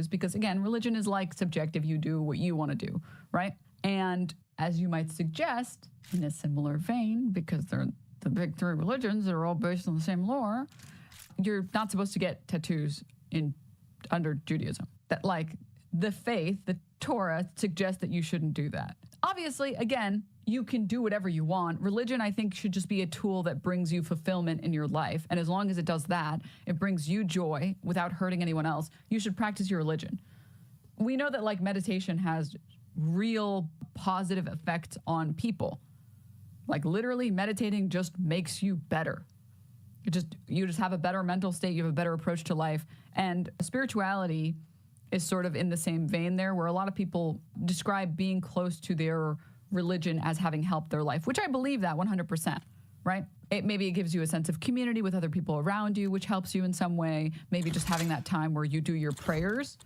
because again, religion is like subjective. You do what you want to do, right? And as you might suggest, in a similar vein, because they're the big three religions that are all based on the same lore, you're not supposed to get tattoos under Judaism. That like the faith, the Torah suggests that you shouldn't do that. Obviously, again, you can do whatever you want. Religion, I think, should just be a tool that brings you fulfillment in your life. And as long as it does that, it brings you joy without hurting anyone else, you should practice your religion. We know that like meditation has real positive effects on people. Like literally meditating just makes you better. You just have a better mental state, you have a better approach to life. And spirituality is sort of in the same vein there, where a lot of people describe being close to their religion as having helped their life, which I believe that 100%, right? Maybe it gives you a sense of community with other people around you, which helps you in some way. Maybe just having that time where you do your prayers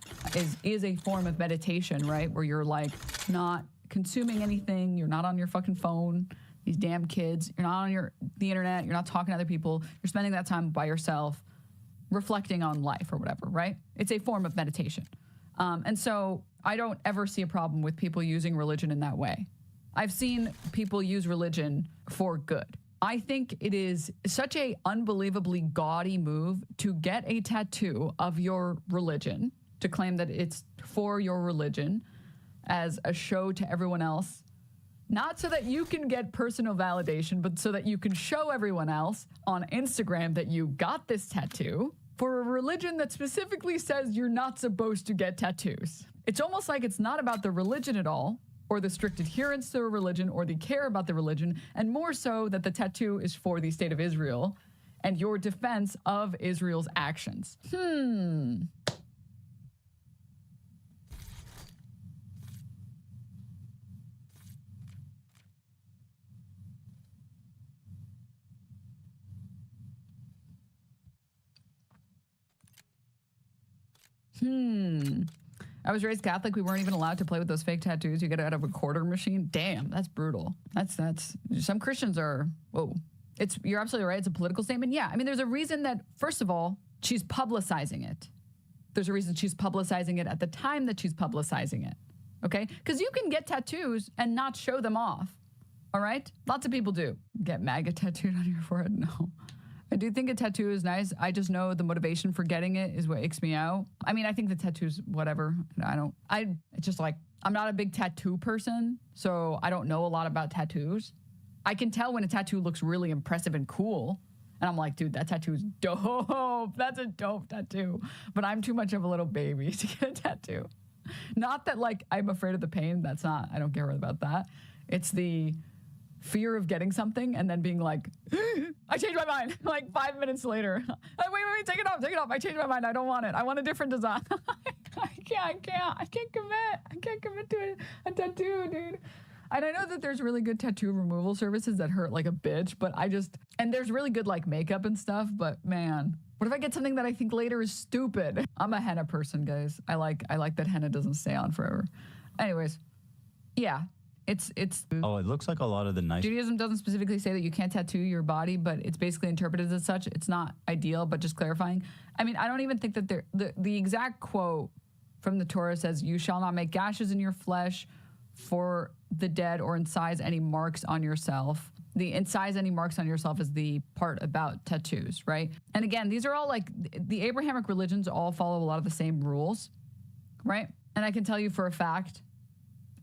is a form of meditation, right? Where you're like not consuming anything, you're not on your fucking phone, these damn kids, you're not on the internet, you're not talking to other people, you're spending that time by yourself, reflecting on life or whatever, right? It's a form of meditation. And so I don't ever see a problem with people using religion in that way. I've seen people use religion for good. I think it is such a unbelievably gaudy move to get a tattoo of your religion, to claim that it's for your religion as a show to everyone else, not so that you can get personal validation, but so that you can show everyone else on Instagram that you got this tattoo for a religion that specifically says you're not supposed to get tattoos. It's almost like it's not about the religion at all, or the strict adherence to a religion, or the care about the religion, and more so that the tattoo is for the state of Israel and your defense of Israel's actions. I was raised Catholic. We weren't even allowed to play with those fake tattoos. You get it out of a quarter machine. Damn, that's brutal. That's some Christians are, whoa. You're absolutely right. It's a political statement. Yeah, I mean, there's a reason that, first of all, she's publicizing it. There's a reason she's publicizing it at the time that she's publicizing it, okay? Because you can get tattoos and not show them off, all right? Lots of people do. Get MAGA tattooed on your forehead? No. I do think a tattoo is nice. I just know the motivation for getting it is what icks me out. I mean, I think the tattoos, whatever. It's just like, I'm not a big tattoo person, so I don't know a lot about tattoos. I can tell when a tattoo looks really impressive and cool. And I'm like, dude, that tattoo is dope. That's a dope tattoo. But I'm too much of a little baby to get a tattoo. Not that like I'm afraid of the pain. I don't care about that. It's the fear of getting something and then being like, I changed my mind. Like 5 minutes later, wait, take it off. I changed my mind. I don't want it. I want a different design. I can't commit to a tattoo, dude. And I know that there's really good tattoo removal services that hurt like a bitch, but and there's really good like makeup and stuff, but man, what if I get something that I think later is stupid? I'm a henna person, guys. I like that henna doesn't stay on forever. Anyways, yeah. It's Oh, it looks like a lot of the nice... Judaism doesn't specifically say that you can't tattoo your body, but it's basically interpreted as such. It's not ideal, but just clarifying. I mean, I don't even think that the exact quote from the Torah says, you shall not make gashes in your flesh for the dead or incise any marks on yourself. The incise any marks on yourself is the part about tattoos, right? And again, these are all like, the Abrahamic religions all follow a lot of the same rules, right? And I can tell you for a fact,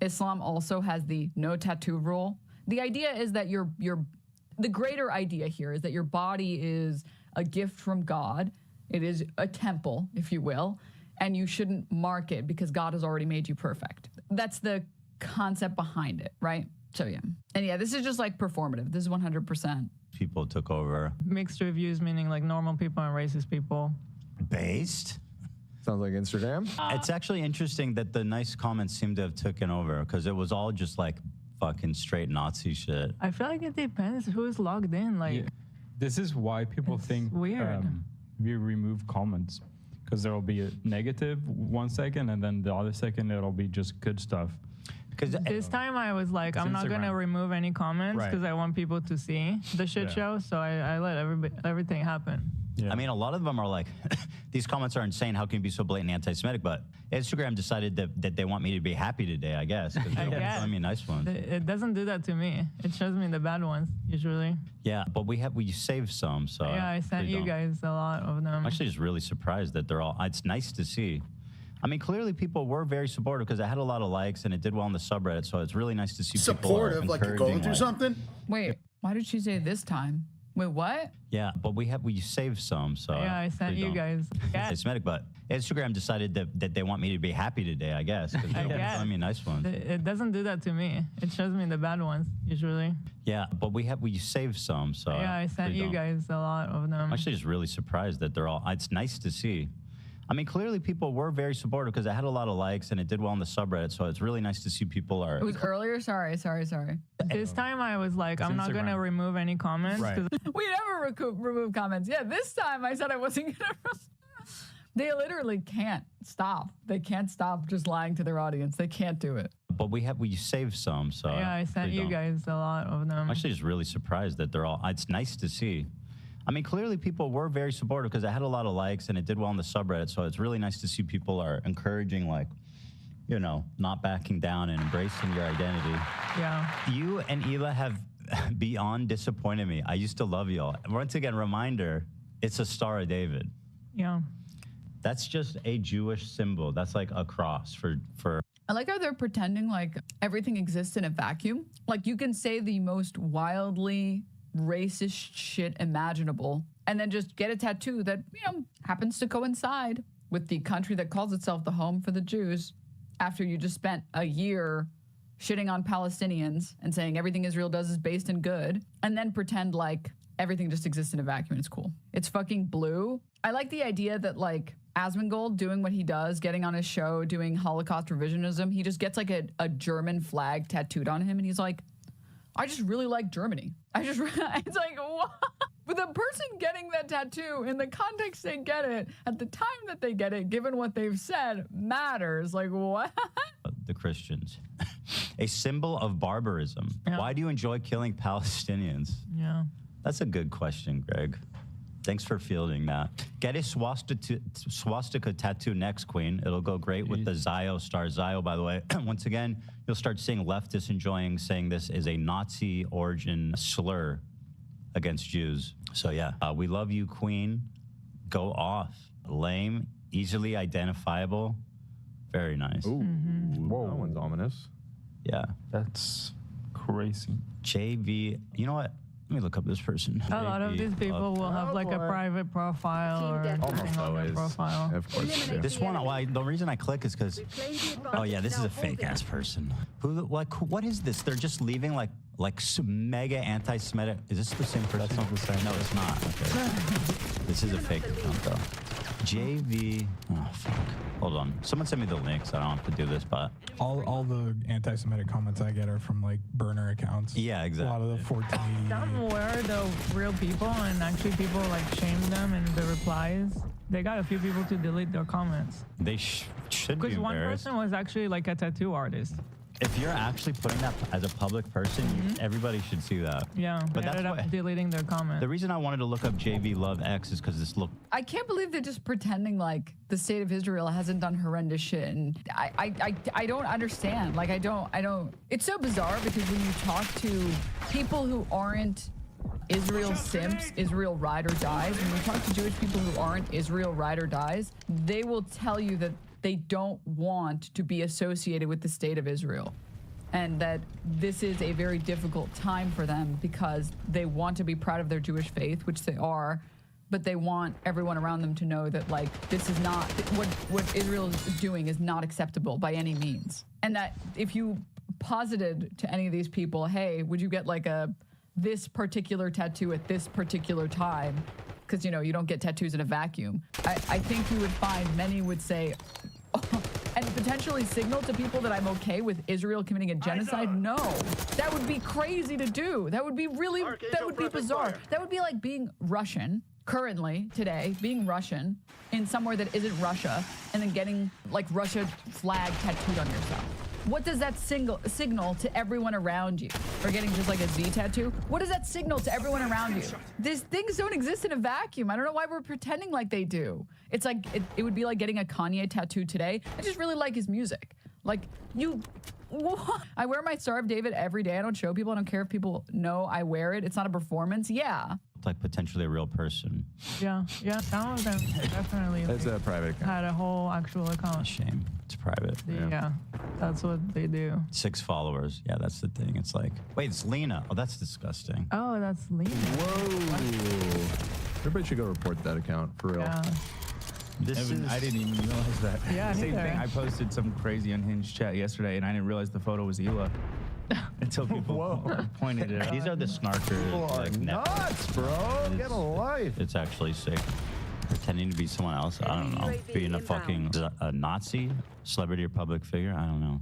Islam also has the no tattoo rule. The idea is that the greater idea here is that your body is a gift from God. It is a temple, if you will, and you shouldn't mark it because God has already made you perfect. That's the concept behind it, right? So yeah. And yeah, this is just like performative. This is 100%. People took over. Mixed reviews, meaning like normal people and racist people. Based? Sounds like Instagram. It's actually interesting that the nice comments seem to have taken over because it was all just like fucking straight Nazi shit. I feel like it depends who's logged in. Like, yeah. This is why people think weird. We remove comments because there will be a negative 1 second and then the other second it'll be just good stuff. This time I was like, I'm not going to remove any comments because I want people to see the shit show. So I let everything happen. I mean, a lot of them are like, these comments are insane. How can you be so blatant anti-Semitic? But Instagram decided that they want me to be happy today, I guess. I guess. Showing me nice ones. It doesn't do that to me. It shows me the bad ones, usually. Yeah, but we saved some, so. Yeah, I sent you guys a lot of them. I'm actually just really surprised that they're all, it's nice to see. I mean, clearly people were very supportive because it had a lot of likes and it did well on the subreddit, so it's really nice to see supportive, people like you're going through something? Wait, why did she say this time? Wait, what? Yeah, but we saved some, so. Yeah, I sent you guys. Anti-Semitic, but Instagram decided that they want me to be happy today, I guess. I guess. Showing me nice ones. It doesn't do that to me. It shows me the bad ones, usually. Yeah, but we saved some, so. Yeah, I sent you guys a lot of them. I'm actually just really surprised that they're all, it's nice to see. I mean, clearly people were very supportive because it had a lot of likes and it did well on the subreddit, so it's really nice to see people are. It was earlier? Sorry. This time I was like, I'm not going to remove any comments. Right. We never remove comments. Yeah, this time I said I wasn't going to. They literally can't stop. They can't stop just lying to their audience. They can't do it. But we saved some, so. Yeah, I sent you guys a lot of them. I'm actually just really surprised that they're all, it's nice to see. I mean, clearly people were very supportive because it had a lot of likes and it did well on the subreddit, so it's really nice to see people are encouraging, like, you know, not backing down and embracing your identity. Yeah. You and Ela have beyond disappointed me. I used to love y'all. Once again, reminder, it's a Star of David. Yeah. That's just a Jewish symbol. That's like a cross for. I like how they're pretending like everything exists in a vacuum. Like you can say the most wildly racist shit imaginable and then just get a tattoo that, you know, happens to coincide with the country that calls itself the home for the Jews after you just spent a year shitting on Palestinians and saying everything Israel does is based in good, and then pretend like everything just exists in a vacuum and it's cool. It's fucking blue. I like the idea that like Asmongold doing what he does, getting on his show, doing Holocaust revisionism, he just gets like a German flag tattooed on him and he's like, I just really like Germany. It's like, what? But the person getting that tattoo, in the context they get it, at the time that they get it, given what they've said, matters. Like, what? The Christians. A symbol of barbarism. Yeah. Why do you enjoy killing Palestinians? Yeah. That's a good question, Greg. Thanks for fielding that. Get a swastika tattoo next, Queen. It'll go great with the Zio star. Zio, by the way, once again, you'll start seeing leftists saying this is a Nazi origin slur against Jews. So yeah, we love you, Queen. Go off. Lame, easily identifiable. Very nice. Ooh, whoa, that one's ominous. Yeah. That's crazy. JV, you know what? Let me look up this person. A lot of these people will have like a private profile or something on their profile. Of course. Yeah. This one, the reason I click is because, oh yeah, this is a fake ass person. What is this? They're just leaving like mega anti-Semitic. Is this the same person? That's not the same. No, it's not. Okay. This is a fake account though. JV. Oh fuck. Hold on. Someone send me the links. I don't have to do this, but all the anti-Semitic comments I get are from like burner accounts. yeah, exactly. A lot of the 1480. Some were the real people, and actually people like shamed them in the replies. They got a few people to delete their comments. They should be Because one embarrassed. person was actually like a tattoo artist. If you're actually putting that as a public person, everybody should see that. Yeah, But they that's ended up why- the comment. The reason I wanted to look up JV Love X is because this looked. I can't believe they're just pretending like the state of Israel hasn't done horrendous shit, and I don't understand. Like I don't. It's so bizarre because when you talk to people who aren't Israel simps, Israel ride or dies, when you talk to Jewish people who aren't Israel ride or dies, they will tell you that they don't want to be associated with the state of Israel. And that this is a very difficult time for them because they want to be proud of their Jewish faith, which they are, but they want everyone around them to know that like this is not what Israel is doing is not acceptable by any means. And that if you posited to any of these people, hey, would you get like this particular tattoo at this particular time? Because you know you don't get tattoos in a vacuum. I think you would find many would say, and potentially signal to people that I'm okay with Israel committing a genocide? No, that would be crazy to do. That would be really, that would be bizarre. That would be like being Russian currently, today, being Russian in somewhere that isn't Russia and then getting like Russia flag tattooed on yourself. What does that signal to everyone around you? Or getting just like a Z tattoo? What does that signal to everyone around you? These things don't exist in a vacuum. I don't know why we're pretending like they do. It's like, it would be like getting a Kanye tattoo today. I just really like his music. Like, I wear my Star of David every day. I don't show people. I don't care if people know I wear it. It's not a performance. Yeah. It's like potentially a real person. Yeah, some of them definitely It's a private account. had a whole actual account. Shame. It's private. Yeah, that's what they do. 6 followers. Yeah, that's the thing. It's like, wait, it's Lena. Oh, that's disgusting. Oh, that's Lena. Whoa. Everybody should go report that account, for real. Yeah. I didn't even realize that. Yeah, Same neither. thing. I posted some crazy unhinged chat yesterday, and I didn't realize the photo was Hila until people pointed it out. These are the snarkers. People are like, nuts, bro. Get a life. It's actually sick. Pretending to be someone else. I don't know. Being a fucking Nazi, celebrity or public figure. I don't know.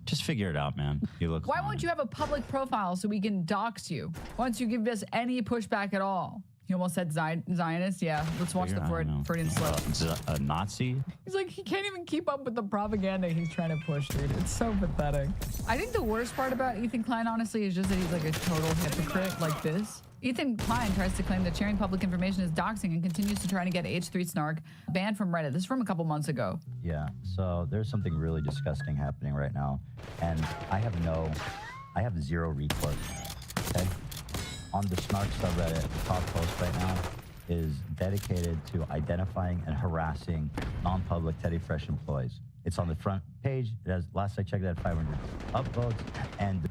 Just figure it out, man. You look. Why fine. won't you have a public profile so we can dox you? Once you give us any pushback at all. You almost said Zionist? Yeah, let's watch the Freudian slip. A Nazi? He's like, he can't even keep up with the propaganda he's trying to push, dude. It's so pathetic. I think the worst part about Ethan Klein, honestly, is just that he's like a total hypocrite like this. Ethan Klein tries to claim that sharing public information is doxing and continues to try to get H3 Snark banned from Reddit. This is from a couple months ago. Yeah, so there's something really disgusting happening right now, and I have zero recourse, okay? On the Snark subreddit, the top post right now is dedicated to identifying and harassing non-public Teddy Fresh employees. It's on the front page. It has, last I checked, it had 500 upvotes, and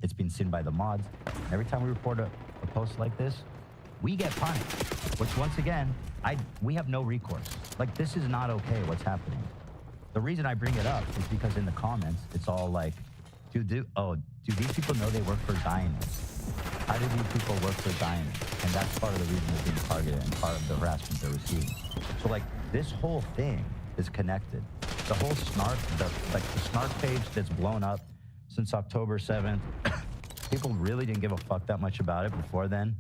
it's been seen by the mods. And every time we report a post like this, we get punished, which once again, we have no recourse. Like, this is not okay what's happening. The reason I bring it up is because in the comments, it's all like, do these people know they work for Zionists? How do these people work for Zionists? And that's part of the reason they're being targeted and part of the harassment they're receiving. So like, this whole thing is connected. The whole Snark, the Snark page that's blown up since October 7th, people really didn't give a fuck that much about it before then.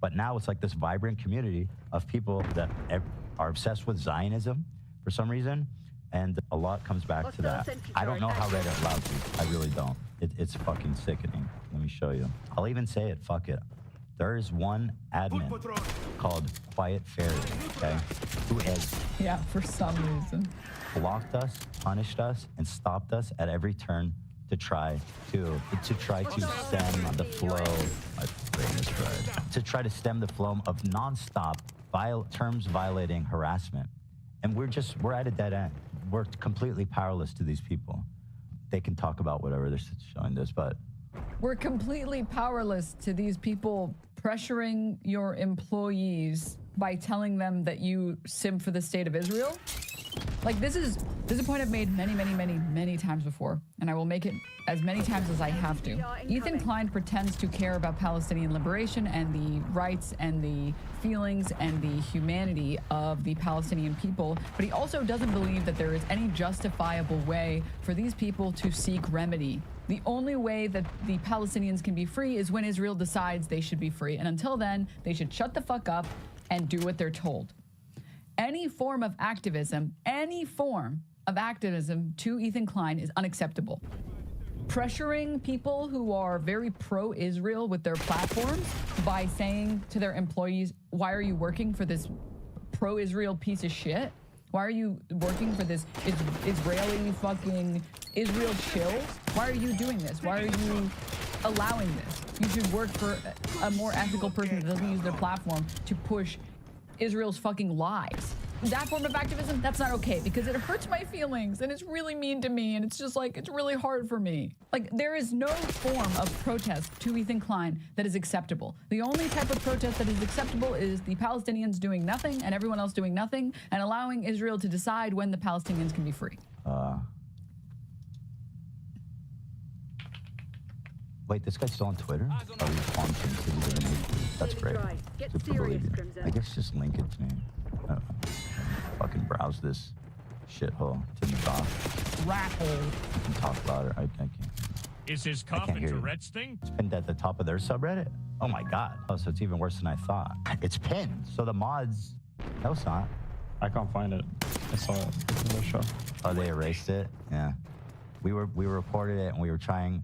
But now it's like this vibrant community of people that are obsessed with Zionism for some reason. And a lot comes back to that. I don't know how Reddit allows you. I really don't. It's fucking sickening. Let me show you. I'll even say it, fuck it. There's one admin called Quiet Fairy, okay, who has for some reason blocked us, punished us, and stopped us at every turn to try to stem the flow. My brain is fried. To try to stem the flow of nonstop terms violating harassment. And we're at a dead end. We're completely powerless to these people. They can talk about whatever they're showing this, but we're completely powerless to these people pressuring your employees by telling them that you simp for the state of Israel. Like, this is a point I've made many times before, and I will make it as many times as I have to. Ethan Klein pretends to care about Palestinian liberation and the rights and the feelings and the humanity of the Palestinian people, but he also doesn't believe that there is any justifiable way for these people to seek remedy. The only way that the Palestinians can be free is when Israel decides they should be free, and until then, they should shut the fuck up and do what they're told. Any form of activism to Ethan Klein is unacceptable. Pressuring people who are very pro-Israel with their platforms by saying to their employees, why are you working for this pro-Israel piece of shit? Why are you working for this Israeli fucking Israel chills? Why are you doing this? Why are you allowing this? You should work for a more ethical person that doesn't use their platform to push Israel's fucking lies. That form of activism, that's not okay because it hurts my feelings and it's really mean to me and it's just like, it's really hard for me. Like, there is no form of protest to Ethan Klein that is acceptable. The only type of protest that is acceptable is the Palestinians doing nothing and everyone else doing nothing and allowing Israel to decide when the Palestinians can be free. Wait, this guy's still on Twitter? Oh, he's on Twitter. That's great. Super believe you. I guess just link it to me. I don't know. Fucking browse this shithole to the top. Rat hole. I can talk about it. I can't. Is his cough and Tourette's thing? It's pinned at the top of their subreddit? Oh my god. Oh, so it's even worse than I thought. It's pinned. So the mods... No, it's not. I can't find it. I saw it in the show. Oh, they erased it? Yeah. we reported it, and we were trying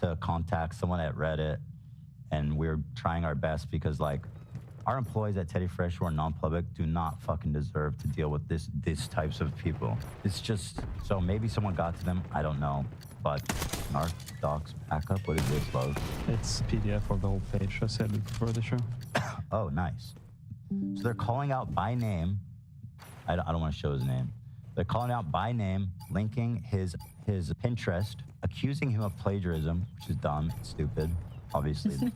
to contact someone at Reddit, and we were trying our best because like our employees at Teddy Fresh who are non-public do not fucking deserve to deal with these types of people. It's just, so maybe someone got to them, I don't know. But our docs backup, what is this, Lowe's? It's PDF of the whole page. I said it before the show. Oh, nice. So they're calling out by name. I don't want to show his name. They're calling out by name, linking his Pinterest, accusing him of plagiarism, which is dumb and stupid. Obviously,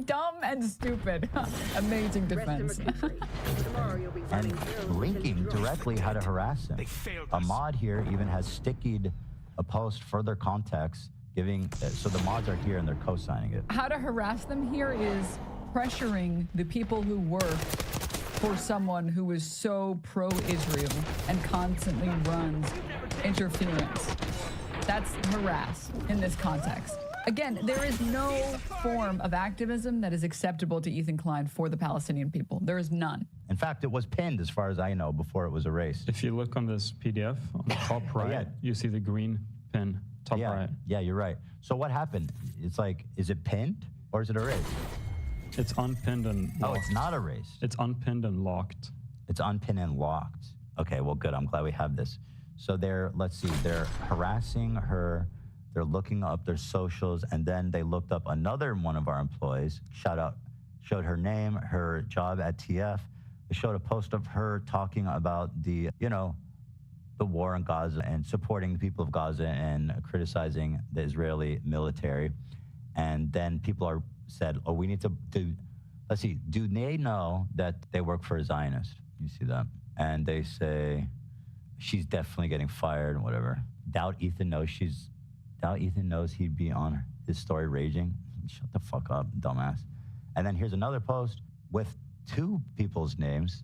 dumb and stupid. Amazing defense. And linking directly how to harass him. A mod here even has stickied a post, further context, giving, so the mods are here and they're co-signing it. How to harass them here is pressuring the people who work for someone who is so pro-Israel and constantly runs interference. That's harass in this context. Again, there is no form of activism that is acceptable to Ethan Klein for the Palestinian people. There is none. In fact, it was pinned, as far as I know, before it was erased. If you look on this PDF, on the top right, you see the green pin, top right. Yeah, you're right. So what happened? It's like, is it pinned or is it erased? It's unpinned and locked. Oh, it's not erased. It's unpinned and locked. It's unpinned and locked. Okay, well, good. I'm glad we have this. So they're, let's see, they're harassing her. They're looking up their socials, and then they looked up another one of our employees, showed her name, her job at TF. They showed a post of her talking about the, you know, the war in Gaza and supporting the people of Gaza and criticizing the Israeli military. And then people said, oh, we need to do, let's see, do they know that they work for a Zionist? You see that? And they say, she's definitely getting fired and whatever. Doubt Ethan knows he'd be on his story raging. Shut the fuck up, dumbass. And then here's another post with two people's names.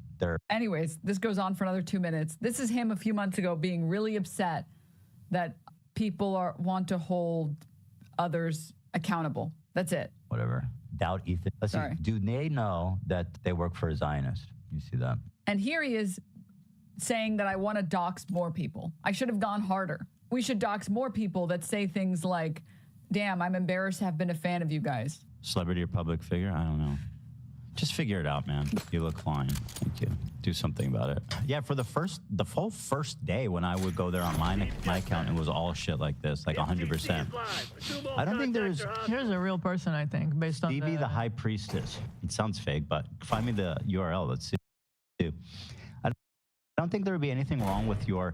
Anyways, this goes on for another 2 minutes. This is him a few months ago being really upset that people want to hold others accountable. That's it. Whatever. Doubt Ethan. Let's see, do they know that they work for a Zionist? You see that? And here he is saying that I want to dox more people. I should have gone harder. We should dox more people that say things like, damn, I'm embarrassed to have been a fan of you guys. Celebrity or public figure? I don't know. Just figure it out, man. You look fine. Thank you. Do something about it. Yeah, for the full first day when I would go there on my account, it was all shit like this, like 100%. I don't think there's... Here's a real person, I think, based on Stevie the High Priestess. It sounds fake, but find me the URL. Let's see. I don't think there would be anything wrong with your...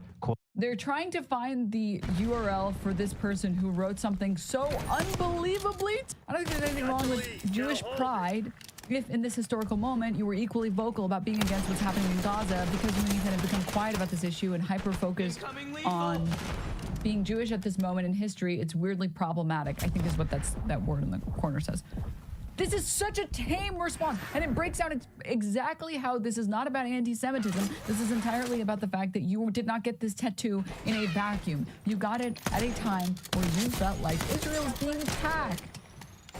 They're trying to find the URL for this person who wrote something so unbelievably... I don't think there's anything wrong with Jewish pride if in this historical moment you were equally vocal about being against what's happening in Gaza, because you and Ethan have become quiet about this issue and hyper-focused on being Jewish at this moment in history. It's weirdly problematic, I think is what that word in the corner says. This is such a tame response, and it breaks down exactly how this is not about anti-Semitism. This is entirely about the fact that you did not get this tattoo in a vacuum. You got it at a time where you felt like Israel is being attacked.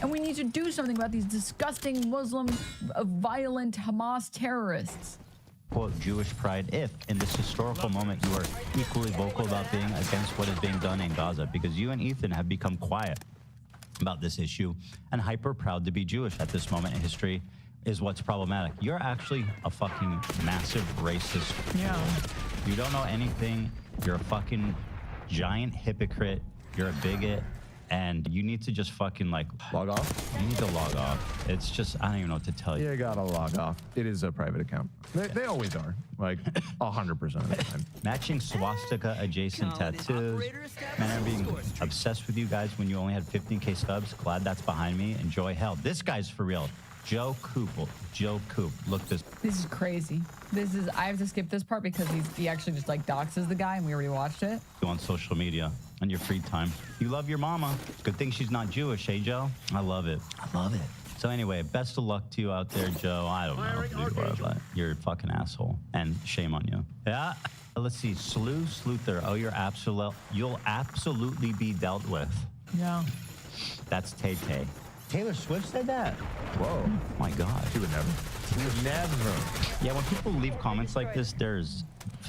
And we need to do something about these disgusting Muslim, violent Hamas terrorists. Quote, Jewish pride if, in this historical moment, you are equally vocal about being against what is being done in Gaza, because you and Ethan have become quiet about this issue and hyper proud to be Jewish at this moment in history is what's problematic. You're actually a fucking massive racist. Yeah. You don't know anything. You're a fucking giant hypocrite. You're a bigot. And you need to just fucking like log off. You need to log off. It's just, I don't even know what to tell you. You gotta log off. It is a private account. They always are, like 100% of the time. Matching swastika adjacent tattoos. Man, I'm being obsessed with you guys when you only had 15K subs. Glad that's behind me. Enjoy hell. This guy's for real. Joe Coop. Look this. This is crazy. I have to skip this part because he actually just like doxes the guy and we already watched it. On social media on your free time. You love your mama. Good thing she's not Jewish, hey Joe? I love it. I love it. So anyway, best of luck to you out there, Joe. I don't know who you are, but you're a fucking asshole. And shame on you. Yeah. Let's see. Sluther. Oh, you'll absolutely be dealt with. Yeah. That's Tay-Tay. Taylor Swift said that? Whoa. My God. She would never. Never. Yeah, when people leave comments like this,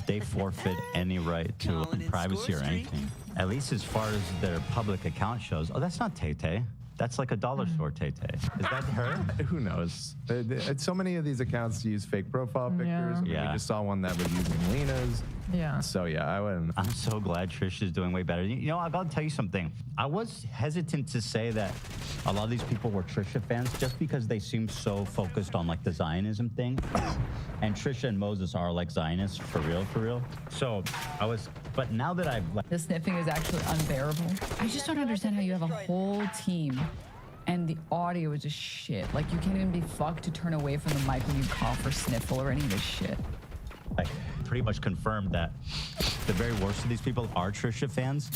they forfeit any right to privacy or anything. At least as far as their public account shows. Oh, that's not Tay-Tay. That's like a dollar store Tay-Tay. Is that her? Who knows? So many of these accounts use fake profile pictures. Yeah. I mean, Yeah. We just saw one that was using Lena's. Yeah. So yeah, I wouldn't. I'm so glad Trish is doing way better. You know, I gotta tell you something. I was hesitant to say that a lot of these people were Trisha fans just because they seem so focused on like the Zionism thing. And Trisha and Moses are like Zionists for real, for real. So but now that I've The sniffing is actually unbearable. I just don't understand how you have a whole team and the audio is just shit. Like, you can't even be fucked to turn away from the mic when you cough or sniffle or any of this shit. like pretty much confirmed that the very worst of these people are Trisha fans.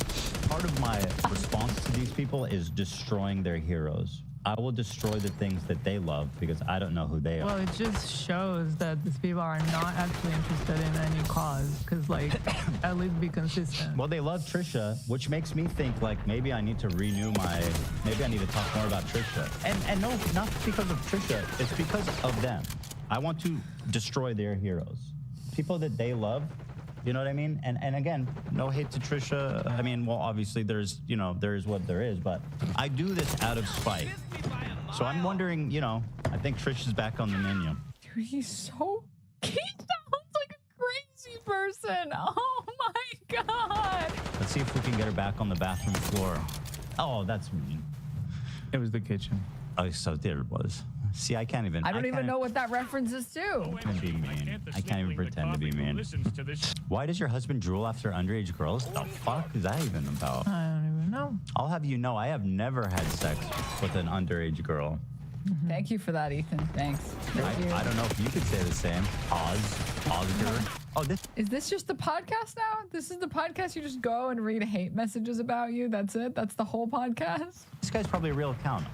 Part of my response to these people is destroying their heroes. I will destroy the things that they love because I don't know who they are. Well, it just shows that these people are not actually interested in any cause. Because, like, at least be consistent. Well, they love Trisha, which makes me think, like, maybe I need to renew maybe I need to talk more about Trisha. And no, not because of Trisha. It's because of them. I want to destroy their heroes. People that they love, you know what I mean? And again, no hate to Trisha. I mean, well, obviously there is what there is, but I do this out of spite. So I'm wondering, I think Trisha's back on the menu. Dude, he sounds like a crazy person. Oh my God. Let's see if we can get her back on the bathroom floor. Oh, that's mean. It was the kitchen. Oh, so there it was. See, I can't even. I don't even know what that reference is to. I can't be mean. I can't even pretend to be mean. Why does your husband drool after underage girls? The fuck is that even about? I don't even know. I'll have you know, I have never had sex with an underage girl. Thank you for that, Ethan. Thanks. Thank you. I don't know if you could say the same. Oscar. Oh, this. Is this just the podcast now? This is the podcast you just go and read hate messages about you? That's it? That's the whole podcast? This guy's probably a real account.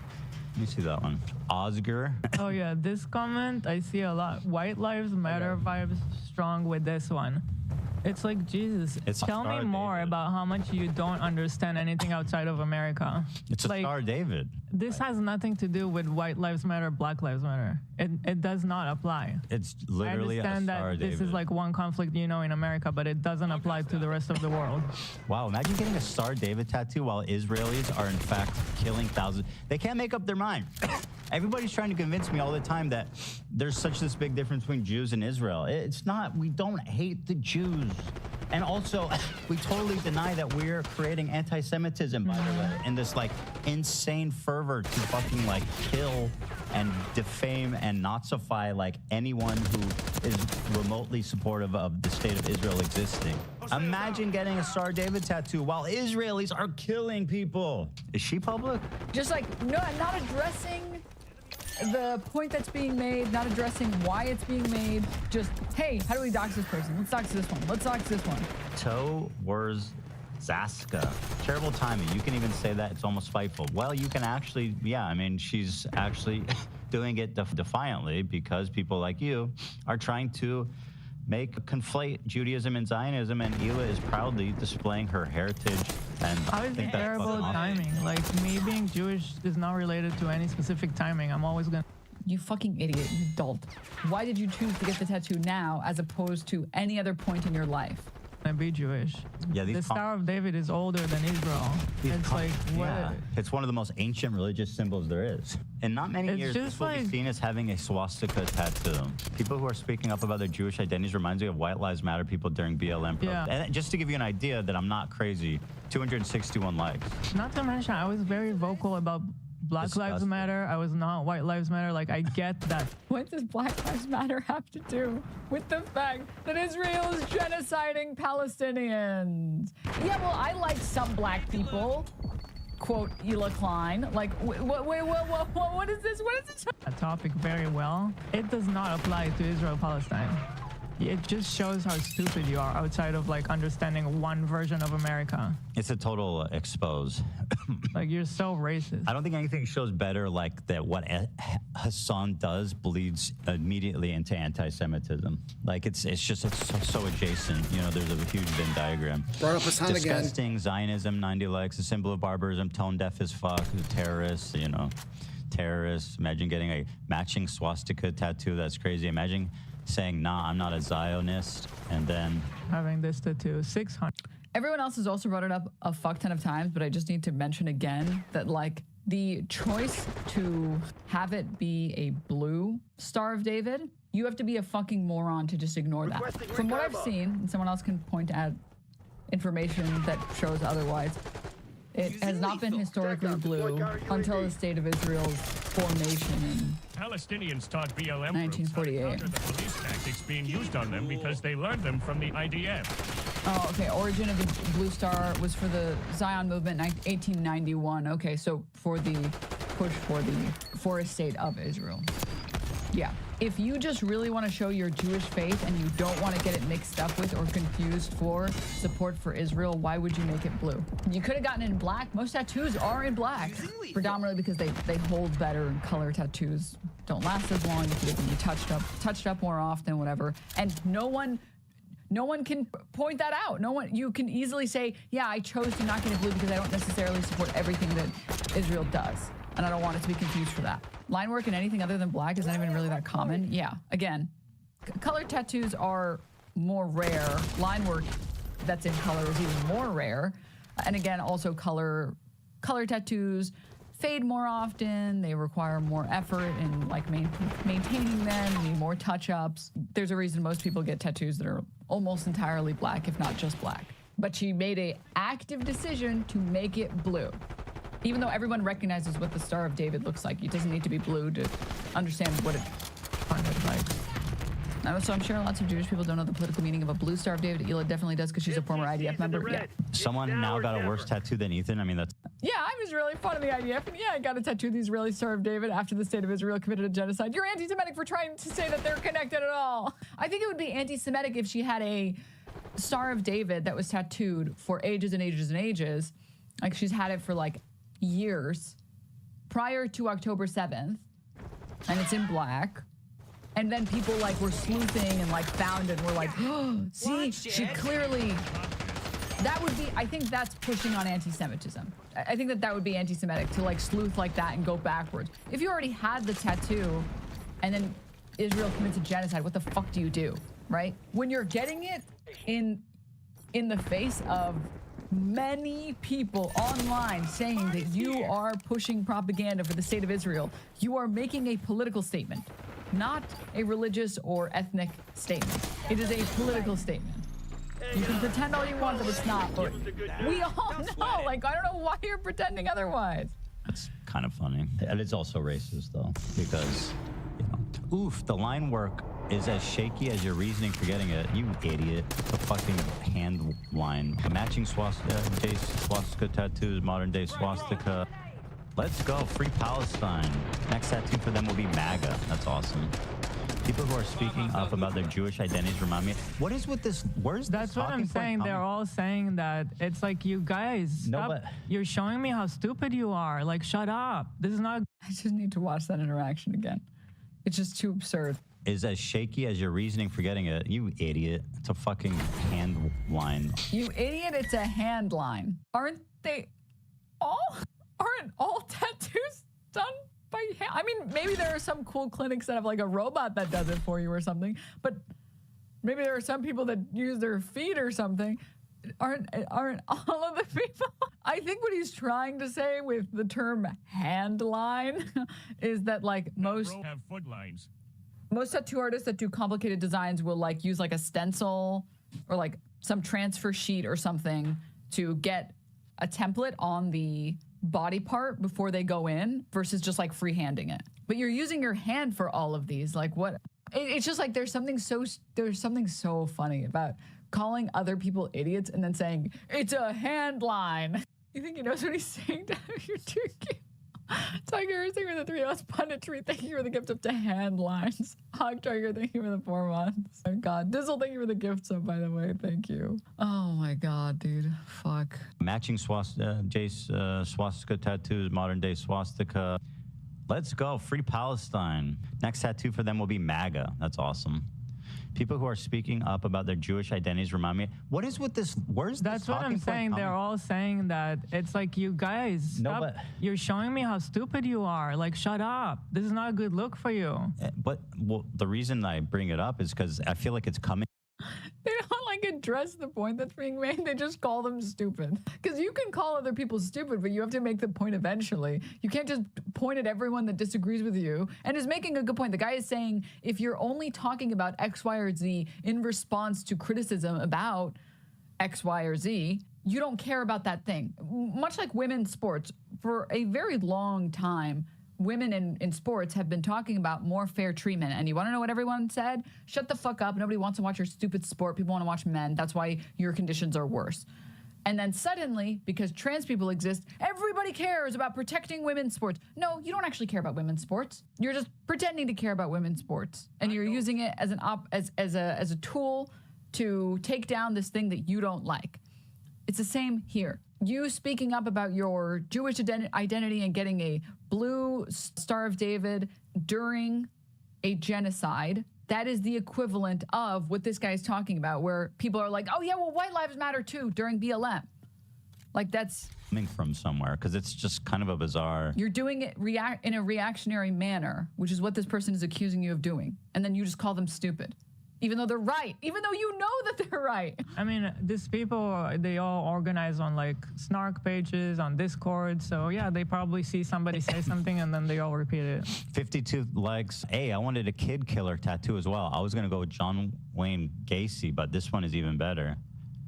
Let me see that one. Oscar. Oh, yeah. This comment, I see a lot. White Lives Matter vibes strong with this one. It's like, Jesus, It's a tell me Star more David. about how much you don't understand anything outside of America. It's a like, Star David. This has nothing to do with White Lives Matter, Black Lives Matter. It does not apply. It's literally I a understand Star that David. this is like one conflict, in America, but it doesn't apply to the rest of the world. Wow, imagine getting a Star David tattoo while Israelis are in fact killing thousands. They can't make up their mind. Everybody's trying to convince me all the time that there's such this big difference between Jews and Israel. It's not. We don't hate the Jews. And also, we totally deny that we're creating anti-Semitism, by the way, in this like insane fervor to fucking like kill and defame and Nazify like anyone who is remotely supportive of the state of Israel existing. Imagine getting a Star David tattoo while Israelis are killing people. Is she public? Just like, no, not addressing the point that's being made, not addressing why it's being made. Just, hey, how do we dox this person? Let's dox this one. Let's dox this one. Toe wars Zaska. Terrible timing. You can even say that. It's almost spiteful. Well, you can actually, yeah, I mean, she's actually doing it defiantly because people like you are trying to conflate Judaism and Zionism, and Hila is proudly displaying her heritage. And How I is think it that's terrible fucking awesome. timing? Like, me being Jewish is not related to any specific timing. I'm always gonna... You fucking idiot, you dolt. Why did you choose to get the tattoo now as opposed to any other point in your life? be Jewish. Yeah, The these Star of David is older than Israel. It's like, what? Yeah, it's one of the most ancient religious symbols there is. In not many It's years, just this will be like- seen as having a swastika tattoo. People who are speaking up about their Jewish identities reminds me of White Lives Matter people during BLM protests. Yeah. And just to give you an idea that I'm not crazy, 261 likes. Not to mention, I was very vocal about Black Lives Disgusting. Matter. I was not White Lives Matter. Like, I get that. What does Black Lives Matter have to do with the fact that Israel is genociding Palestinians? Yeah, well, I like some black people. Quote, Hila Klein. Like, what is this? What is this? That topic very well. It does not apply to Israel-Palestine. It just shows how stupid you are outside of like understanding one version of America. It's a total expose. Like, you're so racist. I don't think anything shows better like that what Hassan does bleeds immediately into anti-Semitism. Like it's so adjacent. You know, there's a huge Venn diagram. Brought up Hassan again. Disgusting Zionism, 90 likes, a symbol of barbarism, tone deaf as fuck, a terrorist, you know. terrorists. Imagine getting a matching swastika tattoo. That's crazy. Imagine saying, nah, I'm not a Zionist, and then Having this tattoo, 600. Everyone else has also brought it up a fuck ton of times, but I just need to mention again that like the choice to have it be a blue Star of David, you have to be a fucking moron to just ignore that. From what I've seen, and someone else can point at information that shows otherwise, it has not been historically blue until the State of Israel's formation in Palestinians taught BLM 1948. groups how to counter the police tactics being used on them because they learned them from the IDF. Oh, okay. Origin of the Blue Star was for the Zion movement, 1891. Okay, so for the push for a state of Israel. Yeah. If you just really want to show your Jewish faith and you don't want to get it mixed up with or confused for support for Israel, why would you make it blue? You could have gotten it in black. Most tattoos are in black, predominantly because they hold better, and color tattoos don't last as long. You could be touched up more often, whatever. And no one can point that out. You can easily say, yeah, I chose to not get it blue because I don't necessarily support everything that Israel does. And I don't want it to be confused for that. Line work and anything other than black is not even really that common. Yeah, again, color tattoos are more rare. Line work that's in color is even more rare. And again, also color tattoos fade more often. They require more effort in like maintaining them, need more touch-ups. There's a reason most people get tattoos that are almost entirely black, if not just black. But she made an active decision to make it blue. Even though everyone recognizes what the Star of David looks like, it doesn't need to be blue to understand what it looks like. So I'm sure lots of Jewish people don't know the political meaning of a blue Star of David. Ela definitely does because she's a former IDF member. Yeah. someone now got a worse tattoo than Ethan. I mean, that's... Yeah, I was really fond of the IDF, and yeah, I got a tattoo of the Israeli Star of David after the state of Israel committed a genocide. You're anti-Semitic for trying to say that they're connected at all. I think it would be anti-Semitic if she had a Star of David that was tattooed for ages and ages and ages. Like, she's had it for, like, years prior to October 7th, and it's in black. And then people, like, were sleuthing and, like, found it and were like, oh, see, she clearly... That would be, I think that's pushing on anti-Semitism. I think that would be anti-Semitic to like sleuth like that and go backwards. If you already had the tattoo and then Israel commits a genocide, what the fuck do you do, right? When you're getting it in the face of many people online saying that you are pushing propaganda for the state of Israel, you are making a political statement, not a religious or ethnic statement. It is a political statement. You can pretend all you want that it's not, but we all know. Like, I don't know why you're pretending otherwise. That's kind of funny. And it's also racist, though, because, you know, oof, the line work is as shaky as your reasoning for getting it. You idiot. The fucking hand line. Matching swastika tattoos, modern day swastika. Let's go. Free Palestine. Next tattoo for them will be MAGA. That's awesome. People who are speaking up about their Jewish identities remind me, what is with this? Where's That's what I'm saying. They're all saying that. It's like, you guys, stop. No, but you're showing me how stupid you are. Like, shut up. This is not... I just need to watch that interaction again. It's just too absurd. Is as shaky as your reasoning for getting it. You idiot. It's a fucking hand line. You idiot, it's a hand line. Aren't all tattoos done by hand? I mean, maybe there are some cool clinics that have like a robot that does it for you or something, but maybe there are some people that use their feet or something. Aren't all of the people? I think what he's trying to say with the term hand line is that like most have foot lines. Most tattoo artists that do complicated designs will like use like a stencil or like some transfer sheet or something to get a template on the body part before they go in versus just like freehanding it. But you're using your hand for all of these. Like what? It's just like there's something so funny about calling other people idiots and then saying it's a hand line. You think he knows what he's saying? You're too cute. Tiger, thank you for the 3 months. Punditry, thank you for the gift up to hand lines. Hog Tiger, thank you for the 4 months. Oh God, Dizzle, thank you for the gift sub, by the way. Thank you. Oh my God, dude. Fuck. Matching swastika tattoos, modern day swastika. Let's go. Free Palestine. Next tattoo for them will be MAGA. That's awesome. People who are speaking up about their Jewish identities remind me. What is with this? Where's That's this what talking I'm point saying. They're coming- all saying that. It's like, you guys, No, stop. but- You're showing me how stupid you are. Like, shut up. This is not a good look for you. But well, the reason I bring it up is because I feel like it's coming. They don't like address the point that's being made. They just call them stupid. Because you can call other people stupid, but you have to make the point eventually. You can't just point at everyone that disagrees with you. And is making a good point. The guy is saying, if you're only talking about X, Y, or Z in response to criticism about X, Y, or Z, you don't care about that thing. Much like women's sports, for a very long time, women in sports have been talking about more fair treatment. And you want to know what everyone said? Shut the fuck up. Nobody wants to watch your stupid sport. People want to watch men. That's why your conditions are worse. And then suddenly, because trans people exist, everybody cares about protecting women's sports. No, you don't actually care about women's sports. You're just pretending to care about women's sports. And you're using it as as a tool to take down this thing that you don't like. It's the same here. You speaking up about your Jewish identity and getting a blue Star of David during a genocide, that is the equivalent of what this guy is talking about, where people are like, oh yeah, well, white lives matter too during BLM. Like, that's Coming from somewhere, because it's just kind of a bizarre. you're doing it in a reactionary manner, which is what this person is accusing you of doing. And then you just call them stupid. Even though they're right, even though you know that they're right. I mean, these people, they all organize on like snark pages on Discord. So yeah, they probably see somebody say something and then they all repeat it. 52 likes. Hey, I wanted a kid killer tattoo as well. I was gonna go with John Wayne Gacy, but this one is even better.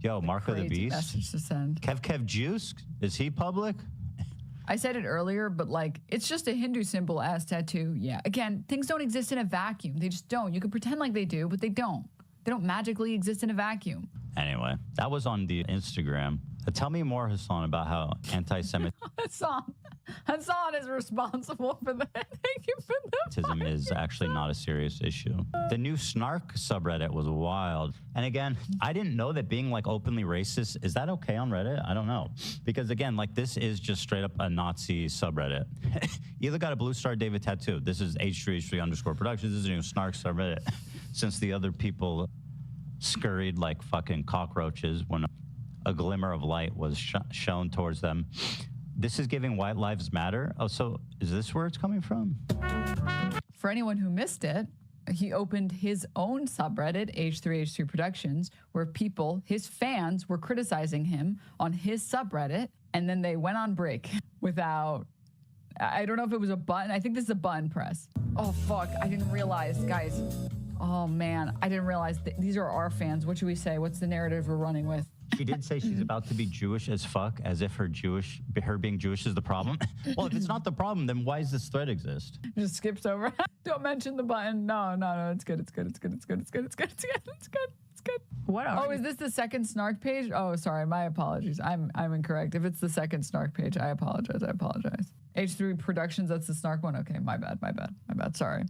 Yo, Mark of the Crazy Beast. message to send. Kev Juice, is he public? I said it earlier, but like, it's just a Hindu symbol ass tattoo. Yeah. Again, things don't exist in a vacuum. They just don't. You can pretend like they do, but they don't. They don't magically exist in a vacuum. Anyway, that was on the Instagram. Tell me more, Hassan, about how anti-Semitism Hassan is responsible for that. Thank you for that. is actually not a serious issue. The new Snark subreddit was wild. And again, I didn't know that being like openly racist, is that okay on Reddit? I don't know. Because again, like this is just straight up a Nazi subreddit. Either got a blue Star David tattoo. This is H3H3_productions. This is a new Snark subreddit. Since the other people scurried like fucking cockroaches when a glimmer of light was shown towards them. This is giving White Lives Matter. Oh, so is this where it's coming from? For anyone who missed it, he opened his own subreddit, H3H3 Productions, where people, his fans, were criticizing him on his subreddit, and then they went on break without, I don't know if it was a button. I think this is a button press. Oh, fuck. I didn't realize, guys. Oh, man. I didn't realize these are our fans. What should we say? What's the narrative we're running with? She did say she's about to be Jewish as fuck, as if her being Jewish is the problem. Well, if it's not the problem, then why does this thread exist? Just skips over. Don't mention the button. No, it's good. It's good. It's good. It's good. It's good. It's good. It's good. It's good. It's good. What are Oh, is this the second snark page? Oh, sorry. My apologies. I'm incorrect. If it's the second snark page, I apologize. I apologize. H3 Productions, that's the snark one. Okay, my bad. My bad. My bad. Sorry.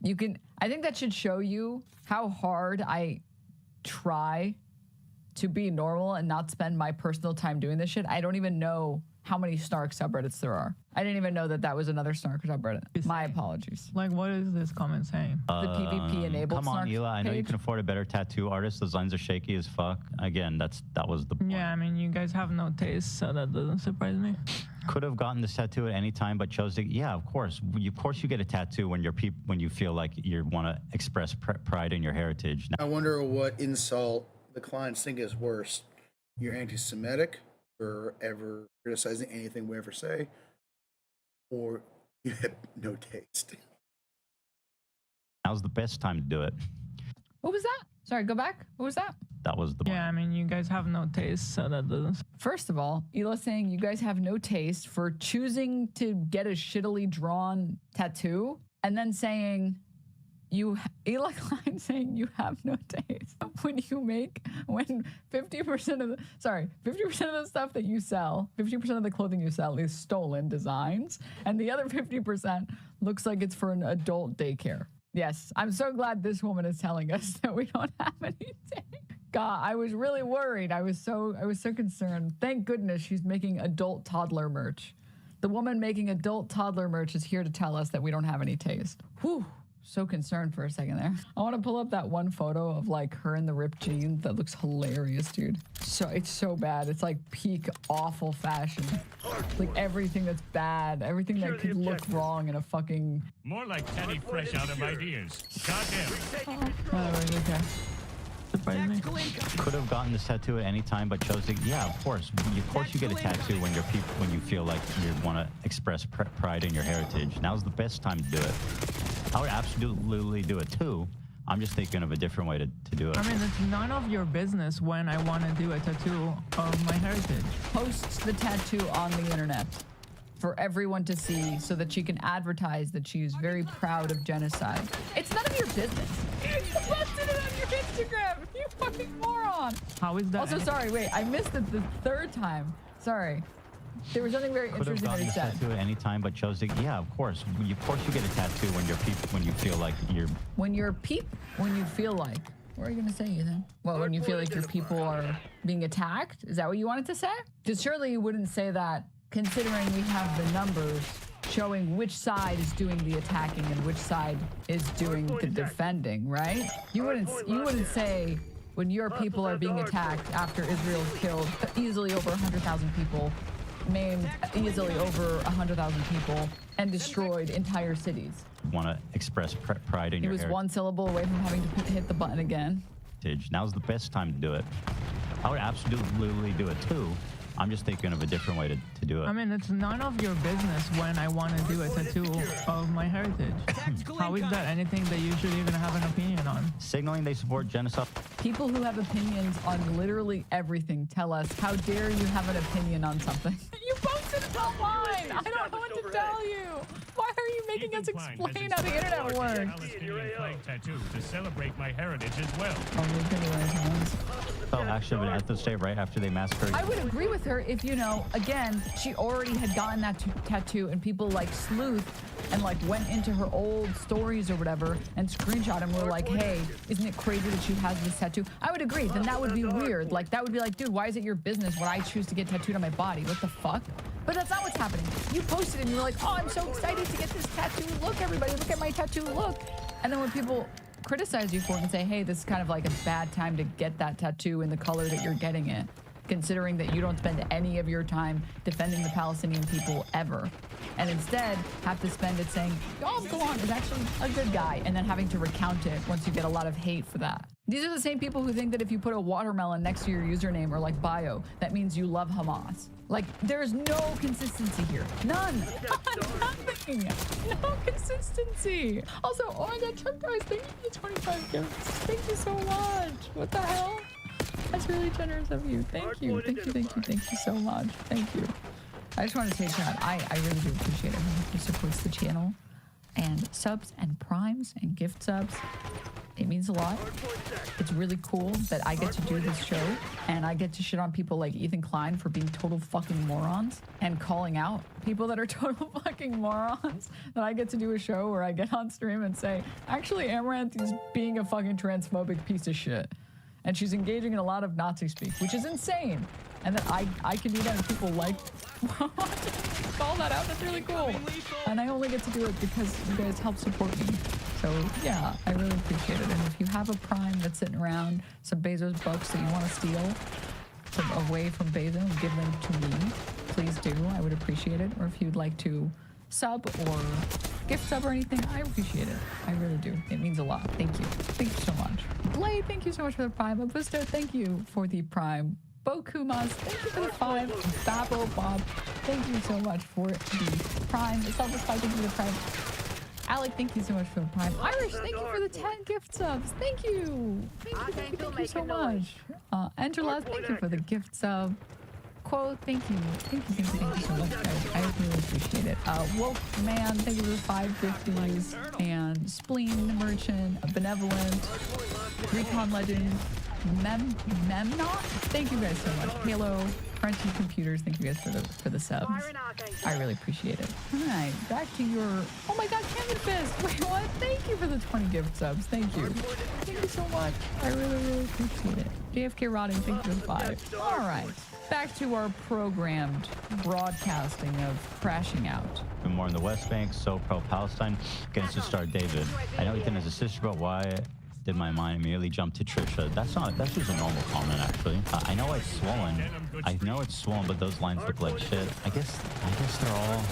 You can, I think that should show you how hard I try to be normal and not spend my personal time doing this shit. I don't even know how many snark subreddits there are. I didn't even know that was another snark subreddit. My apologies. Like, what is this comment saying? The PvP enabled Come on, snark Hila. I know you page. can afford a better tattoo artist. Those lines are shaky as fuck. Again, that was the point. Yeah, I mean, you guys have no taste, so that doesn't surprise me. Could have gotten this tattoo at any time, but chose to. Yeah, of course. Of course, you get a tattoo when when you feel like you want to express pride in your heritage. I wonder what insult the clients think is worse. You're anti-Semitic for ever criticizing anything we ever say, or you have no taste. Now's the best time to do it. What was that? Sorry, go back. What was that? That was the Yeah, I mean, you guys have no taste, so that doesn't. First of all, Ela's saying you guys have no taste for choosing to get a shittily drawn tattoo, and then saying Ela Klein saying you have no taste when 50% of the stuff that you sell, 50% of the clothing you sell is stolen designs, and the other 50% looks like it's for an adult daycare. Yes, I'm so glad this woman is telling us that we don't have any taste. God, I was really worried. I was so concerned. Thank goodness she's making adult toddler merch. The woman making adult toddler merch is here to tell us that we don't have any taste. Whew. so concerned for a second there. I want to pull up that one photo of like her in the ripped jeans. That looks hilarious, dude. So it's so bad. It's like peak awful fashion. Like everything that's bad, everything that could look wrong in a fucking. More like Teddy Fresh out of ideas. Goddamn. Okay. Could have gotten this tattoo at any time, but chose to. Yeah, of course. Of course, you get a tattoo when when you feel like you want to express pride in your heritage. Now's the best time to do it. I would absolutely do it too. I'm just thinking of a different way to do it. I mean, it's none of your business when I want to do a tattoo of my heritage. Posts the tattoo on the internet for everyone to see so that she can advertise that she is very proud of genocide. It's none of your business. You posted it on your Instagram, you fucking moron. How is that? Also, sorry, wait, I missed it the third time. Sorry. There was something very Could have interesting that gotten he this said. tattoo at any time, but chose to. Yeah, of course. Of course, you get a tattoo when you feel like you're. When you feel like. What are you gonna say, Ethan? Well, when you feel like your people are being attacked? Is that what you wanted to say? Because surely you wouldn't say that, considering we have the numbers showing which side is doing the attacking and which side is doing the defending, right? You wouldn't say when your people are being attacked after Israel killed easily over 100,000 people, maimed easily over 100,000 people, and destroyed entire cities. Want to express pride in He your was heritage. one syllable away from having to hit the button again. Now's the best time to do it. I would absolutely do it too. I'm just thinking of a different way to do it. I mean, it's none of your business when I want to do a tattoo of my heritage. How is that anything that you should even have an opinion on? Signaling they support genocide. People who have opinions on literally everything tell us, how dare you have an opinion on something? You posted it online! I don't know what to tell you! Why are you making us explain how the internet works? Palestinian flag tattoo to celebrate my heritage as well. Felt action of an ethno state right after they massacred. I would agree with her if, you know, again, she already had gotten that tattoo and people like sleuth and like went into her old stories or whatever and screenshot and were like, hey, isn't it crazy that she has this tattoo? I would agree. Then that would be weird. Like, that would be like, dude, why is it your business what I choose to get tattooed on my body? What the fuck? But that's not what's happening. You posted it and you were like, oh, I'm so excited to get this tattoo. Look, everybody, look at my tattoo. Look. And then when people criticize you for it and say, hey, this is kind of like a bad time to get that tattoo in the color that you're getting it, considering that you don't spend any of your time defending the Palestinian people ever, and instead have to spend it saying, oh, Galan is actually a good guy, and then having to recount it once you get a lot of hate for that. These are the same people who think that if you put a watermelon next to your username or like bio, that means you love Hamas. Like, there's no consistency here. None. Nothing. No consistency. Also, oh my God, Chuck guys, thank you for the 25 gifts. Thank you so much. What the hell? That's really generous of you. Thank you. Thank you, thank you, thank you so much. Thank you. I just want to say, Chad, I really do appreciate everyone who supports the channel and subs and primes and gift subs. It means a lot. It's really cool that I get to do this show and I get to shit on people like Ethan Klein for being total fucking morons and calling out people that are total fucking morons. That I get to do a show where I get on stream and say, actually, Amaranth is being a fucking transphobic piece of shit. And she's engaging in a lot of Nazi speak, which is insane. And that I can do that and people like call that out. That's really cool. And I only get to do it because you guys help support me. So yeah, I really appreciate it. And if you have a prime that's sitting around, some Bezos bucks that you want to steal away from Bezos and give them to me, please do. I would appreciate it. Or if you'd like to sub or gift sub or anything, I appreciate it. I really do. It means a lot. Thank you. Thank you so much. Blade, thank you so much for the prime. Abusto, thank you for the prime. Bokumas, thank you for the 5. Babo Bob, thank you so much for the prime. Self-Respy, thank you for the prime. Alec, thank you so much for the prime. Irish, thank you for the 10 gift subs. Thank you. Thank you so much. Angela, thank you for the gift sub. Quote, thank you so much, guys. I really appreciate it. Wolfman, thank you for the 550s. And Spleen Merchant, Benevolent, Recon Legend, Memnot, thank you guys so much. Halo, Frenchie Computers, thank you guys for the subs. I really appreciate it. All right, back to your. Oh my God, Cannon Fist. Wait, what? Thank you for the 20 gift subs. Thank you. Thank you so much. I really appreciate it. JFK Rotting, thank you for the 5. All right, back to our programmed broadcasting of crashing out. More in the West Bank, so pro-Palestine. Against the star David. I know Ethan has a sister, but why did my mind immediately jump to Trisha? That's just a normal comment, actually. I know it's swollen. I know it's swollen, but those lines look like shit. I guess they're all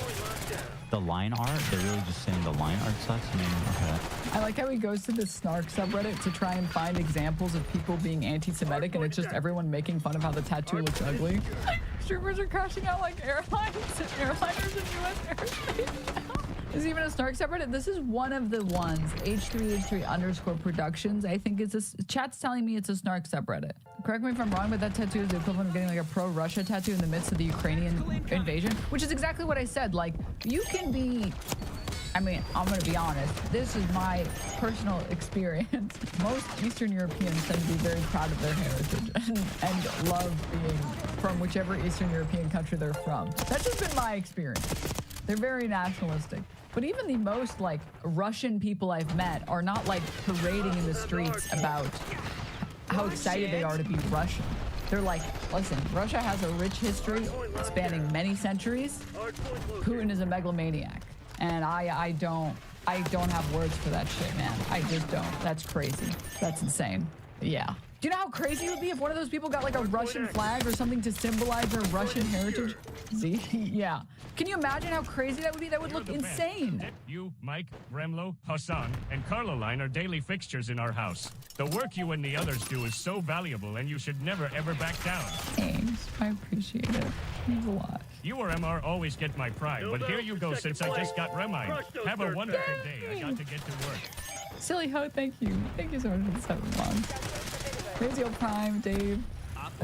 the line art. They're really just saying the line art sucks. I mean, okay. I like how he goes to the Snark subreddit to try and find examples of people being anti-Semitic, and it's just everyone making fun of how the tattoo looks ugly. Streamers are crashing out like airliners in U.S. airspace. Is even a Snark subreddit? This is one of the ones, H3H3_productions. I think it's a, chat's telling me it's a Snark subreddit. Correct me if I'm wrong, but that tattoo is the equivalent of getting like a pro-Russia tattoo in the midst of the Ukrainian invasion, which is exactly what I said. Like, you can be, I mean, I'm gonna be honest, this is my personal experience. Most Eastern Europeans tend to be very proud of their heritage and love being from whichever Eastern European country they're from. That's just been my experience. They're very nationalistic. But even the most like Russian people I've met are not like parading in the streets about how excited they are to be Russian. They're like, listen, Russia has a rich history spanning many centuries. Putin is a megalomaniac. And I don't have words for that shit, man. I just don't. That's crazy. That's insane. Yeah. Do you know how crazy it would be if one of those people got like a Russian flag or something to symbolize their Russian heritage? See? Yeah. Can you imagine how crazy that would be? That would look insane. You, Mike, Remlo, Hassan, and Carloline are daily fixtures in our house. The work you and the others do is so valuable, and you should never, ever back down. Thanks. I appreciate it. Thanks a lot. You or MR always get my pride, but here you go since I just got Remine. Have a wonderful day. I got to get to work. Silly Ho, thank you. Thank you so much for the 7 months. Crazy Old Prime, Dave,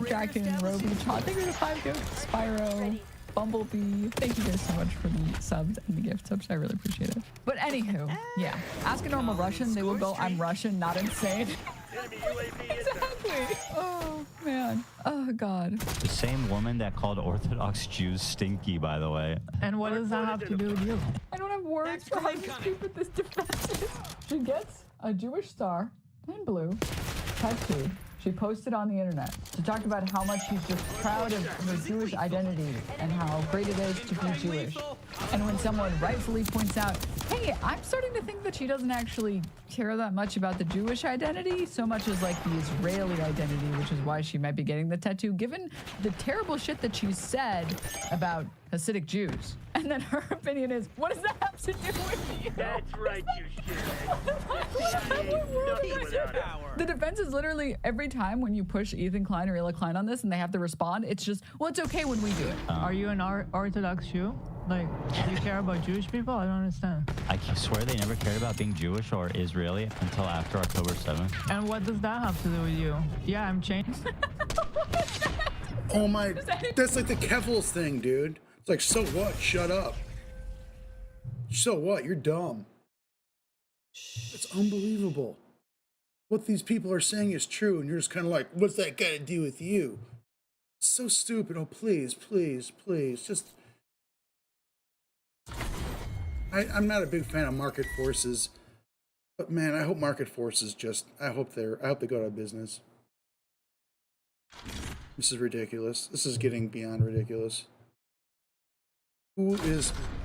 Draken, Roby, Chad, thank you for the 5 gifts. Spyro, Bumblebee, thank you guys so much for the subs and the gift subs. I really appreciate it. But anywho, yeah, ask a normal Russian, they will go, I'm Russian, not insane. Exactly. Oh, man. Oh, God. The same woman that called Orthodox Jews stinky, by the way. And what does that have to do with you? I don't have words for how stupid this defense is. She gets a Jewish star in blue tattooed. She posted on the internet to talk about how much she's just proud of her Jewish identity and how great it is to be Jewish. And when someone rightfully points out, hey, I'm starting to think that she doesn't actually care that much about the Jewish identity so much as like the Israeli identity, which is why she might be getting the tattoo, given the terrible shit that she said about Hasidic Jews. And then her opinion is, what does that have to do with you? That's right, you shit. The defense is literally every time when you push Ethan Klein or Ila Klein on this and they have to respond, it's just, well, it's okay when we do it. Are you an Orthodox Jew? Like, do you care about Jewish people? I don't understand. I swear they never cared about being Jewish or Israeli until after October 7th. And what does that have to do with you? Yeah, I'm changed. Oh my, that's like the Kevils thing, dude. It's like, so what? Shut up. So what? You're dumb. It's unbelievable. What these people are saying is true, and you're just kind of like, what's that got to do with you? It's so stupid. Oh, please, please, please. Just... I'm not a big fan of market forces, but man, I hope market forces just, I hope they go out of business. This is ridiculous. This is getting beyond ridiculous. Who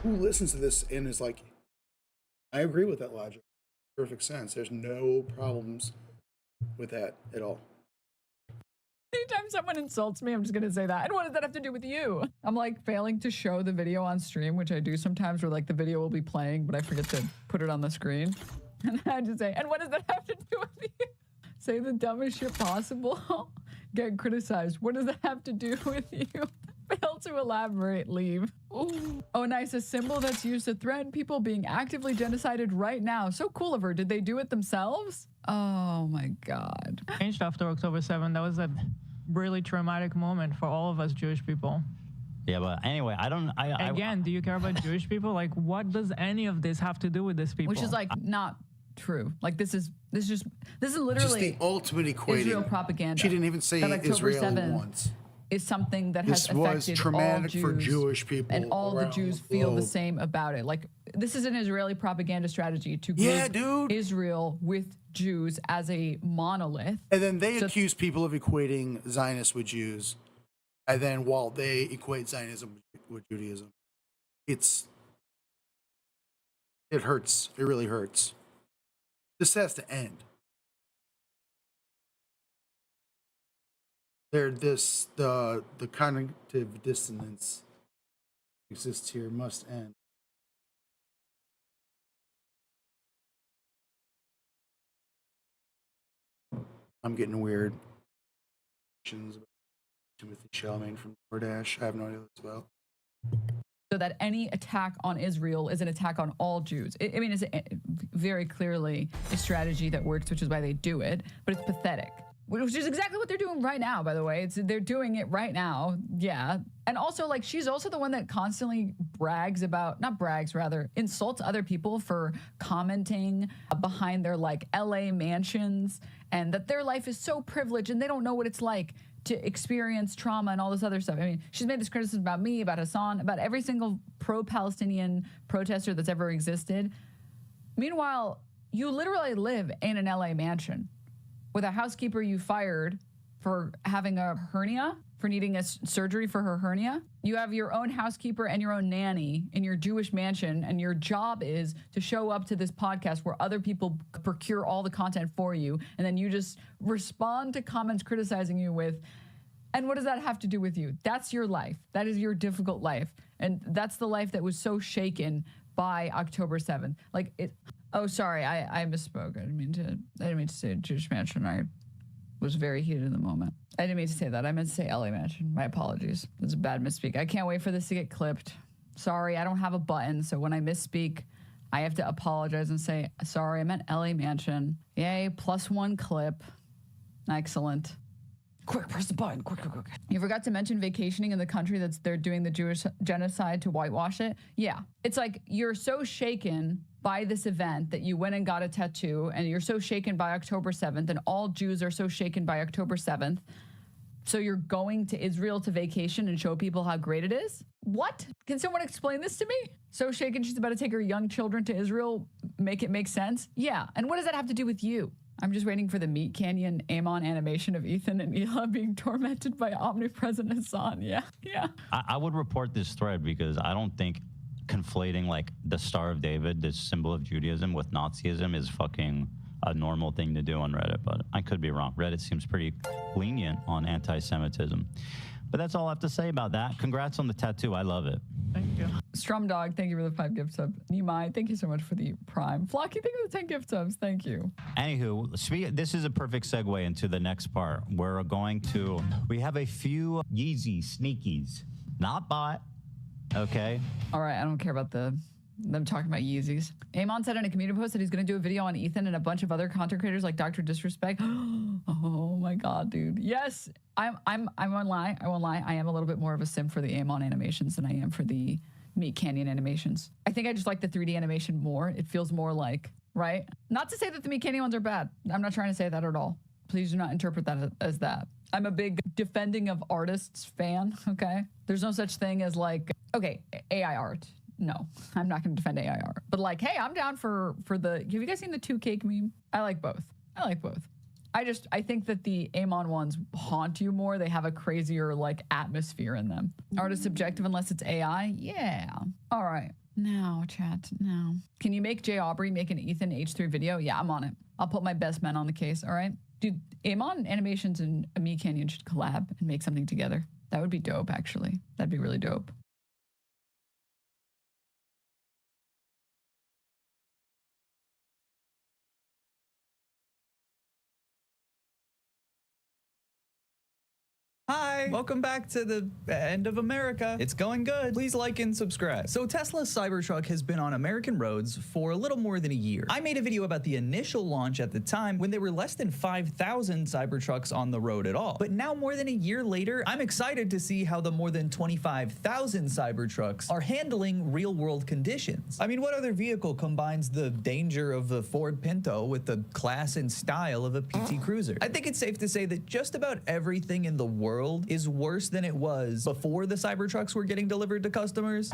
listens to this and is like, I agree with that logic. Perfect sense. There's no problems with that at all. Anytime someone insults me, I'm just gonna say that. And what does that have to do with you? I'm like failing to show the video on stream, which I do sometimes, where like the video will be playing, but I forget to put it on the screen. And I just say, and what does that have to do with you? Say the dumbest shit possible. Get criticized. What does that have to do with you? Fail to elaborate, leave. Ooh. Oh, nice. A symbol that's used to threaten people being actively genocided right now. So cool of her. Did they do it themselves? Oh my God. Changed after October 7th. That was a really traumatic moment for all of us Jewish people. Yeah, but anyway, Again, do you care about Jewish people? Like, what does any of this have to do with these people? Which is like not true. Like this is literally just the ultimate equating. Israel propaganda. She didn't even say Israel once. is something that This has was affected all traumatic Jews, for Jewish people and all the around Jews the feel the globe. same about it. Like, this is an Israeli propaganda strategy to Yeah, group dude. Israel with Jews as a monolith. And then they accuse people of equating Zionists with Jews. And then while they equate Zionism with Judaism, it hurts. It really hurts. This has to end. The cognitive dissonance exists here must end. I'm getting weird. Timothy Chalamet from DoorDash. I have no idea what it's about. So that any attack on Israel is an attack on all Jews. I mean, it's very clearly a strategy that works, which is why they do it, but it's pathetic. Which is exactly what they're doing right now, by the way. They're doing it right now, yeah. And also, like, she's also the one that constantly insults other people for commenting behind their, like, LA mansions, and that their life is so privileged and they don't know what it's like to experience trauma and all this other stuff. I mean, she's made this criticism about me, about Hassan, about every single pro-Palestinian protester that's ever existed. Meanwhile, you literally live in an LA mansion with a housekeeper you fired for having a hernia, for needing a surgery for her hernia. You have your own housekeeper and your own nanny in your Jewish mansion, and your job is to show up to this podcast where other people procure all the content for you, and then you just respond to comments criticizing you with, and what does that have to do with you? That's your life. That is your difficult life. And that's the life that was so shaken by October 7th. Like, it... Oh, sorry, I misspoke. I didn't mean to say Jewish mansion. I was very heated in the moment. I didn't mean to say that. I meant to say LA mansion. My apologies. It's a bad misspeak. I can't wait for this to get clipped. Sorry, I don't have a button, so when I misspeak, I have to apologize and say, sorry, I meant LA mansion. Yay, +1 clip. Excellent. Quick, press the button. Quick. You forgot to mention vacationing in the country they're doing the Jewish genocide to whitewash it. Yeah. It's like you're so shaken by this event that you went and got a tattoo, and you're so shaken by October 7th, and all Jews are so shaken by October 7th. So you're going to Israel to vacation and show people how great it is? What? Can someone explain this to me? So shaken she's about to take her young children to Israel, make it make sense? Yeah. And what does that have to do with you? I'm just waiting for the Meat Canyon Amon animation of Ethan and Hila being tormented by omnipresent Hassan. Yeah. I would report this thread because I don't think conflating like the Star of David, this symbol of Judaism, with Nazism is fucking a normal thing to do on Reddit, but I could be wrong. Reddit seems pretty lenient on anti-Semitism. But that's all I have to say about that. Congrats on the tattoo. I love it. Thank you. Strumdog, thank you for the 5 gift subs. Nimai, thank you so much for the Prime. Flocky, thank you for the 10 gift subs. Thank you. Anywho, this is a perfect segue into the next part. We have a few Yeezy sneakies, not bought, okay? All right, I don't care about them talking about Yeezys. Amon said in a community post that he's going to do a video on Ethan and a bunch of other content creators like Dr. Disrespect. Oh my God, dude. Yes, I won't lie. I am a little bit more of a simp for the Amon animations than I am for the Meat Canyon animations. I think I just like the 3D animation more. It feels more like, right? Not to say that the Meat Canyon ones are bad. I'm not trying to say that at all. Please do not interpret that as that. I'm a big defending of artists fan, okay? There's no such thing as like, okay, AI art. No, I'm not going to defend AI art. But like, hey, I'm down for the, have you guys seen the 2 cake meme? I like both. I think that the Amon ones haunt you more. They have a crazier like atmosphere in them. Art is subjective unless it's AI. Yeah. All right. Now, chat, now. Can you make Jay Aubrey make an Ethan H3 video? Yeah, I'm on it. I'll put my best men on the case, all right? Dude, Amon Animations and Me Canyon should collab and make something together. That would be dope, actually. That'd be really dope. Hi, welcome back to the end of America. It's going good. Please like and subscribe. So Tesla's Cybertruck has been on American roads for a little more than a year. I made a video about the initial launch at the time when there were less than 5,000 Cybertrucks on the road at all. But now more than a year later, I'm excited to see how the more than 25,000 Cybertrucks are handling real world conditions. I mean, what other vehicle combines the danger of the Ford Pinto with the class and style of a PT Cruiser? I think it's safe to say that just about everything in the world world is worse than it was before the Cybertrucks were getting delivered to customers?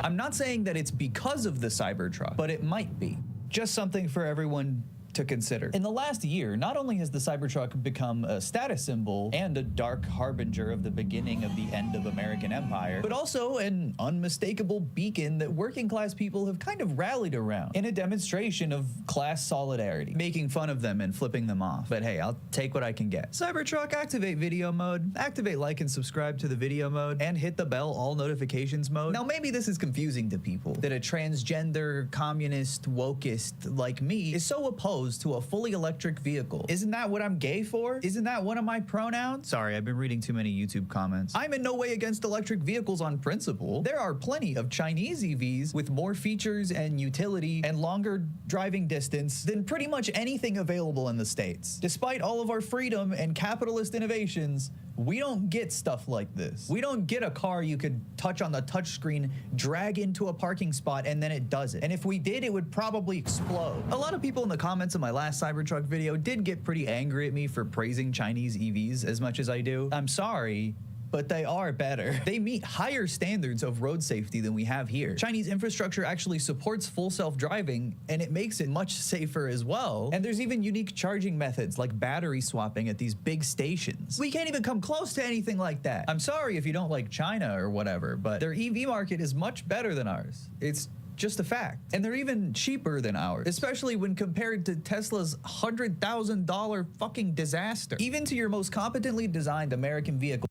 I'm not saying that it's because of the Cybertruck, but it might be. Just something for everyone to consider. In the last year, not only has the Cybertruck become a status symbol and a dark harbinger of the beginning of the end of American empire, but also an unmistakable beacon that working class people have kind of rallied around in a demonstration of class solidarity, making fun of them and flipping them off. But hey, I'll take what I can get. Cybertruck, activate video mode, activate like and subscribe to the video mode, and hit the bell all notifications mode. Now maybe this is confusing to people, that a transgender, communist, wokeist like me is so opposed to a fully electric vehicle. Isn't that what I'm gay for? Isn't that one of my pronouns? Sorry, I've been reading too many YouTube comments. I'm in no way against electric vehicles on principle. There are plenty of Chinese EVs with more features and utility and longer driving distance than pretty much anything available in the States. Despite all of our freedom and capitalist innovations, we don't get stuff like this. We don't get a car you could touch on the touchscreen, drag into a parking spot, and then it does it. And if we did, it would probably explode. A lot of people in the comments of my last Cybertruck video did get pretty angry at me for praising Chinese EVs as much as I do. I'm sorry, but they are better. They meet higher standards of road safety than we have here. Chinese infrastructure actually supports full self-driving, and it makes it much safer as well. And there's even unique charging methods like battery swapping at these big stations. We can't even come close to anything like that. I'm sorry if you don't like China or whatever, but their EV market is much better than ours. It's just a fact. And they're even cheaper than ours, especially when compared to Tesla's $100,000 fucking disaster. Even to your most competently designed American vehicle.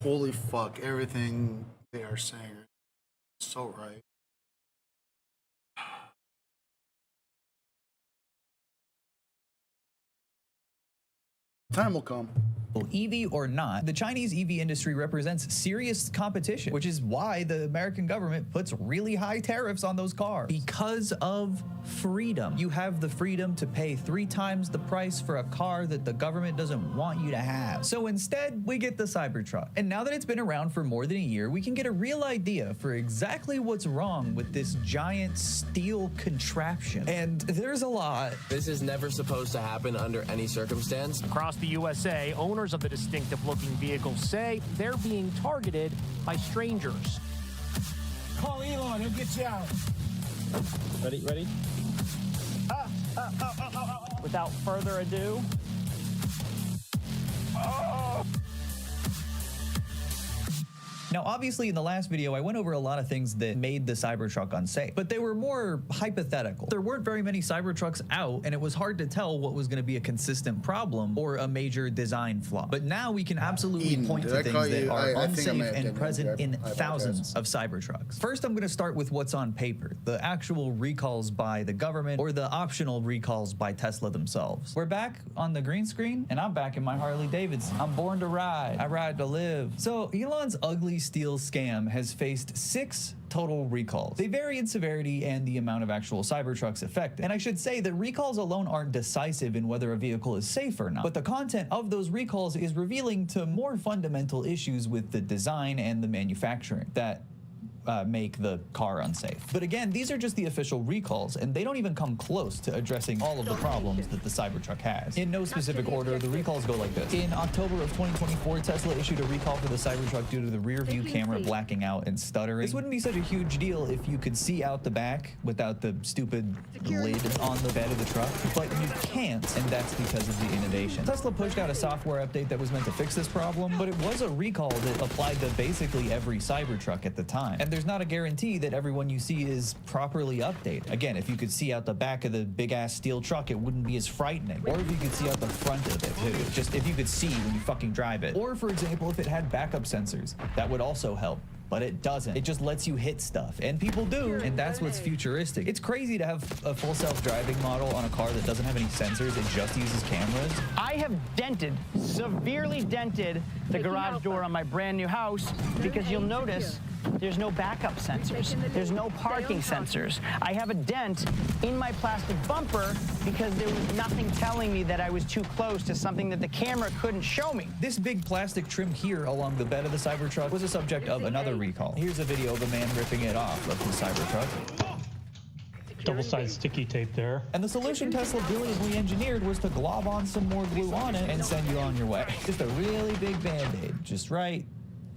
Holy fuck, everything they are saying is so right. Time will come. EV or not, the Chinese EV industry represents serious competition, which is why the American government puts really high tariffs on those cars. Because of freedom. You have the freedom to pay 3 times the price for a car that the government doesn't want you to have. So instead, we get the Cybertruck. And now that it's been around for more than a year, we can get a real idea for exactly what's wrong with this giant steel contraption. And there's a lot. This is never supposed to happen under any circumstance. Across the USA, owners of the distinctive-looking vehicles say they're being targeted by strangers. Call Elon, he'll get you out. Ready? Without further ado. Now, obviously, in the last video, I went over a lot of things that made the Cybertruck unsafe, but they were more hypothetical. There weren't very many Cybertrucks out, and it was hard to tell what was going to be a consistent problem or a major design flaw. But now we can absolutely point to things that are unsafe and present in thousands of Cybertrucks. First, I'm going to start with what's on paper, the actual recalls by the government or the optional recalls by Tesla themselves. We're back on the green screen, and I'm back in my Harley Davidson. I'm born to ride. I ride to live. So Elon's ugly steel scam has faced 6 total recalls. They vary in severity and the amount of actual Cybertrucks affected. And I should say that recalls alone aren't decisive in whether a vehicle is safe or not, but the content of those recalls is revealing to more fundamental issues with the design and the manufacturing that make the car unsafe. But again, these are just the official recalls, and they don't even come close to addressing all of the problems that the Cybertruck has. In no specific order, the recalls go like this. In October of 2024, Tesla issued a recall for the Cybertruck due to the rear view camera blacking out and stuttering. This wouldn't be such a huge deal if you could see out the back without the stupid lid on the bed of the truck, but you can't, and that's because of the innovation. Tesla pushed out a software update that was meant to fix this problem, but it was a recall that applied to basically every Cybertruck at the time. And there's not a guarantee that everyone you see is properly updated. Again, if you could see out the back of the big ass steel truck, it wouldn't be as frightening. Or if you could see out the front of it too. Just if you could see when you fucking drive it. Or for example, if it had backup sensors, that would also help. But it doesn't. It just lets you hit stuff. And people do, and that's what's futuristic. It's crazy to have a full self-driving model on a car that doesn't have any sensors. It just uses cameras. I have severely dented the garage door on my brand new house because you'll notice there's no backup sensors. There's no parking sensors. I have a dent in my plastic bumper because there was nothing telling me that I was too close to something that the camera couldn't show me. This big plastic trim here along the bed of the Cybertruck was a subject of another recall. Here's a video of a man ripping it off of the Cybertruck. double-sided sticky tape there. And the solution Tesla brilliantly engineered was to glob on some more glue on it and send you on your way. Just a really big band-aid, just right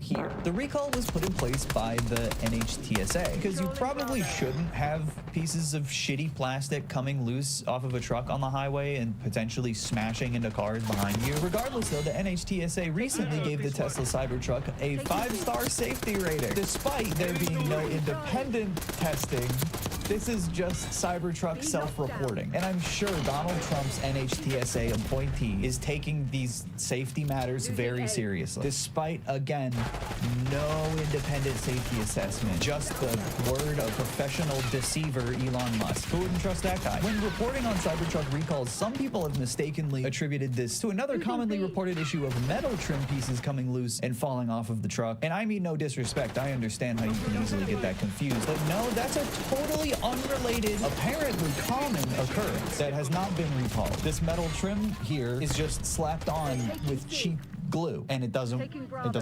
here. The recall was put in place by the NHTSA because you probably shouldn't have pieces of shitty plastic coming loose off of a truck on the highway and potentially smashing into cars behind you. Regardless though, the NHTSA recently gave the Tesla Cybertruck a 5-star safety rating. Despite there being no independent testing, this is just Cybertruck self-reporting. And I'm sure Donald Trump's NHTSA appointee is taking these safety matters very seriously. Despite, again, no independent safety assessment, just the word of professional deceiver Elon Musk. Who wouldn't trust that guy? When reporting on Cybertruck recalls, some people have mistakenly attributed this to another commonly reported issue of metal trim pieces coming loose and falling off of the truck. And I mean no disrespect, I understand how you can easily get that confused. But no, that's a totally unrelated, apparently common occurrence that has not been recalled. This metal trim here is just slapped on with cheap glue, and it doesn't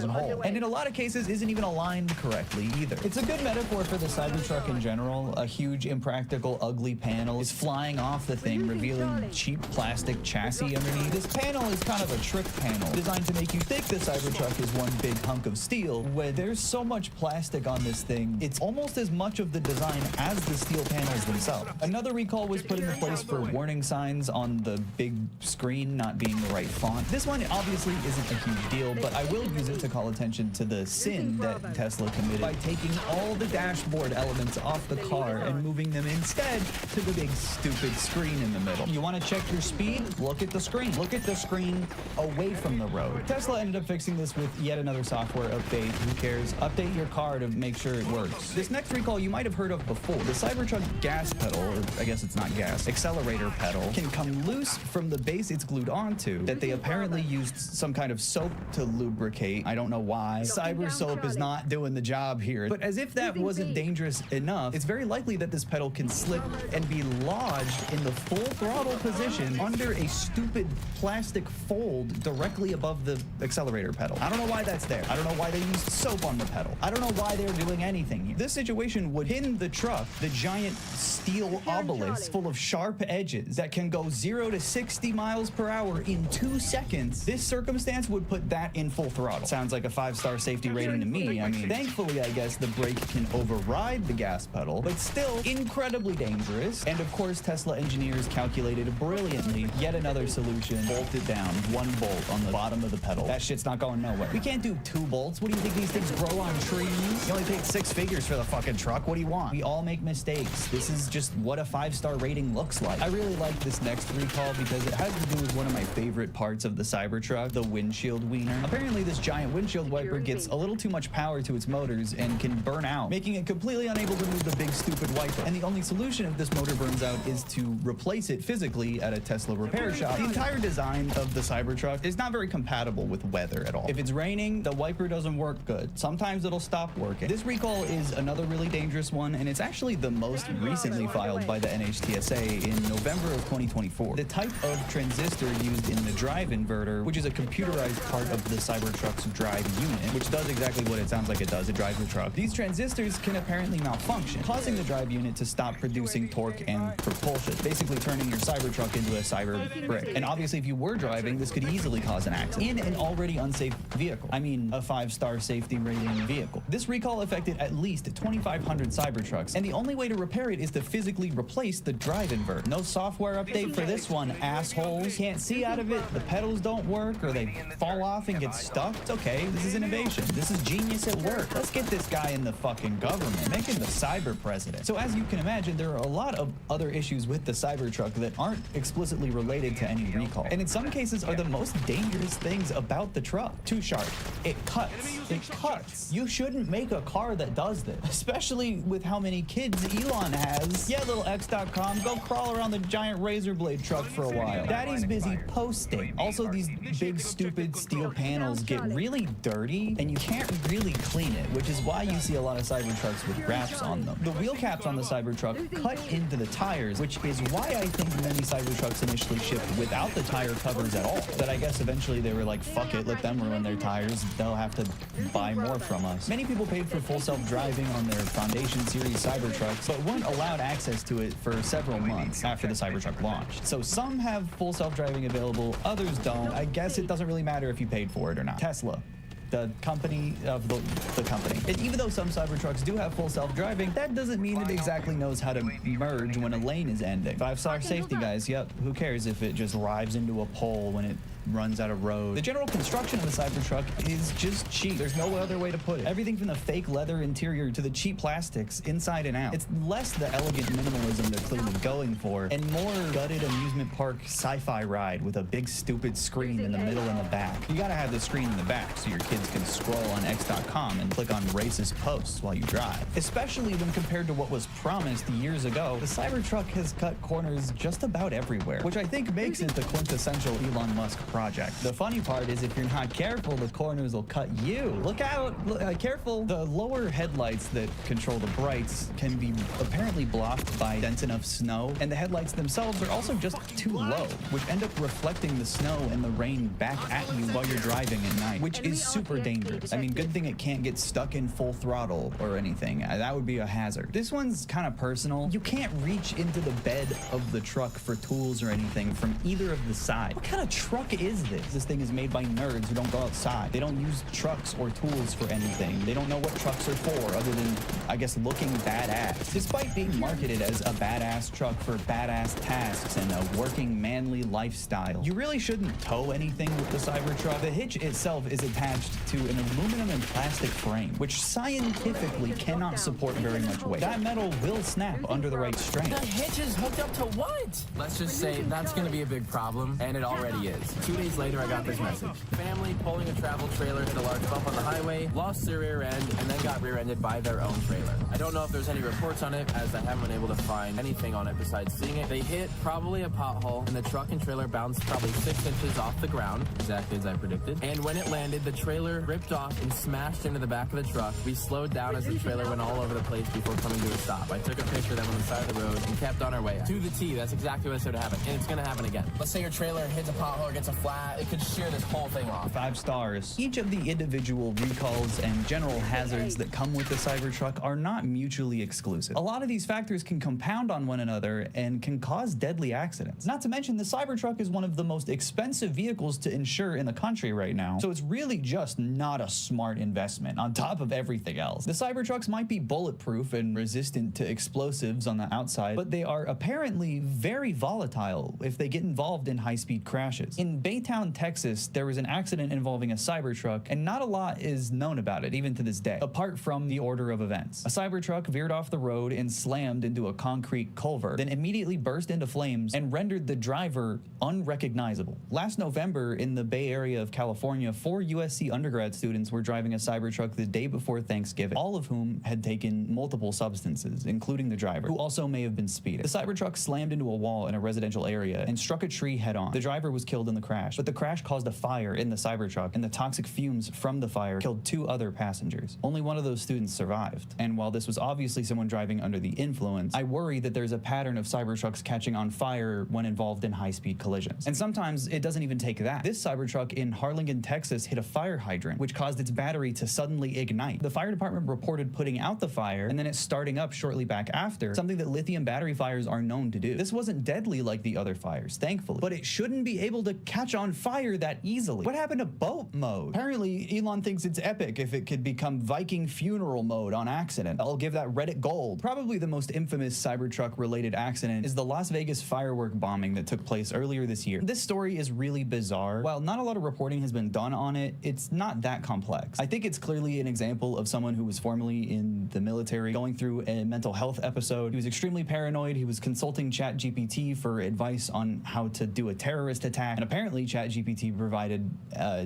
hold. And in a lot of cases isn't even aligned correctly either. It's a good metaphor for the Cybertruck in general. A huge, impractical, ugly panel is flying off the thing, revealing cheap plastic chassis underneath. This panel is kind of a trick panel, designed to make you think the Cybertruck is one big hunk of steel, when there's so much plastic on this thing, it's almost as much of the design as the steel panels themselves. Another recall was put into place for warning signs on the big screen not being the right font. This one obviously isn't a huge deal, but I will use it to call attention to the sin that Tesla committed by taking all the dashboard elements off the car and moving them instead to the big stupid screen in the middle. You want to check your speed? Look at the screen. Look at the screen away from the road. Tesla ended up fixing this with yet another software update. Who cares? Update your car to make sure it works. This next recall you might have heard of before. The Cybertruck gas pedal, or I guess it's not gas, accelerator pedal, can come loose from the base it's glued onto that they apparently used some kind of soap to lubricate. I don't know why. Cyber soap is not doing the job here. But as if that wasn't dangerous enough, it's very likely that this pedal can slip and be lodged in the full throttle position under a stupid plastic fold directly above the accelerator pedal. I don't know why that's there. I don't know why they used soap on the pedal. I don't know why they're doing anything here. This situation would pin the truck, the giant steel obelisk full of sharp edges that can go 0 to 60 miles per hour in 2 seconds. This circumstance would put that in full throttle. Sounds like a 5-star safety rating to me. I mean, thankfully, I guess the brake can override the gas pedal, but still incredibly dangerous. And of course, Tesla engineers calculated brilliantly yet another solution. Bolt it down, 1 bolt on the bottom of the pedal. That shit's not going nowhere. We can't do 2 bolts. What do you think these things grow on trees? You only paid 6 figures for the fucking truck. What do you want? We all make mistakes. This is just what a 5-star rating looks like. I really like this next recall because it has to do with one of my favorite parts of the Cybertruck, the windshield wiener. Apparently, this giant windshield wiper gets a little too much power to its motors and can burn out, making it completely unable to move the big stupid wiper. And the only solution if this motor burns out is to replace it physically at a Tesla repair shop. The entire design of the Cybertruck is not very compatible with weather at all. If it's raining, the wiper doesn't work good. Sometimes it'll stop working. This recall is another really dangerous one, and it's actually the most recently filed by the NHTSA in November of 2024. The type of transistor used in the drive inverter, which is a computerized part of the Cybertruck's drive unit, which does exactly what it sounds like it does. It drives the truck. These transistors can apparently malfunction, causing the drive unit to stop producing torque and propulsion, basically turning your Cybertruck into a cyber brick. And obviously, if you were driving, this could easily cause an accident in an already unsafe vehicle. I mean, a 5-star safety rating vehicle. This recall affected at least 2,500 Cybertrucks, and the only way to repair it is to physically replace the drive inverter. No software update for this one, assholes. Can't see out of it, the pedals don't work, or they fall off and get stuck. It's okay, this is innovation. This is genius at work. Let's get this guy in the fucking government. Make him the cyber president. So as you can imagine, there are a lot of other issues with the Cybertruck that aren't explicitly related to any recall, and in some cases are the most dangerous things about the truck. Too sharp. It cuts. It cuts. You shouldn't make a car that does this, especially with how many kids Elon has. Yeah, little X.com, go crawl around the giant razor blade truck for a while. Daddy's busy posting. Also, these big, stupid steel panels get really dirty and you can't really clean it, which is why you see a lot of Cybertrucks with wraps on them. The wheel caps on the Cybertruck cut into the tires, which is why I think many Cybertrucks initially shipped without the tire covers at all. But I guess eventually they were like, fuck it, let them ruin their tires. They'll have to buy more from us. Many people paid for full self-driving on their Foundation Series Cybertrucks, but weren't allowed access to it for several months after the Cybertruck launched. So some have full self-driving available, others don't. I guess it doesn't really matter if you paid for it or not. Tesla, the company of the company. And even though some Cybertrucks do have full self-driving, that doesn't mean it exactly knows how to merge when a lane is ending. 5-star safety, guys. Yep, who cares if it just drives into a pole when it runs out of road. The general construction of the Cybertruck is just cheap. There's no other way to put it. Everything from the fake leather interior to the cheap plastics inside and out. It's less the elegant minimalism they're clearly going for and more gutted amusement park sci-fi ride with a big stupid screen in the middle and the back. You gotta have the screen in the back so your kids can scroll on X.com and click on racist posts while you drive. Especially when compared to what was promised years ago, the Cybertruck has cut corners just about everywhere, which I think makes it the quintessential Elon Musk project. The funny part is if you're not careful, the corners will cut you. Look out, careful. The lower headlights that control the brights can be apparently blocked by dense enough snow, and the headlights themselves are also just too low, which end up reflecting the snow and the rain back at you while you're driving at night, which is super dangerous. I mean, good thing it can't get stuck in full throttle or anything. That would be a hazard. This one's kind of personal. You can't reach into the bed of the truck for tools or anything from either of the sides. What kind of truck is this? This thing is made by nerds who don't go outside. They don't use trucks or tools for anything. They don't know what trucks are for other than, I guess, looking badass. Despite being marketed as a badass truck for badass tasks and a working manly lifestyle, you really shouldn't tow anything with the Cybertruck. The hitch itself is attached to an aluminum and plastic frame, which scientifically cannot support very much weight. That metal will snap under the right strain. The hitch is hooked up to what? Let's just say that's going to be a big problem, and it already is. 2 days later, I got this message. Family pulling a travel trailer hit a large bump on the highway, lost their rear end, and then got rear-ended by their own trailer. I don't know if there's any reports on it, as I haven't been able to find anything on it besides seeing it. They hit probably a pothole, and the truck and trailer bounced probably 6 inches off the ground, exactly as I predicted. And when it landed, the trailer ripped off and smashed into the back of the truck. We slowed down as the trailer went all over the place before coming to a stop. I took a picture of them on the side of the road and kept on our way. To the T, that's exactly what said to happen, and it's going to happen again. Let's say your trailer hits a pothole or gets a flat, it could shear this whole thing off. 5 stars. Each of the individual recalls and general hazards that come with the Cybertruck are not mutually exclusive. A lot of these factors can compound on one another and can cause deadly accidents. Not to mention, the Cybertruck is one of the most expensive vehicles to insure in the country right now, so it's really just not a smart investment on top of everything else. The Cybertrucks might be bulletproof and resistant to explosives on the outside, but they are apparently very volatile if they get involved in high-speed crashes. In Baytown, Texas, there was an accident involving a Cybertruck, and not a lot is known about it, even to this day, apart from the order of events. A Cybertruck veered off the road and slammed into a concrete culvert, then immediately burst into flames and rendered the driver unrecognizable. Last November, in the Bay Area of California, 4 USC undergrad students were driving a Cybertruck the day before Thanksgiving, all of whom had taken multiple substances, including the driver, who also may have been speeding. The Cybertruck slammed into a wall in a residential area and struck a tree head-on. The driver was killed in the crash, but the crash caused a fire in the Cybertruck, and the toxic fumes from the fire killed 2 other passengers. Only one of those students survived, and while this was obviously someone driving under the influence, I worry that there's a pattern of Cybertrucks catching on fire when involved in high-speed collisions. And sometimes it doesn't even take that. This Cybertruck in Harlingen, Texas hit a fire hydrant, which caused its battery to suddenly ignite. The fire department reported putting out the fire and then it starting up shortly back after, something that lithium battery fires are known to do. This wasn't deadly like the other fires, thankfully, but it shouldn't be able to catch on fire that easily. What happened to boat mode? Apparently, Elon thinks it's epic if it could become Viking funeral mode on accident. I'll give that Reddit gold. Probably the most infamous Cybertruck-related accident is the Las Vegas firework bombing that took place earlier this year. This story is really bizarre. While not a lot of reporting has been done on it, it's not that complex. I think it's clearly an example of someone who was formerly in the military going through a mental health episode. He was extremely paranoid. He was consulting ChatGPT for advice on how to do a terrorist attack, and apparently apparently ChatGPT provided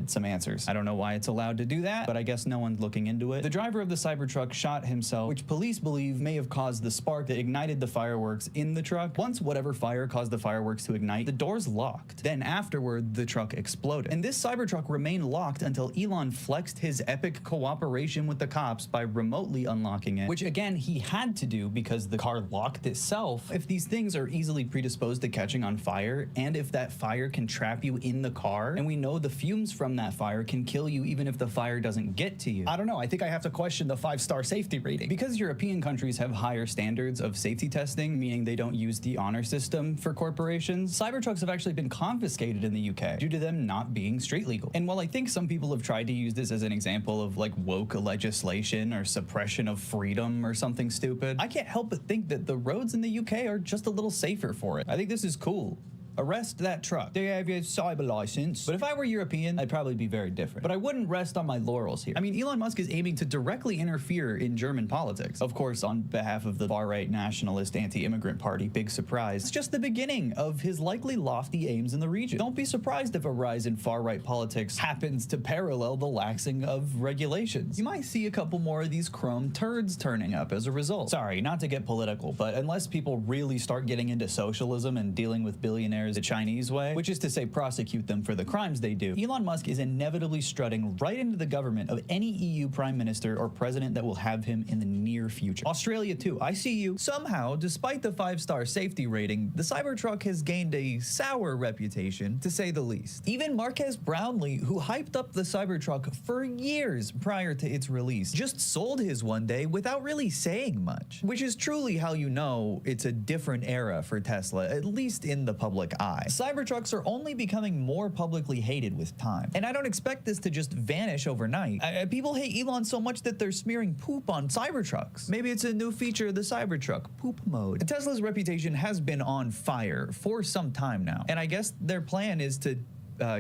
some answers. I don't know why it's allowed to do that, but I guess no one's looking into it. The driver of the Cybertruck shot himself, which police believe may have caused the spark that ignited the fireworks in the truck. Once whatever fire caused the fireworks to ignite, the doors locked. Then afterward, the truck exploded. And this Cybertruck remained locked until Elon flexed his epic cooperation with the cops by remotely unlocking it, which again, he had to do because the car locked itself. If these things are easily predisposed to catching on fire, and if that fire can trap you in the car, and we know the fumes from that fire can kill you even if the fire doesn't get to you. I don't know, I think I have to question the 5-star safety rating. Because European countries have higher standards of safety testing, meaning they don't use the honor system for corporations, Cybertrucks have actually been confiscated in the UK due to them not being street legal. And while I think some people have tried to use this as an example of like woke legislation or suppression of freedom or something stupid, I can't help but think that the roads in the UK are just a little safer for it. I think this is cool. Arrest that truck. They have your cyber license. But if I were European, I'd probably be very different. But I wouldn't rest on my laurels here. I mean, Elon Musk is aiming to directly interfere in German politics. Of course, on behalf of the far-right nationalist anti-immigrant party, big surprise. It's just the beginning of his likely lofty aims in the region. Don't be surprised if a rise in far-right politics happens to parallel the laxing of regulations. You might see a couple more of these chrome turds turning up as a result. Sorry, not to get political, but unless people really start getting into socialism and dealing with billionaires the Chinese way, which is to say prosecute them for the crimes they do, Elon Musk is inevitably strutting right into the government of any EU prime minister or president that will have him in the near future. Australia too, I see you. Somehow, despite the 5-star safety rating, the Cybertruck has gained a sour reputation, to say the least. Even Marques Brownlee, who hyped up the Cybertruck for years prior to its release, just sold his one day without really saying much, which is truly how you know it's a different era for Tesla, at least in the public eye. Cybertrucks are only becoming more publicly hated with time. And I don't expect this to just vanish overnight. People hate Elon so much that they're smearing poop on Cybertrucks. Maybe it's a new feature of the Cybertruck, poop mode. Tesla's reputation has been on fire for some time now. And I guess their plan is to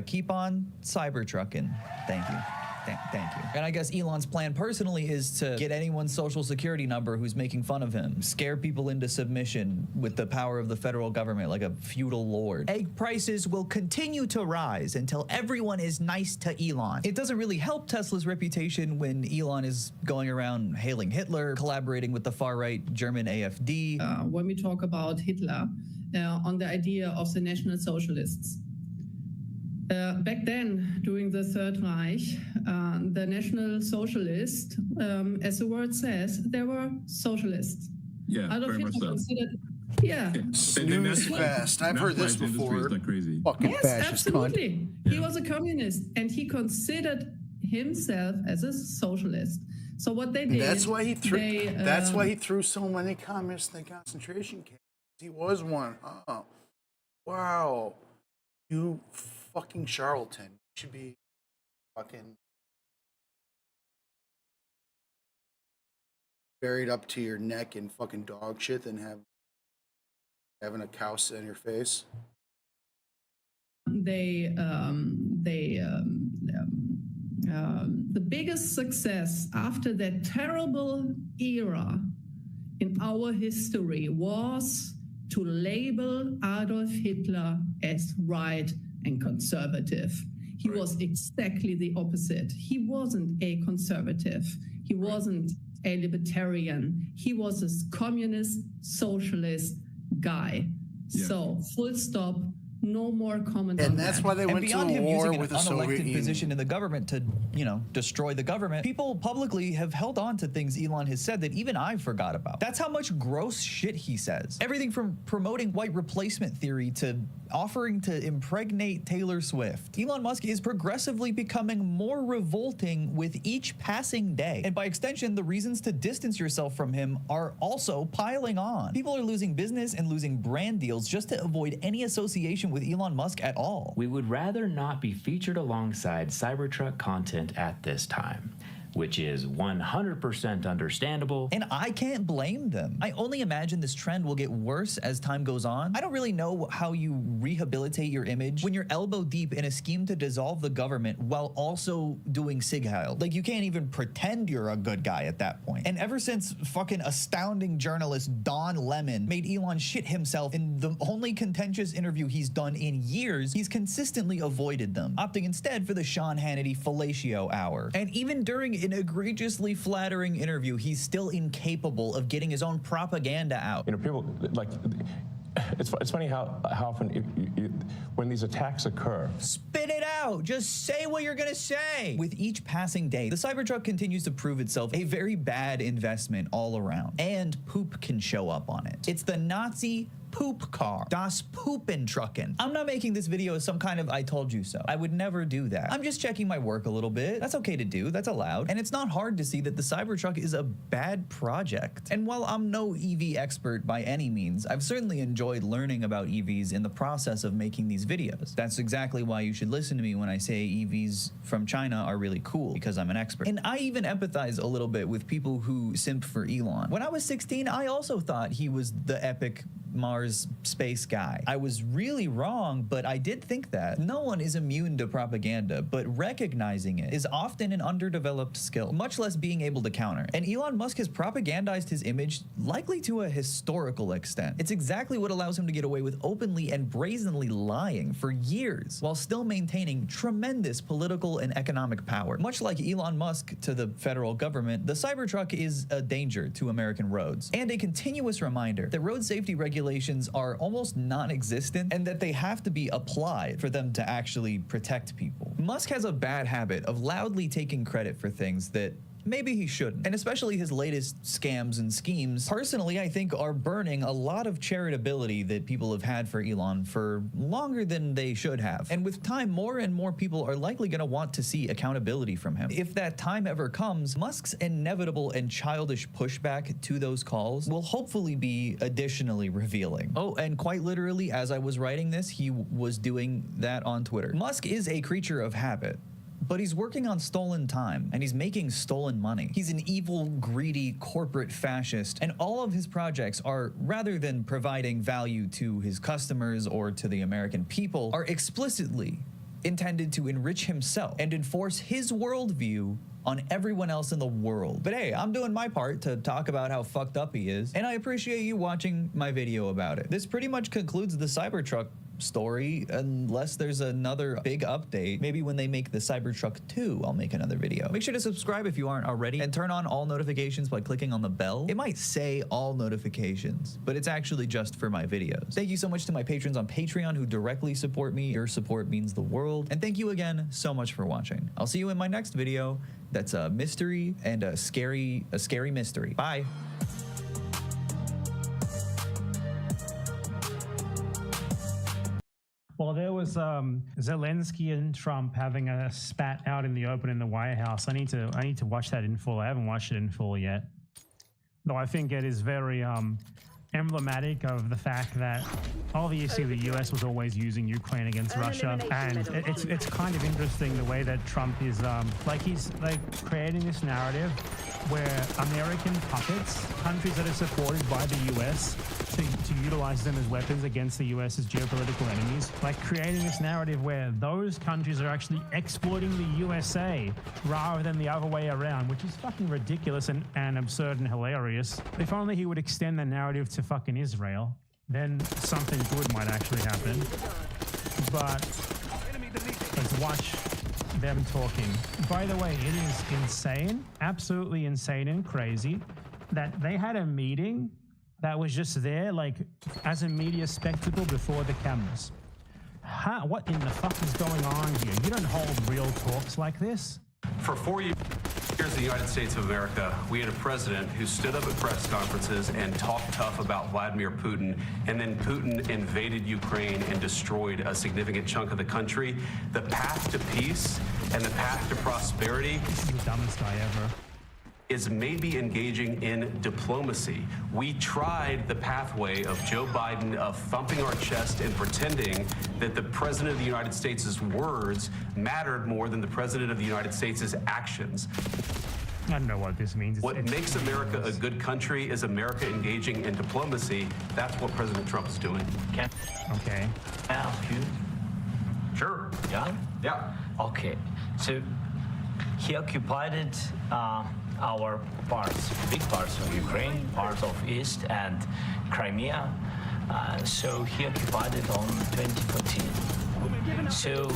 keep on Cybertrucking. Thank you. Thank you. And I guess Elon's plan personally is to get anyone's social security number who's making fun of him, scare people into submission with the power of the federal government like a feudal lord. Egg prices will continue to rise until everyone is nice to Elon. It doesn't really help Tesla's reputation when Elon is going around hailing Hitler, collaborating with the far-right German AfD. When we talk about Hitler, on the idea of the National Socialists. Back then, during the Third Reich, the National Socialists, as the word says, they were socialists. Yeah, Adolf very much Hitler so. considered, yeah. Snooze fest. I've heard this before. Like crazy. Fucking Yes, fascist absolutely. cunt. He was a communist, and he considered himself as a socialist. So what they did, That's why he threw. That's why he threw so many communists in the concentration camps. He was one. Oh, wow. You fucking charlatan. You should be fucking buried up to your neck in fucking dog shit than having a cow sit on your face. The biggest success after that terrible era in our history was to label Adolf Hitler as right and conservative. He was exactly the opposite. He wasn't a conservative. He wasn't a libertarian. He was a communist, socialist guy. Yeah. So, full stop. No more comment on And that's why they And went to beyond a him war using with an the Soviet unelected Union. position in the government to, you know, destroy the government, people publicly have held on to things Elon has said that even I forgot about. That's how much gross shit he says. Everything from promoting white replacement theory to offering to impregnate Taylor Swift. Elon Musk is progressively becoming more revolting with each passing day. And by extension, the reasons to distance yourself from him are also piling on. People are losing business and losing brand deals just to avoid any association with Elon Musk at all. We would rather not be featured alongside Cybertruck content at this time. which is 100% understandable. And I can't blame them. I only imagine this trend will get worse as time goes on. I don't really know how you rehabilitate your image when you're elbow deep in a scheme to dissolve the government while also doing Sig Heil. Like, you can't even pretend you're a good guy at that point. And ever since fucking astounding journalist Don Lemon made Elon shit himself in the only contentious interview he's done in years, he's consistently avoided them, opting instead for the Sean Hannity fellatio hour. And even during an egregiously flattering interview, he's still incapable of getting his own propaganda out. You know, people, like, it's funny how often when these attacks occur. Spit it out. Just say what you're gonna say. With each passing day, the Cybertruck continues to prove itself a very bad investment all around. And poop can show up on it. It's the Nazi poop car. Das Pupentrucken. I'm not making this video as some kind of I told you so. I would never do that. I'm just checking my work a little bit. That's okay to do. That's allowed. And it's not hard to see that the Cybertruck is a bad project. And while I'm no EV expert by any means, I've certainly enjoyed learning about EVs in the process of making these videos. That's exactly why you should listen to me when I say EVs from China are really cool, because I'm an expert. And I even empathize a little bit with people who simp for Elon. When I was 16, I also thought he was the epic Mars space guy. I was really wrong, but I did think that. No one is immune to propaganda, but recognizing it is often an underdeveloped skill, much less being able to counter. And Elon Musk has propagandized his image likely to a historical extent. It's exactly what allows him to get away with openly and brazenly lying for years while still maintaining tremendous political and economic power. Much like Elon Musk to the federal government, the Cybertruck is a danger to American roads and a continuous reminder that road safety regulations are almost non-existent and that they have to be applied for them to actually protect people. Musk has a bad habit of loudly taking credit for things that maybe he shouldn't, and especially his latest scams and schemes, personally, I think are burning a lot of charitability that people have had for Elon for longer than they should have. And with time, more and more people are likely going to want to see accountability from him. If that time ever comes, Musk's inevitable and childish pushback to those calls will hopefully be additionally revealing. Oh, and quite literally, as I was writing this, he was doing that on Twitter. Musk is a creature of habit, but he's working on stolen time and he's making stolen money. He's an evil, greedy corporate fascist, and all of his projects are, rather than providing value to his customers or to the American people, are explicitly intended to enrich himself and enforce his worldview on everyone else in the world. But hey, I'm doing my part to talk about how fucked up he is, and I appreciate you watching my video about it. This pretty much concludes the Cybertruck story, unless there's another big update. Maybe when they make the Cybertruck 2, I'll make another video. Make sure to subscribe if you aren't already, and turn on all notifications by clicking on the bell. It might say all notifications, but it's actually just for my videos. Thank you so much to my patrons on Patreon who directly support me. Your support means the world. And thank you again so much for watching. I'll see you in my next video. That's a mystery and a scary mystery. Bye. Well, there was Zelensky and Trump having a spat out in the open in the White House. I need to watch that in full. I haven't watched it in full yet, though I think it is very emblematic of the fact that obviously the US was always using Ukraine against Russia, and it's kind of interesting the way that Trump is he's creating this narrative where American puppets, countries that are supported by the US to utilize them as weapons against the US's geopolitical enemies, creating this narrative where those countries are actually exploiting the USA rather than the other way around, which is fucking ridiculous and absurd and hilarious. If only he would extend the narrative to fucking Israel, then something good might actually happen. But let's watch them talking. By the way, it is insane, absolutely insane and crazy that they had a meeting that was just there, as a media spectacle before the cameras. What in the fuck is going on here? You don't hold real talks like this. For 4 years in the United States of America, we had a president who stood up at press conferences and talked tough about Vladimir Putin, and then Putin invaded Ukraine and destroyed a significant chunk of the country. The path to peace and the path to prosperity, this is the dumbest guy ever, is maybe engaging in diplomacy. We tried the pathway of Joe Biden of thumping our chest and pretending that the President of the United States' words mattered more than the President of the United States' actions. I don't know what this means. What makes America a good country is America engaging in diplomacy. That's what President Trump is doing. Okay. I ask you? Sure. Yeah? Yeah. Okay. So he occupied our parts, big parts of Ukraine, parts of East and Crimea. So he occupied it on 2014. So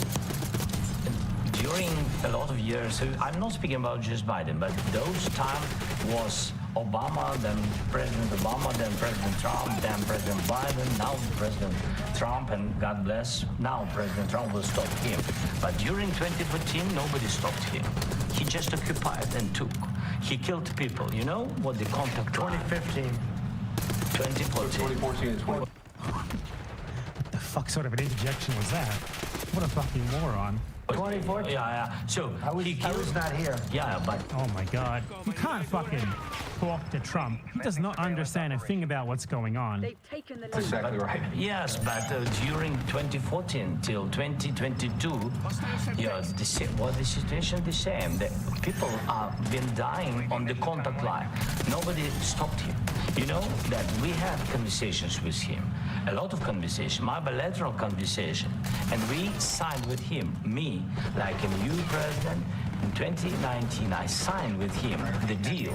during a lot of years, so I'm not speaking about just Biden, but those time was Obama, then President Obama, then President Trump, then President Biden, now President Trump, and God bless, now President Trump will stop him. But during 2014, nobody stopped him. He just occupied and took. He killed people. You know what the contact 2015, 2014. 2014 and 20. What the fuck sort of an interjection was that? What a fucking moron. 2014? Yeah. So I was not here. Yeah, but... Oh my God. You can't fucking talk to Trump. He does not understand a thing about what's going on. That's exactly right. Yes, but during 2014 till 2022, yeah, the situation the same. The people have been dying on the contact line. Nobody stopped him. You know that we had conversations with him, a lot of conversation, my bilateral conversation, and we signed with him, me, like a new president. In 2019, I signed with him the deal.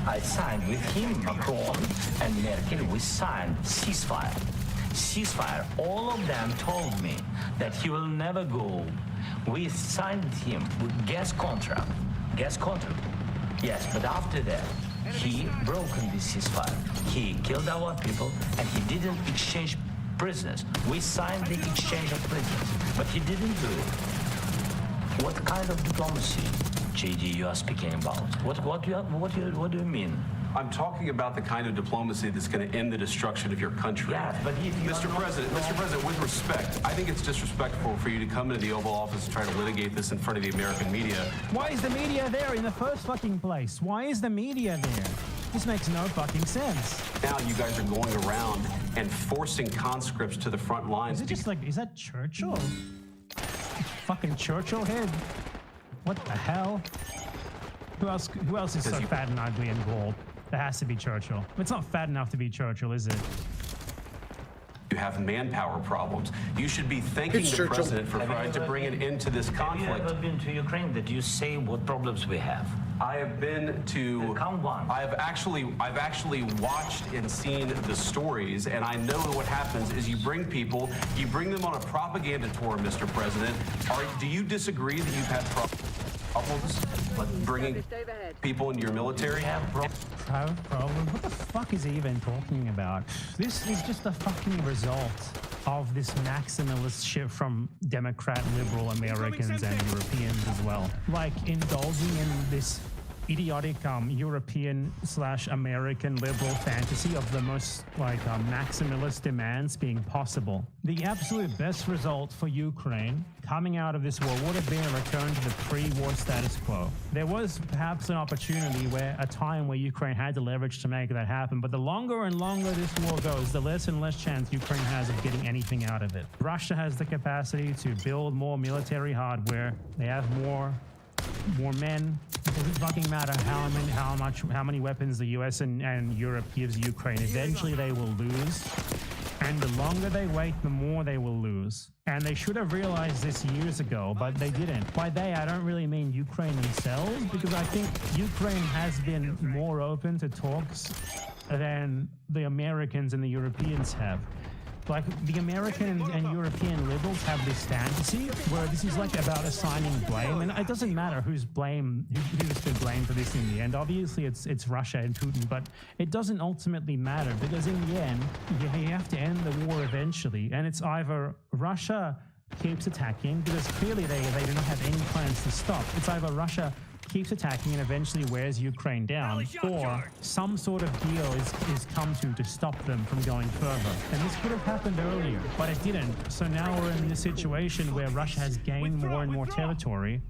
I signed with him, Macron and Merkel, we signed ceasefire. Ceasefire. All of them told me that he will never go. We signed him with gas contract. Gas contract. Yes, but after that, he broken the ceasefire. He killed our people, and he didn't exchange prisoners. We signed the exchange of prisoners, but he didn't do it. What kind of diplomacy, JD, you are speaking about? What do you mean? I'm talking about the kind of diplomacy that's going to end the destruction of your country. Yeah, but Mr. President, with respect, I think it's disrespectful for you to come into the Oval Office and try to litigate this in front of the American media. Why is the media there in the first fucking place? Why is the media there? This makes no fucking sense. Now you guys are going around and forcing conscripts to the front lines. Is it just like, is that Churchill? Fucking Churchill head? What the hell? Who else is so fat and ugly and bald? There has to be Churchill. It's not fat enough to be Churchill, is it? You have manpower problems. You should be thanking the president for trying to bring an end to this conflict. Have you ever been to Ukraine? Did you say what problems we have? I have been to. Count one. I've actually watched and seen the stories, and I know what happens is you bring people, you bring them on a propaganda tour, Mr. President. Do you disagree that you've had problems bringing people into your military? Problem? What the fuck is he even talking about? This is just a fucking result of this maximalist shit from Democrat, liberal Americans and Europeans as well. Like indulging in this idiotic European/American liberal fantasy of the most maximalist demands being possible. The absolute best result for Ukraine coming out of this war would have been a return to the pre-war status quo. There was perhaps an opportunity a time where Ukraine had the leverage to make that happen, but the longer and longer this war goes, the less and less chance Ukraine has of getting anything out of it. Russia has the capacity to build more military hardware. They have more men. It doesn't fucking matter how many weapons the US and Europe gives Ukraine. Eventually they will lose. And the longer they wait, the more they will lose. And they should have realized this years ago, but they didn't. By they, I don't really mean Ukraine themselves, because I think Ukraine has been more open to talks than the Americans and the Europeans have. Like, the American and European liberals have this fantasy where this is like about assigning blame, and it doesn't matter who's been blamed for this in the end. Obviously, it's Russia and Putin, but it doesn't ultimately matter, because in the end, you have to end the war eventually, and it's either Russia keeps attacking, because clearly they do not have any plans to stop. It's either Russia keeps attacking and eventually wears Ukraine down, or some sort of deal is come to stop them from going further. And this could have happened earlier, but it didn't. So now we're in this situation where Russia has gained more and more territory,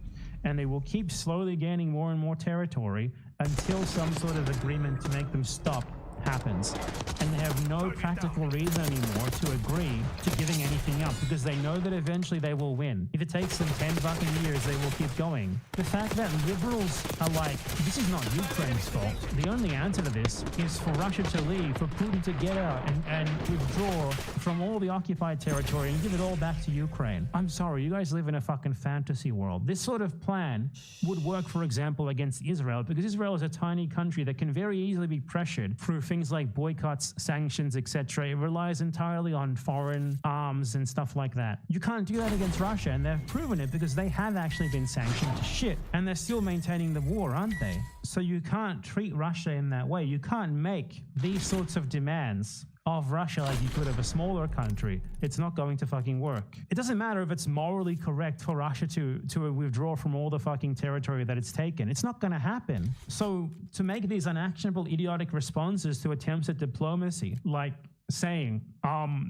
and they will keep slowly gaining more and more territory until some sort of agreement to make them stop happens. And they have no practical reason anymore to agree to giving anything up because they know that eventually they will win. If it takes them 10 fucking years, they will keep going. The fact that liberals are like, this is not Ukraine's fault. The only answer to this is for Russia to leave, for Putin to get out and withdraw from all the occupied territory and give it all back to Ukraine. I'm sorry, you guys live in a fucking fantasy world. This sort of plan would work, for example, against Israel because Israel is a tiny country that can very easily be pressured through things like boycotts, sanctions, etc. It relies entirely on foreign arms and stuff like that. You can't do that against Russia, and they've proven it because they have actually been sanctioned to shit, and they're still maintaining the war, aren't they? So you can't treat Russia in that way. You can't make these sorts of demands of Russia like you could of a smaller country. It's not going to fucking work. It doesn't matter if it's morally correct for Russia to withdraw from all the fucking territory that it's taken. It's not going to happen. So to make these unactionable, idiotic responses to attempts at diplomacy, like saying,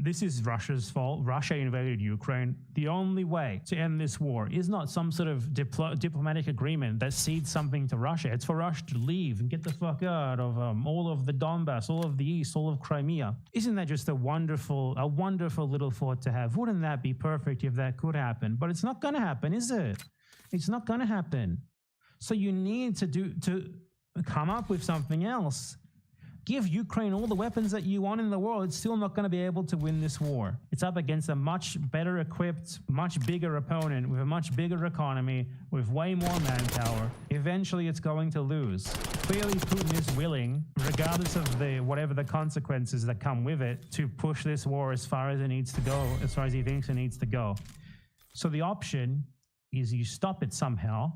this is Russia's fault, Russia invaded Ukraine, the only way to end this war is not some sort of diplomatic agreement that cedes something to Russia. It's for Russia to leave and get the fuck out of all of the Donbass, all of the East, all of Crimea. Isn't that just a wonderful little thought to have? Wouldn't that be perfect if that could happen? But it's not going to happen, is it? It's not going to happen. So you need to come up with something else. Give Ukraine all the weapons that you want in the world. It's still not going to be able to win this war. It's up against a much better equipped, much bigger opponent with a much bigger economy, with way more manpower. Eventually, it's going to lose. Clearly, Putin is willing, regardless of whatever the consequences that come with it, to push this war as far as it needs to go, as far as he thinks it needs to go. So the option is you stop it somehow,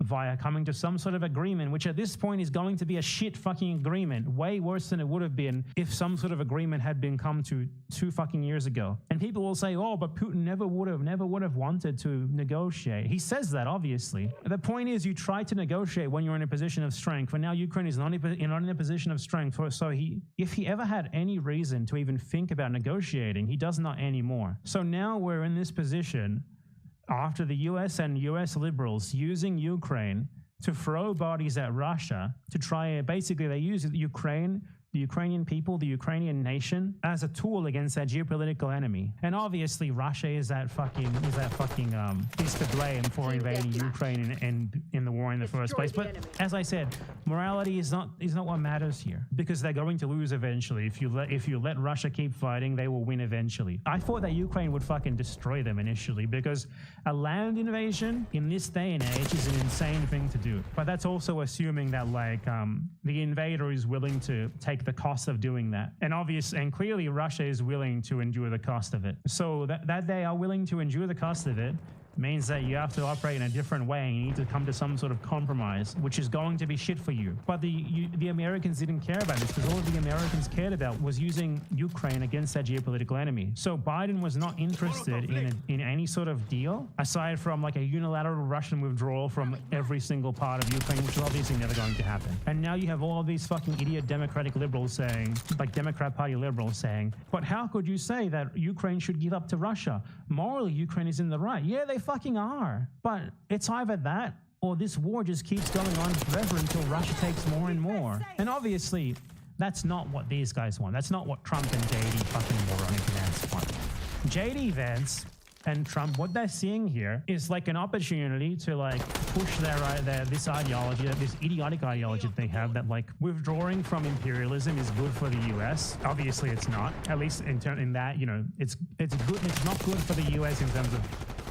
via coming to some sort of agreement, which at this point is going to be a shit fucking agreement, way worse than it would have been if some sort of agreement had been come to 2 fucking years ago. And people will say, oh, but Putin never would have wanted to negotiate. He says that, obviously. The point is, you try to negotiate when you're in a position of strength, but now Ukraine is not in a position of strength. So if he ever had any reason to even think about negotiating, he does not anymore. So now we're in this position after the US and US liberals using Ukraine to throw bodies at Russia to try, basically they use Ukraine, the Ukrainian people, the Ukrainian nation as a tool against that geopolitical enemy. And obviously Russia is to blame for invading Ukraine and in the war in the first place. But as I said, morality is not what matters here, because they're going to lose eventually. If you let Russia keep fighting, they will win eventually. I thought that Ukraine would fucking destroy them initially, because a land invasion in this day and age is an insane thing to do. But that's also assuming that the invader is willing to take the cost of doing that. And clearly Russia is willing to endure the cost of it. So that they are willing to endure the cost of it means that you have to operate in a different way and you need to come to some sort of compromise, which is going to be shit for you. But the Americans didn't care about this, because all the Americans cared about was using Ukraine against that geopolitical enemy. So Biden was not interested in any sort of deal, aside from like a unilateral Russian withdrawal from every single part of Ukraine, which is obviously never going to happen. And now you have all of these fucking idiot Democratic liberals saying, like Democrat Party liberals saying, but how could you say that Ukraine should give up to Russia? Morally, Ukraine is in the right. Yeah, they fucking are. But it's either that or this war just keeps going on forever until Russia takes more and more. And obviously, that's not what these guys want. That's not what Trump and JD fucking moronic Vance want. JD Vance and Trump, what they're seeing here is like an opportunity to like push this ideology, this idiotic ideology that they have, that like withdrawing from imperialism is good for the US. Obviously it's not, at least in that, you know, it's good. It's not good for the US in terms of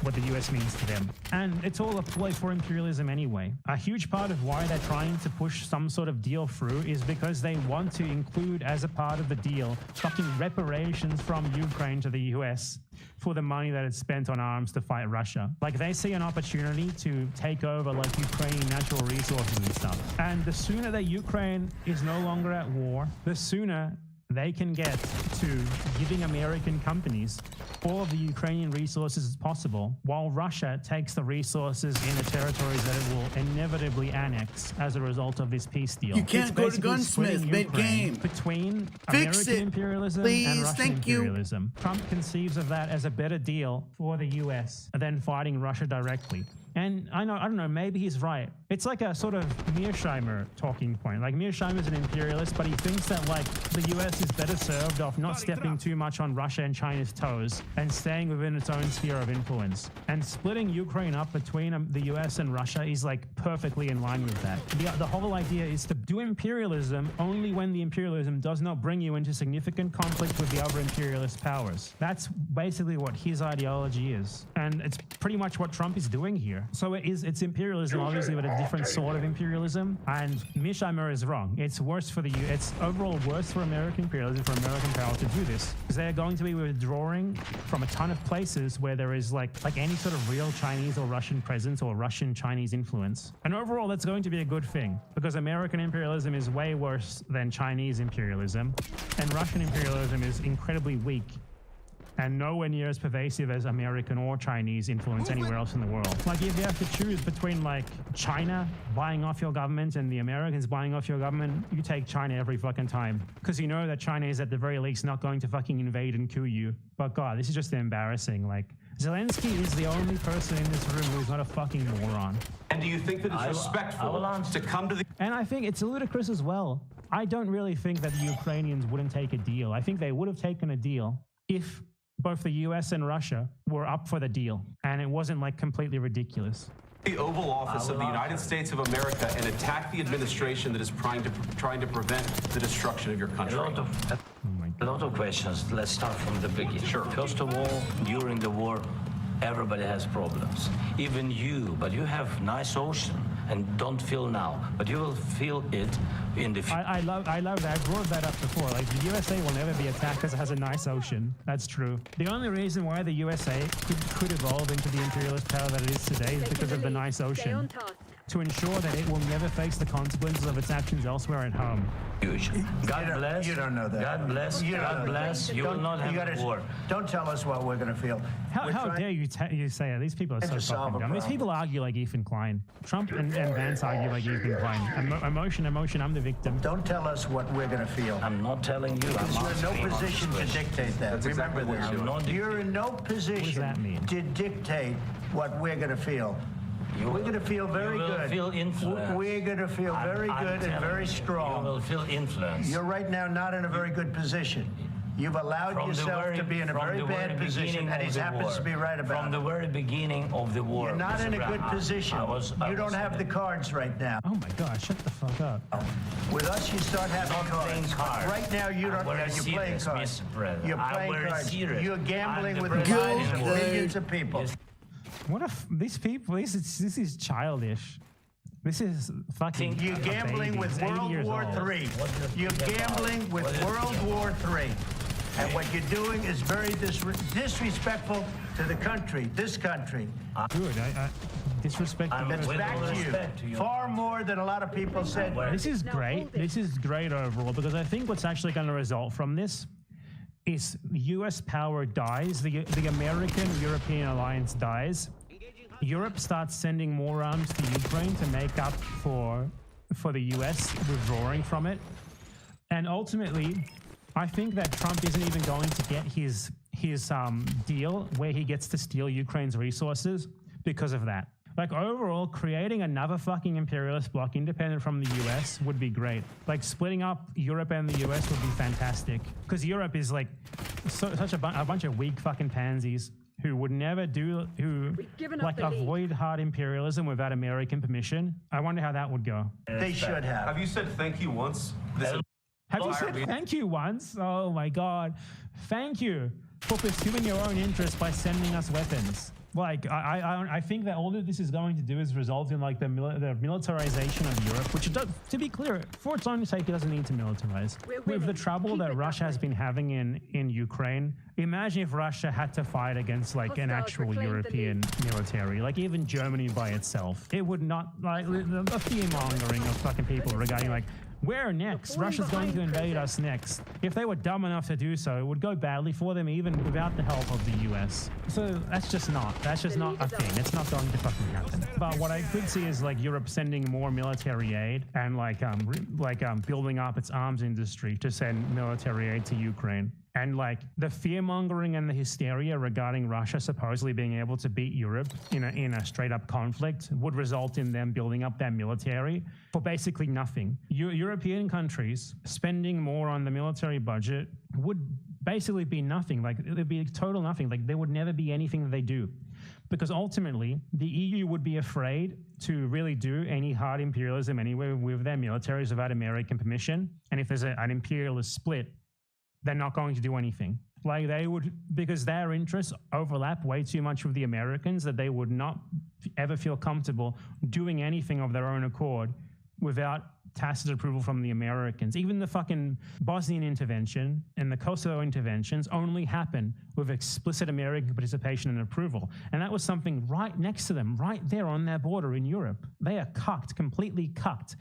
what the US means to them. And it's all a ploy for imperialism anyway. A huge part of why they're trying to push some sort of deal through is because they want to include as a part of the deal fucking reparations from Ukraine to the US for the money that it's spent on arms to fight Russia. Like, they see an opportunity to take over like Ukrainian natural resources and stuff. And the sooner that Ukraine is no longer at war, the sooner they can get to giving American companies all of the Ukrainian resources as possible, while Russia takes the resources in the territories that it will inevitably annex as a result of this peace deal. You can't go to Gunsmith mid-game. Between Fix American it, imperialism please. and Russian Thank you. imperialism. Trump conceives of that as a better deal for the US than fighting Russia directly. And I don't know, maybe he's right. It's like a sort of Mearsheimer talking point. Like Mearsheimer's an imperialist, but he thinks that like the US is better served off not stepping too much on Russia and China's toes and staying within its own sphere of influence. And splitting Ukraine up between the US and Russia is like perfectly in line with that. The whole idea is to do imperialism only when the imperialism does not bring you into significant conflict with the other imperialist powers. That's basically what his ideology is. And it's pretty much what Trump is doing here. So it's imperialism, obviously, but a different sort of imperialism. And Mearsheimer is wrong. It's worse for it's overall worse for American imperialism, for American power to do this. Because they're going to be withdrawing from a ton of places where there is like any sort of real Chinese or Russian presence or Russian Chinese influence. And overall, that's going to be a good thing because American imperialism is way worse than Chinese imperialism. And Russian imperialism is incredibly weak and nowhere near as pervasive as American or Chinese influence anywhere else in the world. Like if you have to choose between like China buying off your government and the Americans buying off your government, you take China every fucking time. Because you know that China is at the very least not going to fucking invade and coup you. But God, this is just embarrassing. Like Zelensky is the only person in this room who's not a fucking moron. And do you think that it's respectful to come to the... And I think it's ludicrous as well. I don't really think that the Ukrainians wouldn't take a deal. I think they would have taken a deal if both the US and Russia were up for the deal and it wasn't like completely ridiculous. The Oval Office of the United States of America and attack the administration that is trying to prevent the destruction of your country. A lot of questions. Let's start from the beginning. Sure. First of all, during the war, everybody has problems. Even you, but you have nice ocean and don't feel now, but you will feel it in the future. I love that. I brought that up before. Like the USA will never be attacked because it has a nice ocean. That's true. The only reason why the USA could evolve into the imperialist power that it is today is because of the nice ocean. To ensure that it will never face the consequences of its actions elsewhere at home. Huge. God bless. You don't know that. God bless. God bless. You will not have a war. Don't tell us what we're going to feel. How dare you say it? These people are so fucking dumb. These people argue like Ethan Klein. Trump and Vance argue like Ethan Klein. Emotion, I'm the victim. Don't tell us what we're going to feel. I'm not telling you. You're in no position to dictate that. Remember this. You're in no position to dictate what we're going to feel. We're going to feel very good. Feel influence. We're going to feel very good and very strong. You will feel influence. You're right now not in a very good position. You've allowed yourself to be in a very bad position, and he happens to be right about it. From the very beginning of the war. You're not in a good position. You don't have the cards right now. Oh my God, shut the fuck up. With us, you start having cards. Right now, you don't. You're playing cards. You're playing cards. You're gambling with the lives of millions of people. What if these people? This is childish. This is fucking. You're gambling with World War III. You're gambling with World War III. And what you're doing is very disrespectful to the country, this country. Good. Disrespectful. It's back to you. Far more than a lot of people said. This is great. This is great overall because I think what's actually going to result from this is U.S. power dies, the American-European alliance dies. Europe starts sending more arms to Ukraine to make up for the U.S. withdrawing from it. And ultimately, I think that Trump isn't even going to get his deal where he gets to steal Ukraine's resources because of that. Like overall, creating another fucking imperialist bloc independent from the US would be great. Like splitting up Europe and the US would be fantastic. Because Europe is like such a bunch of weak fucking pansies who would never avoid hard imperialism without American permission. I wonder how that would go. They should have. Have you said thank you once? Have you said thank you once? Oh my God. Thank you for pursuing your own interests by sending us weapons. Like, I think that all that this is going to do is result in like the militarization of Europe, which, to be clear, for its own sake, it doesn't need to militarize. With the trouble that Russia has been having in Ukraine, imagine if Russia had to fight against like an actual European military, like even Germany by itself. It would not, like, the fear-mongering of fucking people regarding like, where next? Russia's going to invade us next. If they were dumb enough to do so, it would go badly for them even without the help of the US. So that's just not a thing. It's not going to fucking happen. But what I could see is like Europe sending more military aid and building up its arms industry to send military aid to Ukraine. And like the fear mongering and the hysteria regarding Russia supposedly being able to beat Europe in a straight up conflict would result in them building up their military for basically nothing. European countries spending more on the military budget would basically be nothing. Like it would be total nothing. Like there would never be anything that they do. Because ultimately, the EU would be afraid to really do any hard imperialism anywhere with their militaries without American permission. And if there's an imperialist split, they're not going to do anything. Like they would, because their interests overlap way too much with the Americans, that they would not ever feel comfortable doing anything of their own accord without tacit approval from the Americans. Even the fucking Bosnian intervention and the Kosovo interventions only happen with explicit American participation and approval. And that was something right next to them, right there on their border in Europe. They are cucked, completely cucked.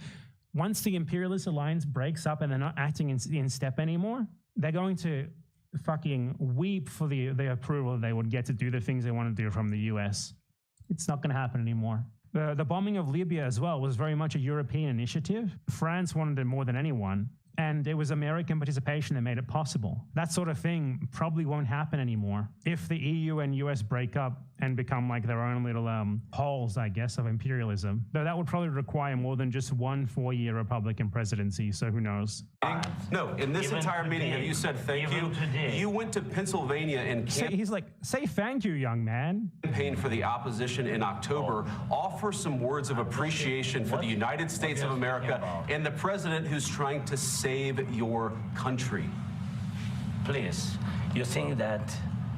Once the imperialist alliance breaks up and they're not acting in step anymore, they're going to fucking weep for the approval they would get to do the things they want to do from the US. It's not going to happen anymore. The bombing of Libya as well was very much a European initiative. France wanted it more than anyone, and it was American participation that made it possible. That sort of thing probably won't happen anymore. If the EU and US break up and become like their own little poles, I guess, of imperialism, though that would probably require more than just one 4-year Republican presidency, so who knows? No, in this entire meeting, have you said thank you? You went to Pennsylvania and he's like, say thank you, young man. Campaigned for the opposition in October. Offer some words of appreciation for the United States of America and the president who's trying to save your country. Please, you think that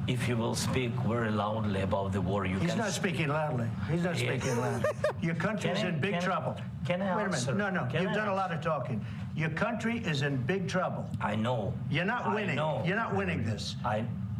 if you will speak very loudly about the war, you can... He's not speaking loudly. He's not speaking loudly. Your country is in big trouble. Can I Wait a answer? minute. No, you've done a lot of talking. Your country is in big trouble. I know. You're not winning. You're not winning this.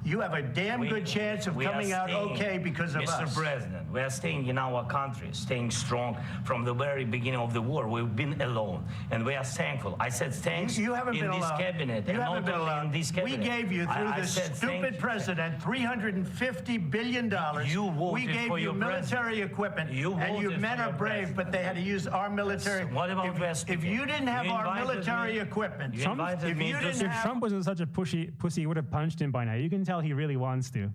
You have a damn good chance of coming out okay because of us. Mr. President, we are staying in our country, staying strong from the very beginning of the war. We've been alone, and we are thankful. I said thanks you haven't in been this alone. cabinet, You and haven't not been only alone. in this cabinet. We gave you, through this stupid president, $350 billion. You voted we gave for you your military equipment, and your men are brave, but they had to use our military. What about if you didn't have our military equipment, If Trump wasn't such a pussy, he would have punched him by now. You can tell he really wants to.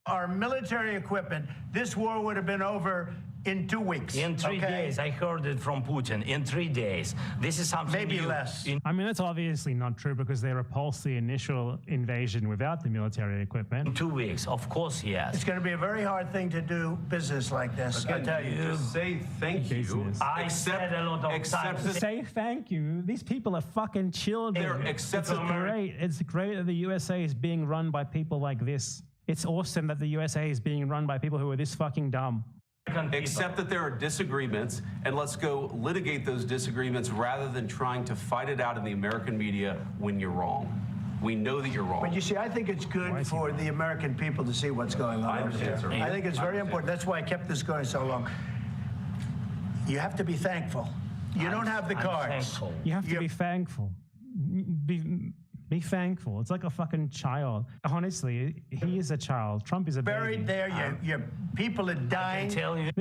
Our military equipment, this war would have been over in 2 weeks. In 3 days, I heard it from Putin. In 3 days. This is something maybe new. less. I mean, that's obviously not true because they repulsed the initial invasion without the military equipment. In 2 weeks, of course, yes. It's going to be a very hard thing to do business like this. Again, I tell you. just say thank you. I said a lot of times. Say thank you. These people are fucking children. It's great that the USA is being run by people like this. It's awesome that the USA is being run by people who are this fucking dumb. Accept that there are disagreements, and let's go litigate those disagreements rather than trying to fight it out in the American media when you're wrong. We know that you're wrong. But you see, I think it's good for the American people to see what's going on over there. I think it's very important. That's why I kept this going so long. You have to be thankful. You don't have the cards. You have to be thankful. Be thankful. It's like a fucking child. Honestly, he is a child. Trump is a buried baby. there. Your people are dying. I can tell you.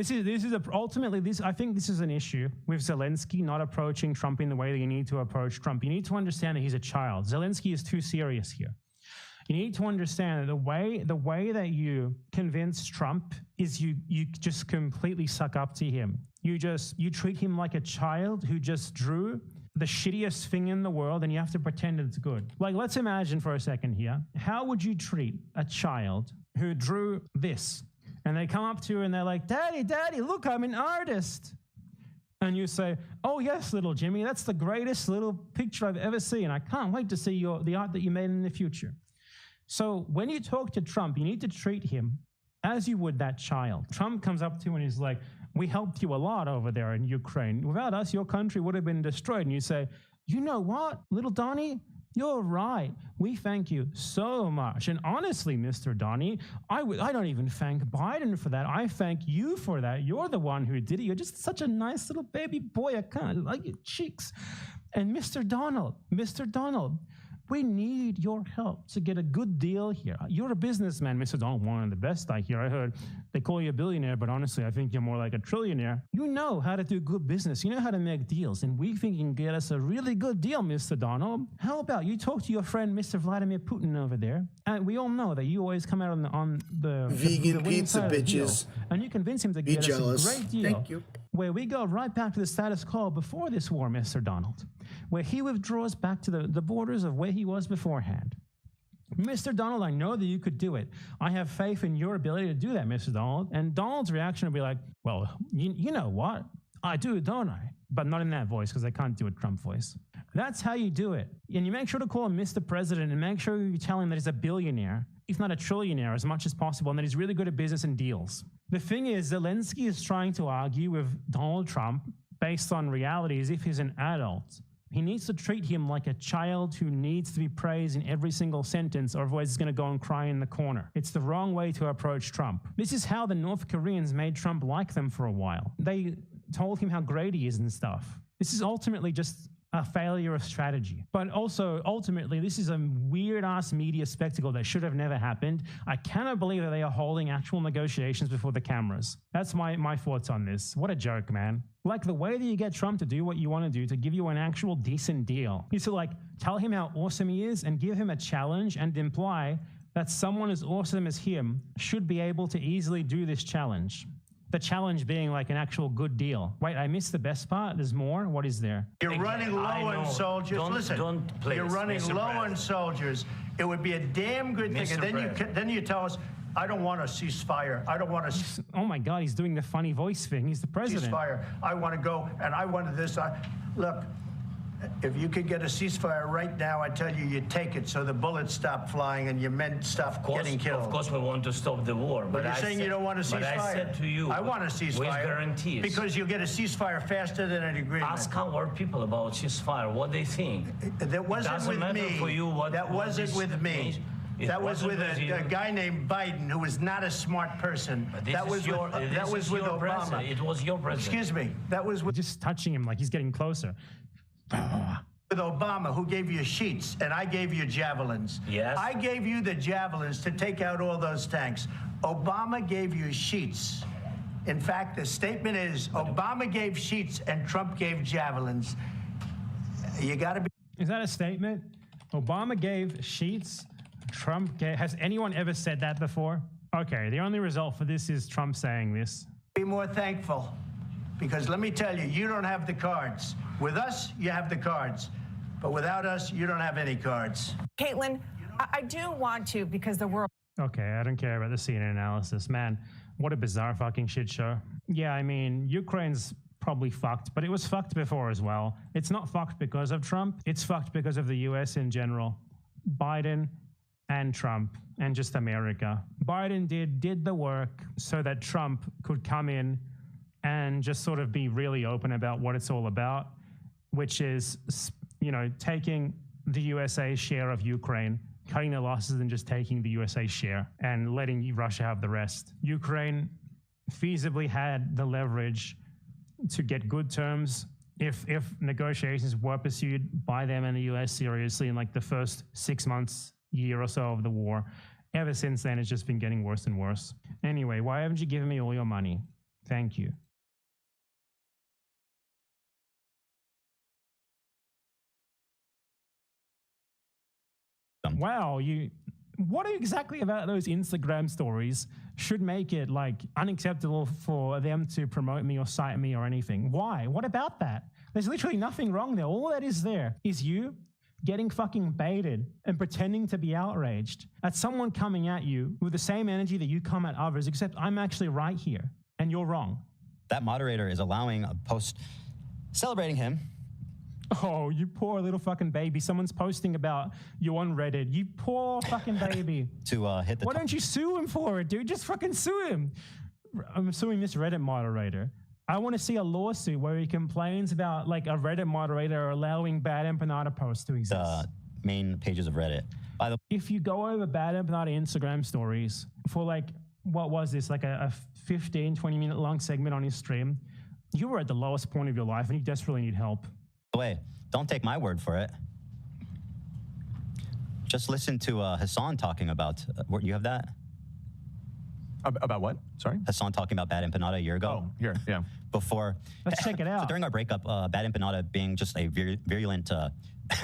Ultimately, I think this is an issue with Zelensky not approaching Trump in the way that you need to approach Trump. You need to understand that he's a child. Zelensky is too serious here. You need to understand that the way that you convince Trump is you just completely suck up to him. You treat him like a child who just drew the shittiest thing in the world, and you have to pretend it's good. Like, let's imagine for a second here, how would you treat a child who drew this? And they come up to you and they're like, Daddy, look, I'm an artist. And you say, oh yes, little Jimmy, that's the greatest little picture I've ever seen. I can't wait to see the art that you made in the future. So when you talk to Trump, you need to treat him as you would that child. Trump comes up to you and he's like, we helped you a lot over there in Ukraine. Without us, your country would have been destroyed. And you say, you know what, little Donnie? You're right. We thank you so much. And honestly, Mr. Donnie, I don't even thank Biden for that. I thank you for that. You're the one who did it. You're just such a nice little baby boy. I kind of like your cheeks. And Mr. Donald, We need your help to get a good deal here. You're a businessman, Mr. Donald, one of the best I hear. I heard they call you a billionaire, but honestly, I think you're more like a trillionaire. You know how to do good business. You know how to make deals, and we think you can get us a really good deal, Mr. Donald. How about you talk to your friend, Mr. Vladimir Putin over there? And we all know that you always come out on the vegan the pizza side of the deal, bitches. and you convince him to Be get jealous. us a great deal. Thank you. Where we go right back to the status quo before this war, Mr. Donald, where he withdraws back to the borders of where he was beforehand. Mr. Donald, I know that you could do it. I have faith in your ability to do that, Mr. Donald. And Donald's reaction will be like, well, you know what? I do, don't I? But not in that voice, because I can't do a Trump voice. That's how you do it. And you make sure to call him Mr. President, and make sure you tell him that he's a billionaire, if not a trillionaire, as much as possible, and that he's really good at business and deals. The thing is, Zelensky is trying to argue with Donald Trump based on reality as if he's an adult. He needs to treat him like a child who needs to be praised in every single sentence, or otherwise he's going to go and cry in the corner. It's the wrong way to approach Trump. This is how the North Koreans made Trump like them for a while. They told him how great he is and stuff. This is ultimately just a failure of strategy. But also, ultimately, this is a weird-ass media spectacle that should have never happened. I cannot believe that they are holding actual negotiations before the cameras. That's my thoughts on this. What a joke, man. Like, the way that you get Trump to do what you want to do, to give you an actual decent deal, is to, like, tell him how awesome he is and give him a challenge and imply that someone as awesome as him should be able to easily do this challenge. The challenge being like an actual good deal. Wait, I missed the best part. There's more? What is there? You're running low on soldiers. Listen, please, you're running Mr. low President. on soldiers. It would be a damn good thing. Mr. And then you tell us, I don't want a ceasefire. I don't want a Oh my God, he's doing the funny voice thing. He's the president. ceasefire. I want to go, and I wanted this. Look, if you could get a ceasefire right now, I tell you, you take it so the bullets stop flying and your men stop getting killed. Of course, we want to stop the war. But you're saying you don't want a ceasefire. But I said to you, I want a ceasefire. with guarantees. Because you'll get a ceasefire faster than an agreement. Ask our people about ceasefire, what they think. That wasn't Doesn't with matter me. for you what That what wasn't this with me. means. It That was wasn't with you. a guy named Biden, who was not a smart person. But this That is was your, with, this that was is with your Obama. president. It was your president. Excuse me. That was with Just touching him like he's getting closer. Obama, who gave you sheets, and I gave you javelins. Yes. I gave you the javelins to take out all those tanks. Obama gave you sheets. In fact, the statement is Obama gave sheets and Trump gave javelins. You got to be. Is that a statement? Obama gave sheets, Trump gave... Has anyone ever said that before? Okay, the only result for this is Trump saying this. Be more thankful, because let me tell you, you don't have the cards. With us, you have the cards, but without us, you don't have any cards. Caitlin, I do want to, because the world... Okay, I don't care about the CNN analysis. Man, what a bizarre fucking shit show. Yeah, I mean, Ukraine's probably fucked, but it was fucked before as well. It's not fucked because of Trump. It's fucked because of the US in general. Biden and Trump and just America. Biden did the work so that Trump could come in and just sort of be really open about what it's all about, which is, you know, taking the USA's share of Ukraine, cutting the losses and just taking the USA's share and letting Russia have the rest. Ukraine feasibly had the leverage to get good terms if negotiations were pursued by them and the US seriously in like the first 6 months, year or so of the war. Ever since then, it's just been getting worse and worse. Anyway, why haven't you given me all your money? Thank you. Wow, what exactly about those Instagram stories should make it like unacceptable for them to promote me or cite me or anything? Why? What about that? There's literally nothing wrong there. All that is there is you getting fucking baited and pretending to be outraged at someone coming at you with the same energy that you come at others, except I'm actually right here and you're wrong. That moderator is allowing a post celebrating him. Oh, you poor little fucking baby. Someone's posting about you on Reddit. You poor fucking baby. To hit the Why don't you sue him for it, dude? Just fucking sue him. I'm suing this Reddit moderator. I want to see a lawsuit where he complains about like a Reddit moderator allowing bad empanada posts to exist. Main pages of Reddit. If you go over bad empanada Instagram stories for like, what was this? Like a 15, 20 minute long segment on his stream, you were at the lowest point of your life and you desperately need help. Way, don't take my word for it. Just listen to Hassan talking about, you have that? About what? Sorry? Hassan talking about Bad Empanada a year ago. Oh, here, yeah. Before. Let's check it out. So during our breakup, Bad Empanada being just a virulent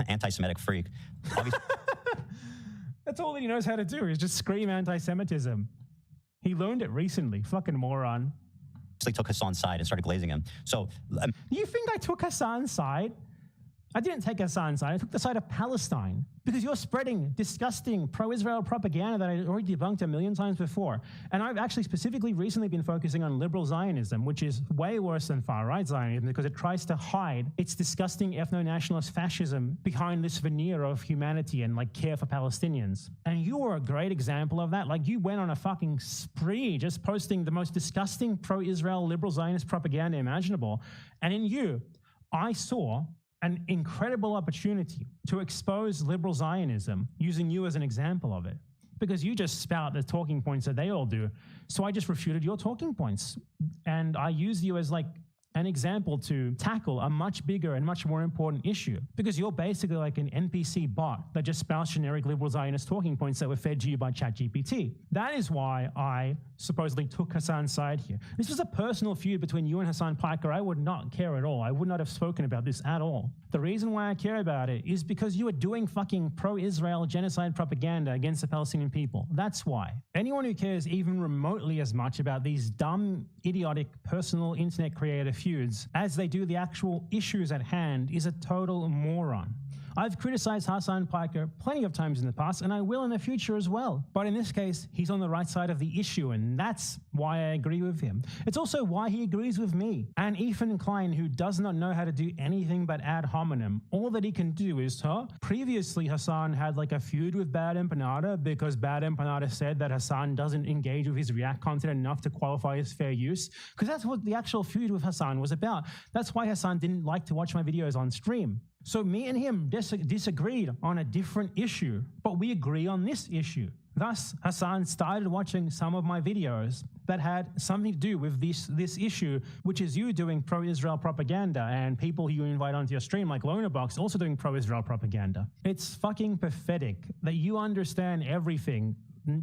anti-Semitic freak. That's all that he knows how to do is just scream anti-Semitism. He learned it recently. Fucking moron. They took Hassan's side and started glazing him. So, you think I took Hassan's side? I didn't take Hassan's side. I took the side of Palestine because you're spreading disgusting pro-Israel propaganda that I already debunked a million times before. And I've actually specifically recently been focusing on liberal Zionism, which is way worse than far-right Zionism because it tries to hide its disgusting ethno-nationalist fascism behind this veneer of humanity and like care for Palestinians. And you were a great example of that. Like you went on a fucking spree just posting the most disgusting pro-Israel liberal Zionist propaganda imaginable. And in you, I saw an incredible opportunity to expose liberal Zionism using you as an example of it. Because you just spout the talking points that they all do. So I just refuted your talking points. And I used you as like an example to tackle a much bigger and much more important issue. Because you're basically like an NPC bot that just spouts generic liberal Zionist talking points that were fed to you by ChatGPT. That is why I supposedly took Hassan's side here. This was a personal feud between you and Hassan Piker. I would not care at all. I would not have spoken about this at all. The reason why I care about it is because you are doing fucking pro-Israel genocide propaganda against the Palestinian people. That's why. Anyone who cares even remotely as much about these dumb, idiotic, personal internet creator feuds as they do the actual issues at hand is a total moron. I've criticized Hassan Piker plenty of times in the past, and I will in the future as well. But in this case, he's on the right side of the issue, and that's why I agree with him. It's also why he agrees with me. And Ethan Klein, who does not know how to do anything but ad hominem, all that he can do is, previously Hassan had like a feud with Bad Empanada because Bad Empanada said that Hassan doesn't engage with his React content enough to qualify as fair use, because that's what the actual feud with Hassan was about. That's why Hassan didn't like to watch my videos on stream. So me and him disagreed on a different issue, but we agree on this issue. Thus, Hassan started watching some of my videos that had something to do with this issue, which is you doing pro-Israel propaganda and people who you invite onto your stream like Lonerbox also doing pro-Israel propaganda. It's fucking pathetic that you understand everything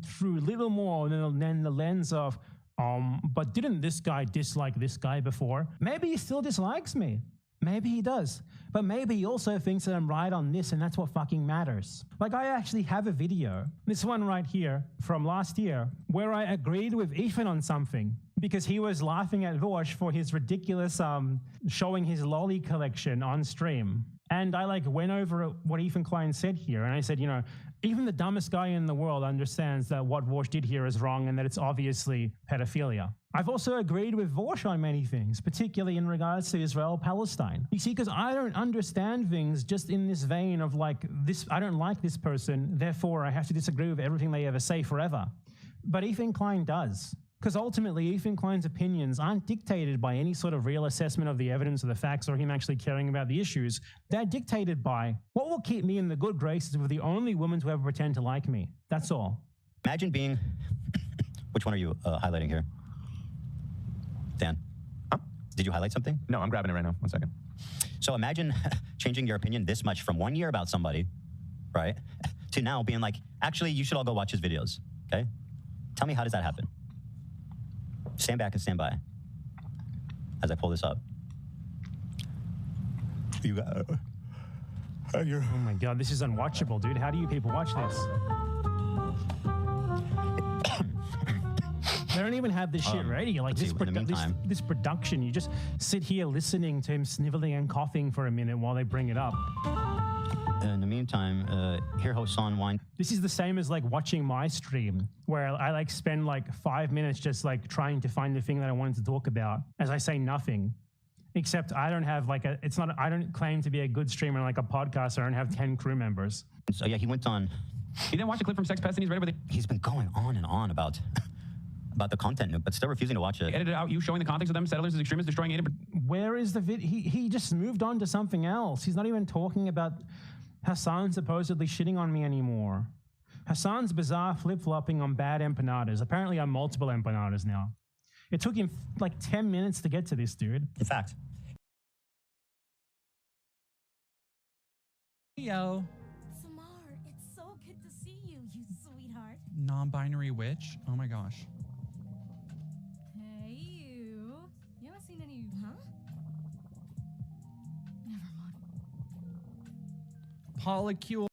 through little more than the lens of, but didn't this guy dislike this guy before? Maybe he still dislikes me. Maybe he does, but maybe he also thinks that I'm right on this and that's what fucking matters. Like I actually have a video, this one right here from last year, where I agreed with Ethan on something because he was laughing at Vorsh for his ridiculous showing his lolly collection on stream. And I like went over what Ethan Klein said here and I said, you know, even the dumbest guy in the world understands that what Vorsh did here is wrong and that it's obviously pedophilia. I've also agreed with Vorsh on many things, particularly in regards to Israel-Palestine. You see, because I don't understand things just in this vein of like, this, I don't like this person, therefore I have to disagree with everything they ever say forever. But Ethan Klein does. Because ultimately, Ethan Klein's opinions aren't dictated by any sort of real assessment of the evidence or the facts or him actually caring about the issues. They're dictated by what will keep me in the good graces with the only woman to ever pretend to like me. That's all. Imagine being... Which one are you highlighting here? Dan? Huh? Did you highlight something? No, I'm grabbing it right now. 1 second. So imagine changing your opinion this much from 1 year about somebody, right, to now being like, actually, you should all go watch his videos, okay? Tell me, how does that happen? Stand back and stand by as I pull this up. You got... Oh my God, this is unwatchable, dude. How do you people watch this? They don't even have this shit ready. Like this production, you just sit here listening to him sniveling and coughing for a minute while they bring it up. In the meantime, here Hassan wine. This is the same as like watching my stream, where I like spend like 5 minutes just like trying to find the thing that I wanted to talk about, as I say nothing. Except I don't have like I don't claim to be a good streamer like a podcaster. I don't have 10 crew members. So yeah, he went on. He didn't watch the clip from Sex Pest and he's ready with it. He's been going on and on about the content, but still refusing to watch it. He edited out you showing the context of them, settlers as extremists, destroying it. Where is the vid? He just moved on to something else. He's not even talking about Hassan supposedly shitting on me anymore. Hassan's bizarre flip-flopping on Bad Empanadas. Apparently on multiple empanadas now. It took him like 10 minutes to get to this, dude. In fact. Yo. Samar, it's so good non-binary witch. Oh my gosh. Hey, you. You haven't seen any, huh? Never mind. Polycule.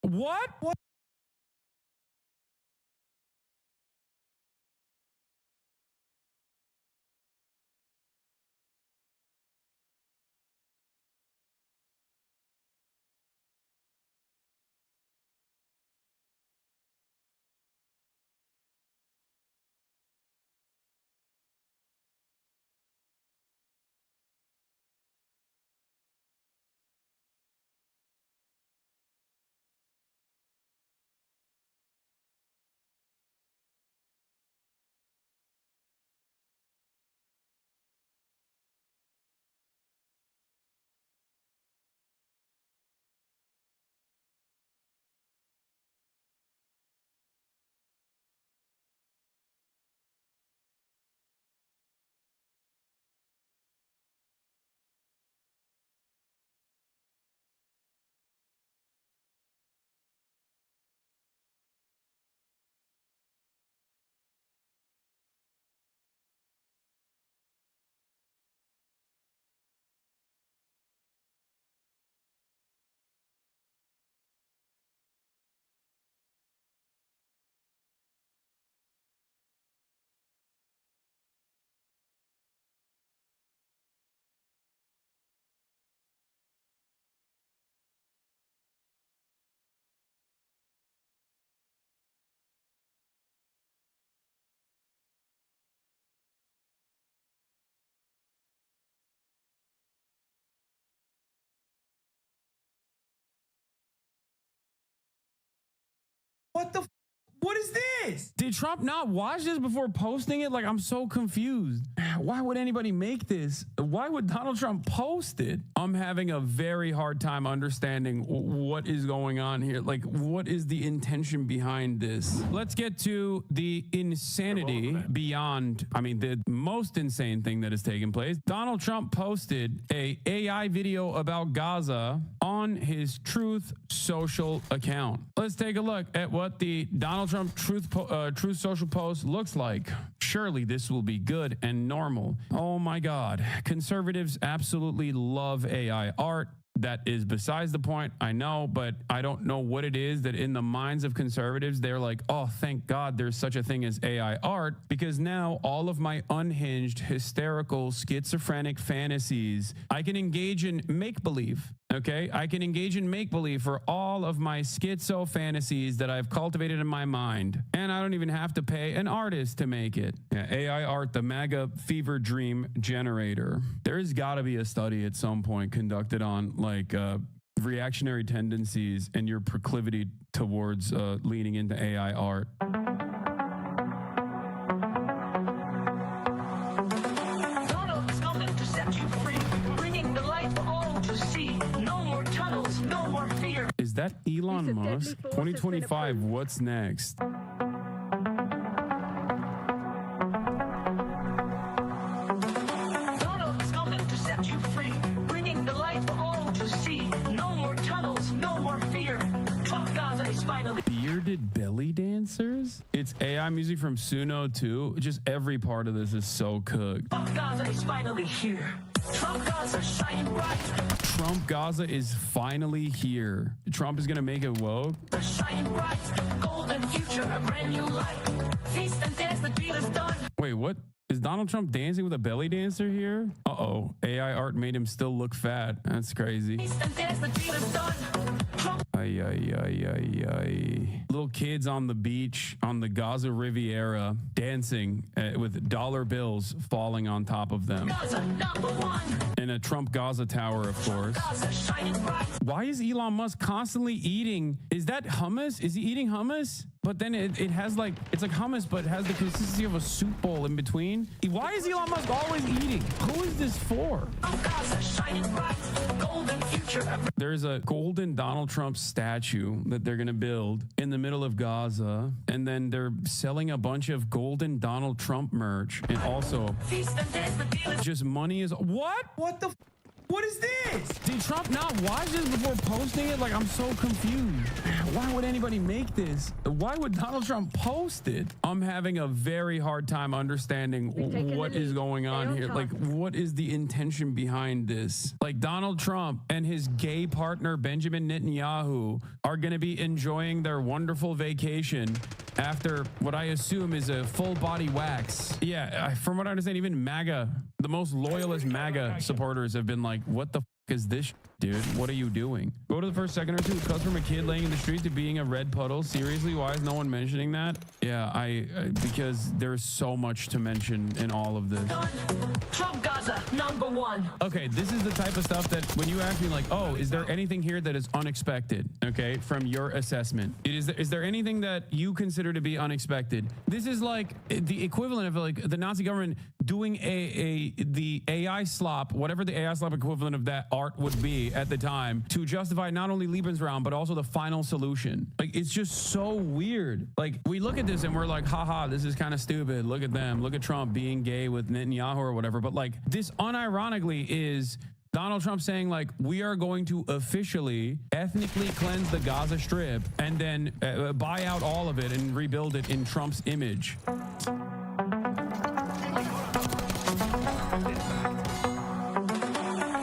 What? What? What the? What is this? Did Trump not watch this before posting it? Like, I'm so confused. Why would anybody make this? Why would Donald Trump post it? I'm having a very hard time understanding what is going on here. Like, what is the intention behind this? Let's get to the insanity beyond, I mean, the most insane thing that has taken place. Donald Trump posted a AI video about Gaza on his Truth Social account. Let's take a look at what the Donald Trump Truth Social post looks like. Surely this will be good and normal. Oh my God. Conservatives absolutely love AI art. That is besides the point, I know, but I don't know what it is that in the minds of conservatives, they're like, oh, thank God there's such a thing as AI art, because now all of my unhinged, hysterical, schizophrenic fantasies, I can engage in make-believe. Okay, I can engage in make-believe for all of my schizo fantasies that I've cultivated in my mind. And I don't even have to pay an artist to make it. Yeah, AI art, the MAGA fever dream generator. There's got to be a study at some point conducted on like reactionary tendencies and your proclivity towards leaning into AI art. Donald's coming to set you free, bringing the light for all to see. No more tunnels, no more fear. Is that Elon Musk? 2025, what's next? Donald's coming to set you free, bringing the light for all to see. No more tunnels, no more fear. Trump Gaza is finally. Bearded belly dancers? It's AI music from Suno too. Just every part of this is so cooked. Trump Gaza is finally here. Trump Gaza shining bright. Trump Gaza is finally here. Trump is gonna make it woke. The shining bright, golden future, a brand new life. Feast and dance, the deal is done. Wait, what? Is Donald Trump dancing with a belly dancer here? Uh-oh. AI art made him still look fat. That's crazy. Ay, ay, ay, ay, ay. Little kids on the beach on the Gaza Riviera dancing with dollar bills falling on top of them. In a Trump Gaza tower, of course. Why is Elon Musk constantly eating? Is that hummus? Is he eating hummus? But then it has like, it's like hummus, but it has the consistency of a soup bowl in between. Why is Elon Musk always eating? Who is this for? There's a golden Donald Trump statue that they're going to build in the middle of Gaza. And then they're selling a bunch of golden Donald Trump merch. And also, just money is, what? What the What is this? Did Trump not watch this before posting it? Like, I'm so confused. Why would anybody make this? Why would Donald Trump post it? I'm having a very hard time understanding what is going on here. Like, what is the intention behind this? Like, Donald Trump and his gay partner, Benjamin Netanyahu, are going to be enjoying their wonderful vacation after what I assume is a full body wax. Yeah, from what I understand, even MAGA, the most loyalist MAGA supporters have been like, what the f is this, dude? What are you doing? Go to the first second or two. It cuts from a kid laying in the street to being a red puddle. Seriously, why is no one mentioning that? Yeah, because there's so much to mention in all of this. Trump Gaza, #1. Okay, this is the type of stuff that when you ask me like, oh, is there anything here that is unexpected? Okay, from your assessment, is there anything that you consider to be unexpected? This is like the equivalent of like the Nazi government doing the AI slop, whatever the AI slop equivalent of that art would be at the time, to justify not only Lebensraum but also the final solution. Like, it's just so weird. Like, we look at this and we're like, haha, this is kind of stupid. Look at them. Look at Trump being gay with Netanyahu or whatever. But like, this unironically is Donald Trump saying like, we are going to officially ethnically cleanse the Gaza Strip and then buy out all of it and rebuild it in Trump's image.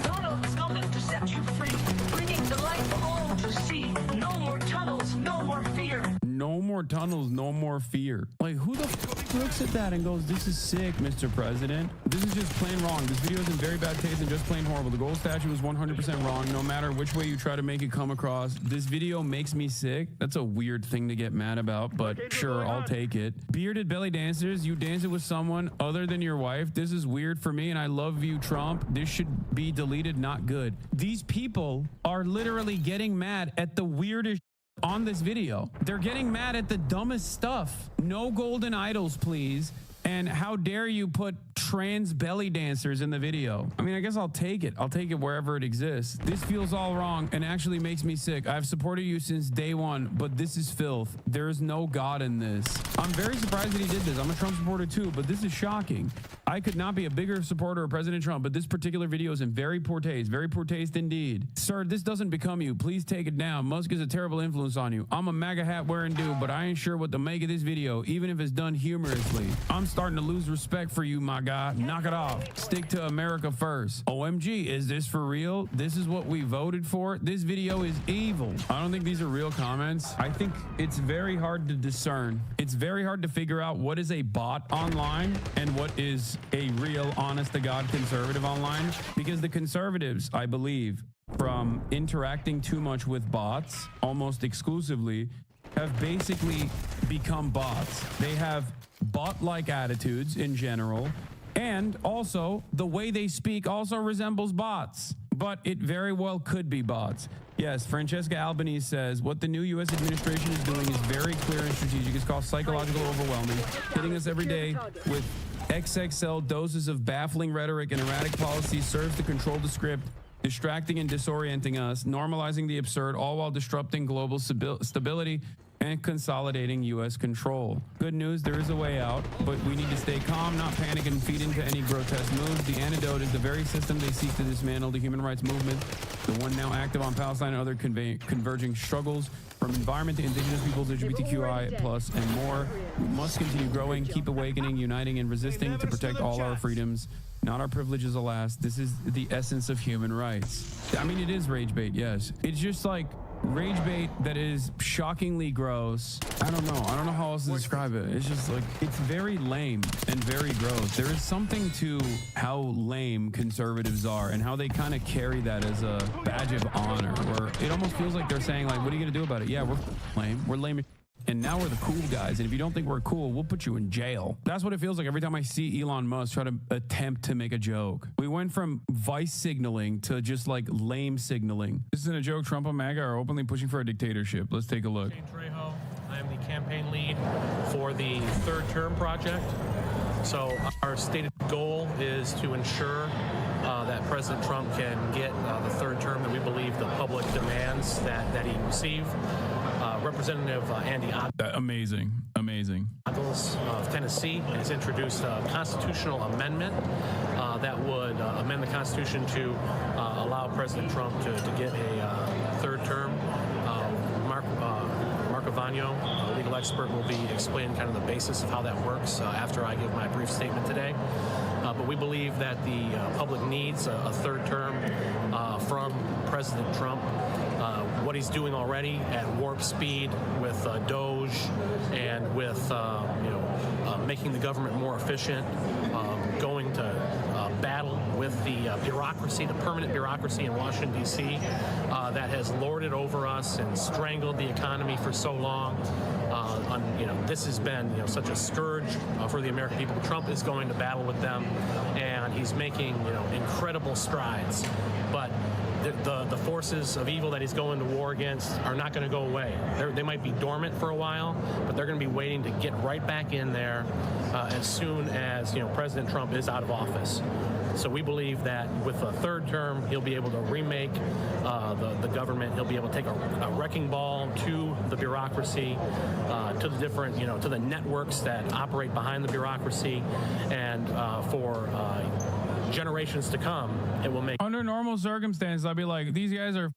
Donald is coming to set you free, bringing the light for all to see. No more tunnels, no more fear. No more tunnels, no more fear. Like, who the f looks at that and goes, this is sick, Mr. President? This is just plain wrong. This video is in very bad taste and just plain horrible. The gold statue is 100% wrong, no matter which way you try to make it come across. This video makes me sick. That's a weird thing to get mad about, but sure, I'll take it. Bearded belly dancers, you dance it with someone other than your wife. This is weird for me, and I love you, Trump. This should be deleted, not good. These people are literally getting mad at the weirdest on this video. They're getting mad at the dumbest stuff. No golden idols, please. And how dare you put trans belly dancers in the video? I mean, I guess I'll take it. I'll take it wherever it exists. This feels all wrong and actually makes me sick. I've supported you since day one, but this is filth. There is no God in this. I'm very surprised that he did this. I'm a Trump supporter too, but this is shocking. I could not be a bigger supporter of President Trump, but this particular video is in very poor taste indeed. Sir, this doesn't become you. Please take it down. Musk is a terrible influence on you. I'm a MAGA hat wearing dude, but I ain't sure what to make of this video, even if it's done humorously. I'm starting to lose respect for you, my guy. Knock it off. Stick to America first. OMG, is this for real? This is what we voted for? This video is evil. I don't think these are real comments. I think it's very hard to discern. It's very hard to figure out what is a bot online and what is a real, honest-to-God conservative online, because the conservatives, I believe, from interacting too much with bots almost exclusively, have basically become bots. They have bot-like attitudes in general, and also the way they speak also resembles bots, but it very well could be bots. Yes, Francesca Albanese says, what the new U.S. administration is doing is very clear and strategic. It's called psychological overwhelming, hitting us every day with XXL doses of baffling rhetoric and erratic policies serves to control the script, distracting and disorienting us, normalizing the absurd, all while disrupting global stability and consolidating U.S. control. Good news, there is a way out, but we need to stay calm, not panic and feed into any grotesque moves. The antidote is the very system they seek to dismantle, the human rights movement, the one now active on Palestine and other converging struggles, from environment to indigenous peoples, LGBTQI+, and more. We must continue growing, keep awakening, uniting, and resisting to protect all our freedoms, not our privileges, alas. This is the essence of human rights. I mean, it is rage bait, yes. It's just like, rage bait that is shockingly gross. I don't know how else to describe it. It's just like, it's very lame and very gross. There is something to how lame conservatives are and how they kind of carry that as a badge of honor, where it almost feels like they're saying, like, what are you gonna do about it? Yeah, we're lame. We're lame. And now we're the cool guys. And if you don't think we're cool, we'll put you in jail. That's what it feels like every time I see Elon Musk try to attempt to make a joke. We went from vice signaling to just like lame signaling. This isn't a joke. Trump and MAGA are openly pushing for a dictatorship. Let's take a look. Trejo. I am the campaign lead for the third term project. So our stated goal is to ensure that President Trump can get the third term that we believe the public demands that he receive. Representative Andy Amazing. of Tennessee has introduced a constitutional amendment that would amend the Constitution to allow President Trump to get a third term. Mark Avagno, legal expert, will be explaining kind of the basis of how that works after I give my brief statement today. But we believe that the public needs a third term from President Trump. What he's doing already at warp speed with Doge and with making the government more efficient, going to battle with the bureaucracy, the permanent bureaucracy in Washington, D.C. That has lorded over us and strangled the economy for so long. This has been such a scourge for the American people. Trump is going to battle with them, and he's making incredible strides. But the forces of evil that he's going to war against are not going to go away. They might be dormant for a while, but they're going to be waiting to get right back in there as soon as President Trump is out of office. So we believe that with a third term, he'll be able to remake the government. He'll be able to take a wrecking ball to the bureaucracy, to the different, to the networks that operate behind the bureaucracy, and for generations to come, it will make. Under normal circumstances, I'd be like, these guys are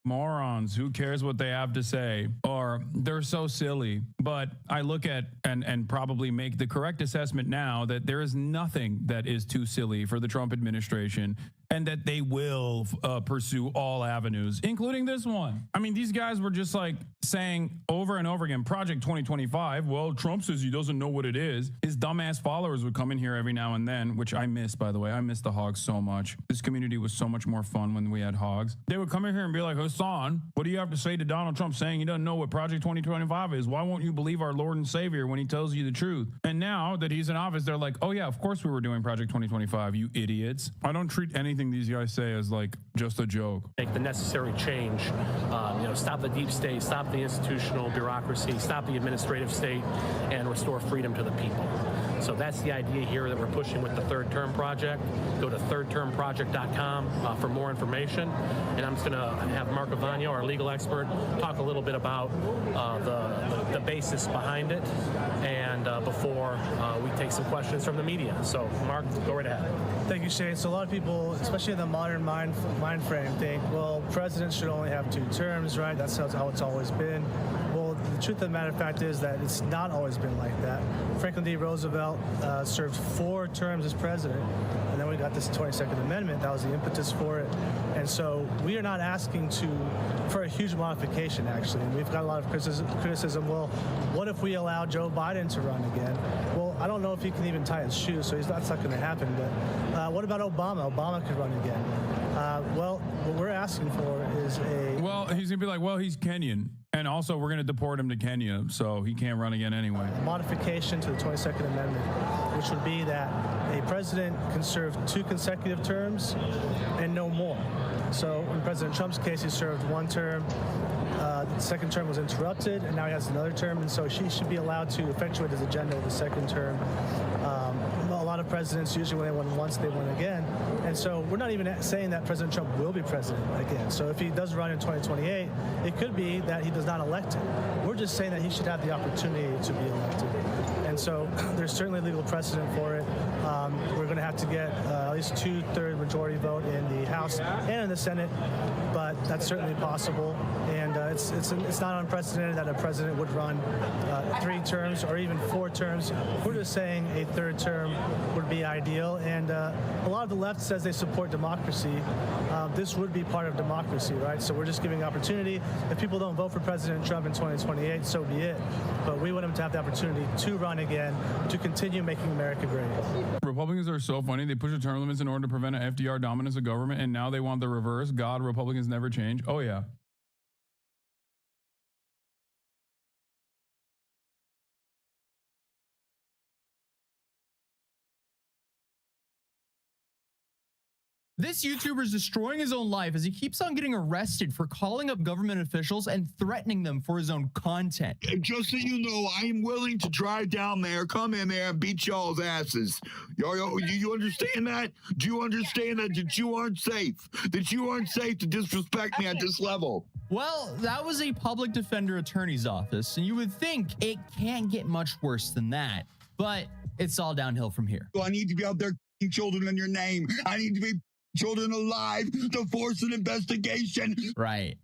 morons. Who cares what they have to say? Or they're so silly. But I look at and probably make the correct assessment now that there is nothing that is too silly for the Trump administration, and that they will pursue all avenues, including this one. I mean, these guys were just like saying over and over again, Project 2025. Well, Trump says he doesn't know what it is. His dumbass followers would come in here every now and then, which I miss, by the way. I miss the hogs so much. This community was so much more fun when we had hogs. They would come in here and be like, Hassan, what do you have to say to Donald Trump saying he doesn't know what Project 2025 is? Why won't you believe our Lord and Savior when he tells you the truth? And now that he's in office, they're like, oh yeah, of course we were doing Project 2025, you idiots. I don't treat anything these guys say as like just a joke. Make the necessary change, stop the deep state, stop the institutional bureaucracy, stop the administrative state, and restore freedom to the people. So that's the idea here that we're pushing with the Third Term Project. Go to thirdtermproject.com for more information. And I'm just going to have Mark Avagno, our legal expert, talk a little bit about the basis behind it, and before we take some questions from the media. So, Mark, go right ahead. Thank you, Shane. So a lot of people, especially in the modern mind frame, think, well, presidents should only have 2 terms, right? That's how it's always been. Well, the truth of the matter of fact is that it's not always been like that. Franklin D. Roosevelt served 4 terms as president, and then we got this 22nd Amendment. That was the impetus for it. And so we are not asking for a huge modification, actually. And we've got a lot of criticism. Well, what if we allow Joe Biden to run again? Well, I don't know if he can even tie his shoes, so that's not going to happen. But what about Obama? Obama could run again. Well, what we're asking for is Well, he's going to be like, well, he's Kenyan. And also, we're going to deport him to Kenya, so he can't run again anyway. A modification to the 22nd Amendment, which would be that a president can serve 2 consecutive terms and no more. So in President Trump's case, he served 1 term. The second term was interrupted, and now he has another term, and so he should be allowed to effectuate his agenda with the second term. A lot of presidents, usually when they win once, they win again. And so we're not even saying that President Trump will be president again. So if he does run in 2028, it could be that he does not elect him. We're just saying that he should have the opportunity to be elected. And so there's certainly legal precedent for it. We're going to have to get at least 2/3 majority vote in the House and in the Senate, but that's certainly possible. And it's not unprecedented that a president would run 3 terms or even 4 terms. We're just saying a 3rd term would be ideal. And a lot of the left says they support democracy. This would be part of democracy, right? So we're just giving opportunity. If people don't vote for President Trump in 2028, so be it. But we want him to have the opportunity to run again, to continue making America great. Republicans are so funny. They push the term limits in order to prevent an FDR dominance of government, and now they want the reverse. God, Republicans never change. Oh, yeah. This YouTuber is destroying his own life as he keeps on getting arrested for calling up government officials and threatening them for his own content. Just so you know, I am willing to drive down there, come in there, and beat y'all's asses. Do you understand that? Do you understand that you aren't safe? That you aren't safe to disrespect me at this level? Well, that was a public defender attorney's office, and you would think it can't get much worse than that. But it's all downhill from here. I need to be out there killing children in your name. I need to be children alive to force an investigation. Right.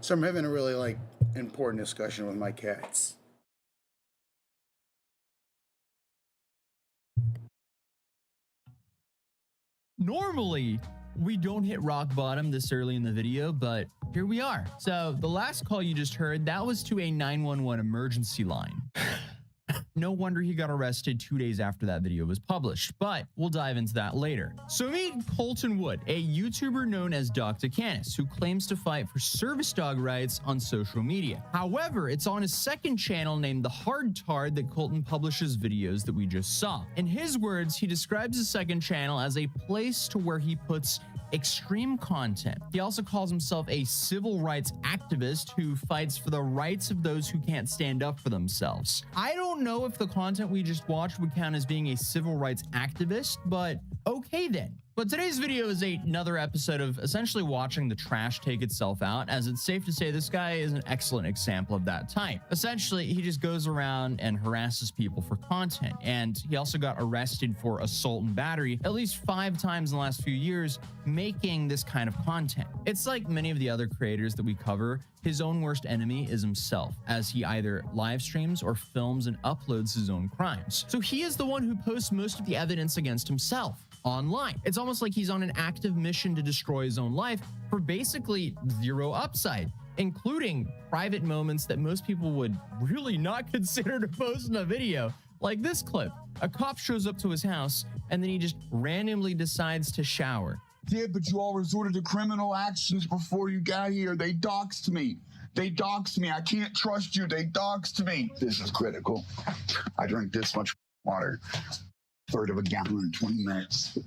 So I'm having a really like important discussion with my cats. Normally, we don't hit rock bottom this early in the video, but here we are. So the last call you just heard, that was to a 911 emergency line. No wonder he got arrested 2 days after that video was published, but we'll dive into that later. So meet Colton Wood, a YouTuber known as Dr. Canis, who claims to fight for service dog rights on social media. However, it's on his second channel named The Hard Tard that Colton publishes videos that we just saw. In his words, he describes his second channel as a place to where he puts extreme content. He also calls himself a civil rights activist who fights for the rights of those who can't stand up for themselves. I don't know if the content we just watched would count as being a civil rights activist, but okay then. But today's video is another episode of essentially watching the trash take itself out, as it's safe to say this guy is an excellent example of that type. Essentially, he just goes around and harasses people for content, and he also got arrested for assault and battery at least 5 times in the last few years making this kind of content. It's like many of the other creators that we cover, his own worst enemy is himself, as he either live streams or films and uploads his own crimes. So he is the one who posts most of the evidence against himself online. It's almost like he's on an active mission to destroy his own life for basically zero upside, including private moments that most people would really not consider to post in a video, like this clip. A cop shows up to his house and then he just randomly decides to shower. Yeah, but you all resorted to criminal actions before you got here. They doxed me. They doxed me. I can't trust you. They doxed me. This is critical. I drink this much water. 1/3 of a gallon in 20 minutes.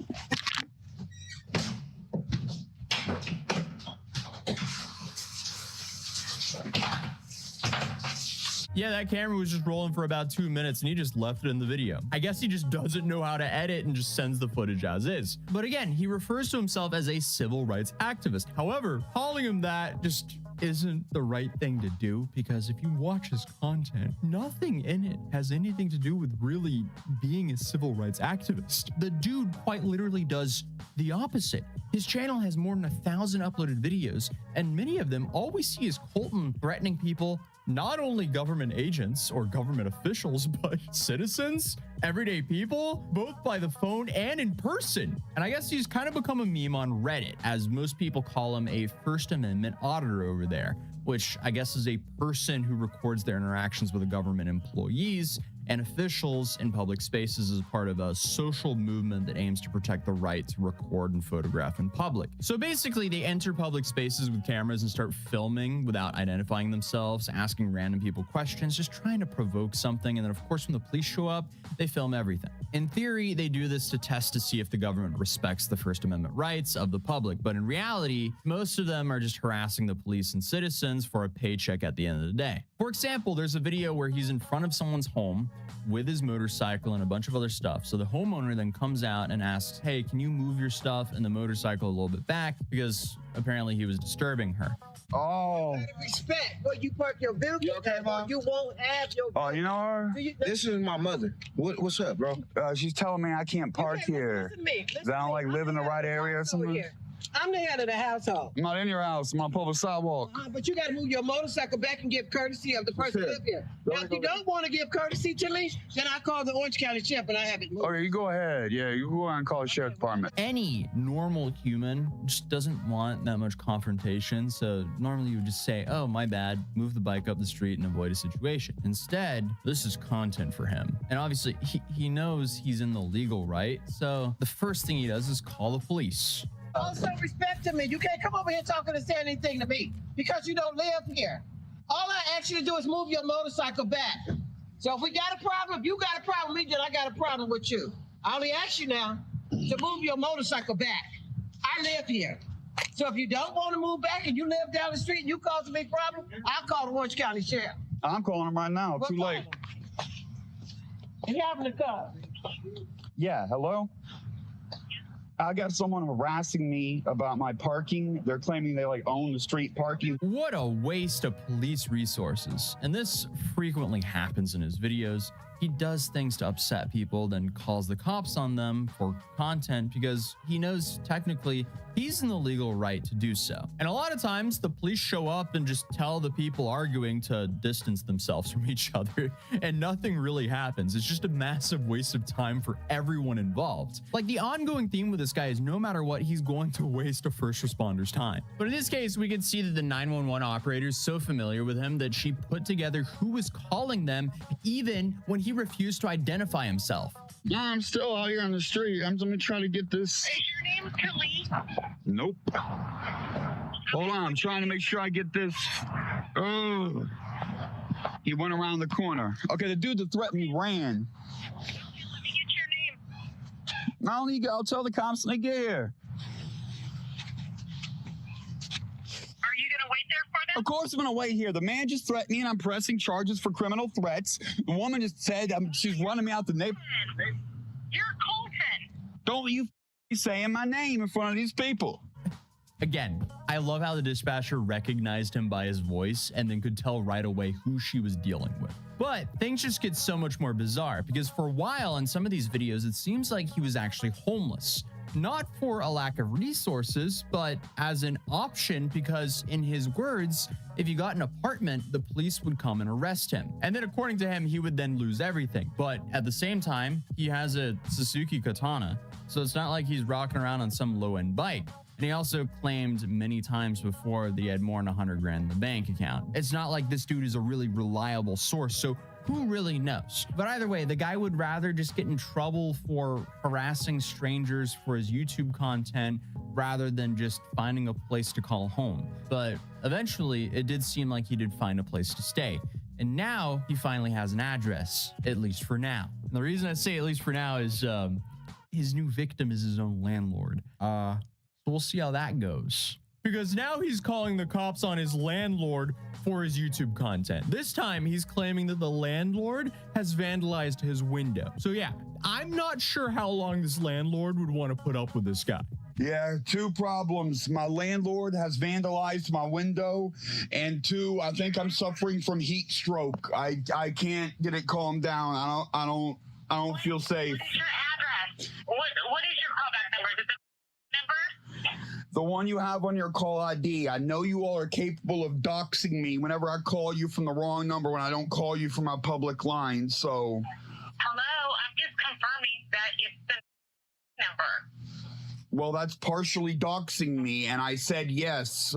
Yeah, that camera was just rolling for about 2 minutes and he just left it in the video. I guess he just doesn't know how to edit and just sends the footage as is. But again, he refers to himself as a civil rights activist. However, calling him that just isn't the right thing to do, because if you watch his content, nothing in it has anything to do with really being a civil rights activist. The dude quite literally does the opposite. His channel has more than 1,000 uploaded videos, and many of them, all we see is Colton threatening people, not only government agents or government officials, but citizens, everyday people, both by the phone and in person. And I guess he's kind of become a meme on Reddit, as most people call him a First Amendment auditor over there, which I guess is a person who records their interactions with the government employees and officials in public spaces as part of a social movement that aims to protect the right to record and photograph in public. So basically, they enter public spaces with cameras and start filming without identifying themselves, asking random people questions, just trying to provoke something. And then, of course, when the police show up, they film everything. In theory, they do this to test to see if the government respects the First Amendment rights of the public. But in reality, most of them are just harassing the police and citizens for a paycheck at the end of the day. For example, there's a video where he's in front of someone's home with his motorcycle and a bunch of other stuff. So the homeowner then comes out and asks, hey, can you move your stuff and the motorcycle a little bit back? Because apparently he was disturbing her. Oh. Respect where you park your vehicle. You okay, Mom? You won't have your. Oh, you know her? This is my mother. What's up, bro? She's telling me I can't park here. Listen to me. Cause I don't like live in the right area or something. I'm the head of the household. I'm not in your house. I'm on public sidewalk. But you got to move your motorcycle back and give courtesy of the person that live here. Now, if you don't want to give courtesy to me, then I call the Orange County Sheriff and I have it moved. Okay, you go ahead. Yeah, you go ahead and call the sheriff's department. Any normal human just doesn't want that much confrontation. So normally you would just say, oh, my bad, move the bike up the street and avoid a situation. Instead, this is content for him. And obviously he knows he's in the legal right. So the first thing he does is call the police. Also, respect to me. You can't come over here talking and say anything to me because you don't live here. All I ask you to do is move your motorcycle back. So if we got a problem, if you got a problem with me, then I got a problem with you. I only ask you now to move your motorcycle back. I live here. So if you don't want to move back and you live down the street and you cause a big problem, I'll call the Orange County Sheriff. I'm calling him right now. Too late. You having to call? Yeah, hello? I got someone harassing me about my parking. They're claiming they own the street parking. What a waste of police resources. And this frequently happens in his videos. he does things to upset people, then calls the cops on them for content because he knows technically he's in the legal right to do so. And a lot of times the police show up and just tell the people arguing to distance themselves from each other, and nothing really happens. It's just a massive waste of time for everyone involved. Like, the ongoing theme with this guy is no matter what, he's going to waste a first responder's time. But in this case, we can see that the 911 operator is so familiar with him that she put together who was calling them even when he refused to identify himself. Yeah, I'm still out here on the street. I'm gonna try to get this. Is your name Khalid? Nope. Hold on, I'm trying to make sure I get this. Oh, he went around the corner. Okay, the dude that threatened me ran. Let me get your name. I don't need to. I'll tell the cops when they get here. Are you gonna wait there for them? Of course I'm gonna wait here. The man just threatened me and I'm pressing charges for criminal threats. The woman just said she's running me out the neighborhood. You're Colton. Don't you saying my name in front of these people. Again, I love how the dispatcher recognized him by his voice and then could tell right away who she was dealing with. But things just get so much more bizarre because for a while in some of these videos, it seems like he was actually homeless. Not for a lack of resources, but as an option because, in his words, if you got an apartment, the police would come and arrest him. And then according to him, he would then lose everything. But at the same time, he has a Suzuki Katana, so it's not like he's rocking around on some low-end bike. And he also claimed many times before that he had more than 100 grand in the bank account. It's not like this dude is a really reliable source, so who really knows? But either way, the guy would rather just get in trouble for harassing strangers for his YouTube content rather than just finding a place to call home. But eventually, it did seem like he did find a place to stay. And now he finally has an address, at least for now. And the reason I say at least for now is his new victim is his own landlord. So we'll see how that goes. Because now he's calling the cops on his landlord for his YouTube content. This time he's claiming that the landlord has vandalized his window. So yeah, I'm not sure how long this landlord would want to put up with this guy. Yeah, two problems. My landlord has vandalized my window, and two, I think I'm suffering from heat stroke. I can't get it calmed down. I don't feel safe. What is your address? What is your callback number? Is it the number? The one you have on your call ID. I know you all are capable of doxing me whenever I call you from the wrong number when I don't call you from my public line, so. Hello, I'm just confirming that it's the number. Well, that's partially doxing me, and I said yes.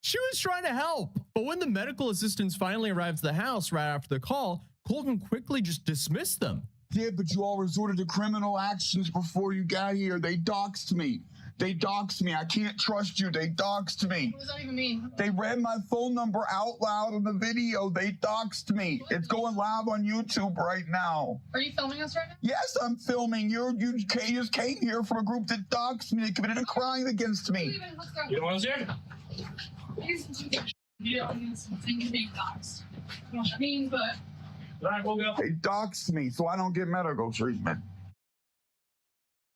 She was trying to help, but when the medical assistants finally arrived to the house right after the call, Colton quickly just dismissed them. Yeah, but you all resorted to criminal actions before you got here. They doxed me. They doxed me. I can't trust you. They doxed me. What does that even mean? They read my phone number out loud on the video. They doxed me. It's going live on YouTube right now. Are you filming us right now? Yes, I'm filming. You just came here from a group that doxed me. They committed a crime against me. You don't want to see it? You don't think you're being doxed. I mean, but... All right, we'll go. They doxed me, so I don't get medical treatment.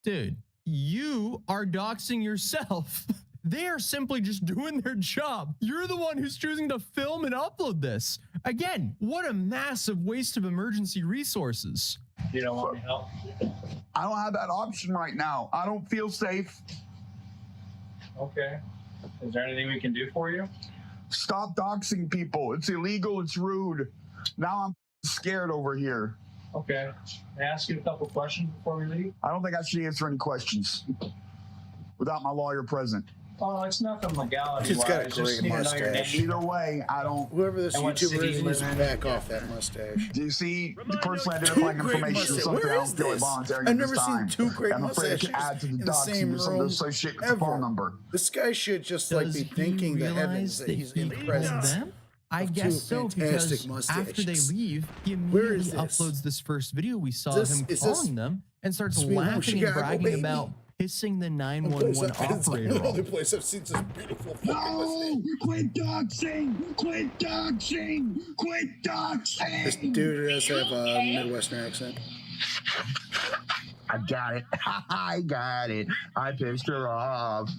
Dude, you are doxing yourself. They are simply just doing their job. You're the one who's choosing to film and upload this. Again, what a massive waste of emergency resources. You don't want me to help? I don't have that option right now. I don't feel safe. Okay. Is there anything we can do for you? Stop doxing people. It's illegal. It's rude. Now I'm scared over here. Okay. May I ask you a couple questions before we leave? I don't think I should answer any questions without my lawyer present. Oh, it's nothing legality. He's got a great mustache. Either way, I don't. Whoever this And what YouTuber city is you needs live to in? back off that mustache. Do you see the personally identifying information is something I don't feel voluntary I've at never this seen time. two great I'm afraid it mustaches could add to the in the doxing same or something room associated with the ever. phone number. This guy should just like be thanking the heavens that he's in the presence. I of guess two so, fantastic because after they mustaches. leave, he Where immediately is this? uploads this first video we saw Is of him this calling them and starts Sweet Home laughing and Chicago, bragging baby? about pissing the One 911 operator Another off. place I've seen such beautiful fucking No! Quit doxing! Quit doxing! Quit doxing! This dude does have a Midwestern accent. I got it. I got it. I pissed her off.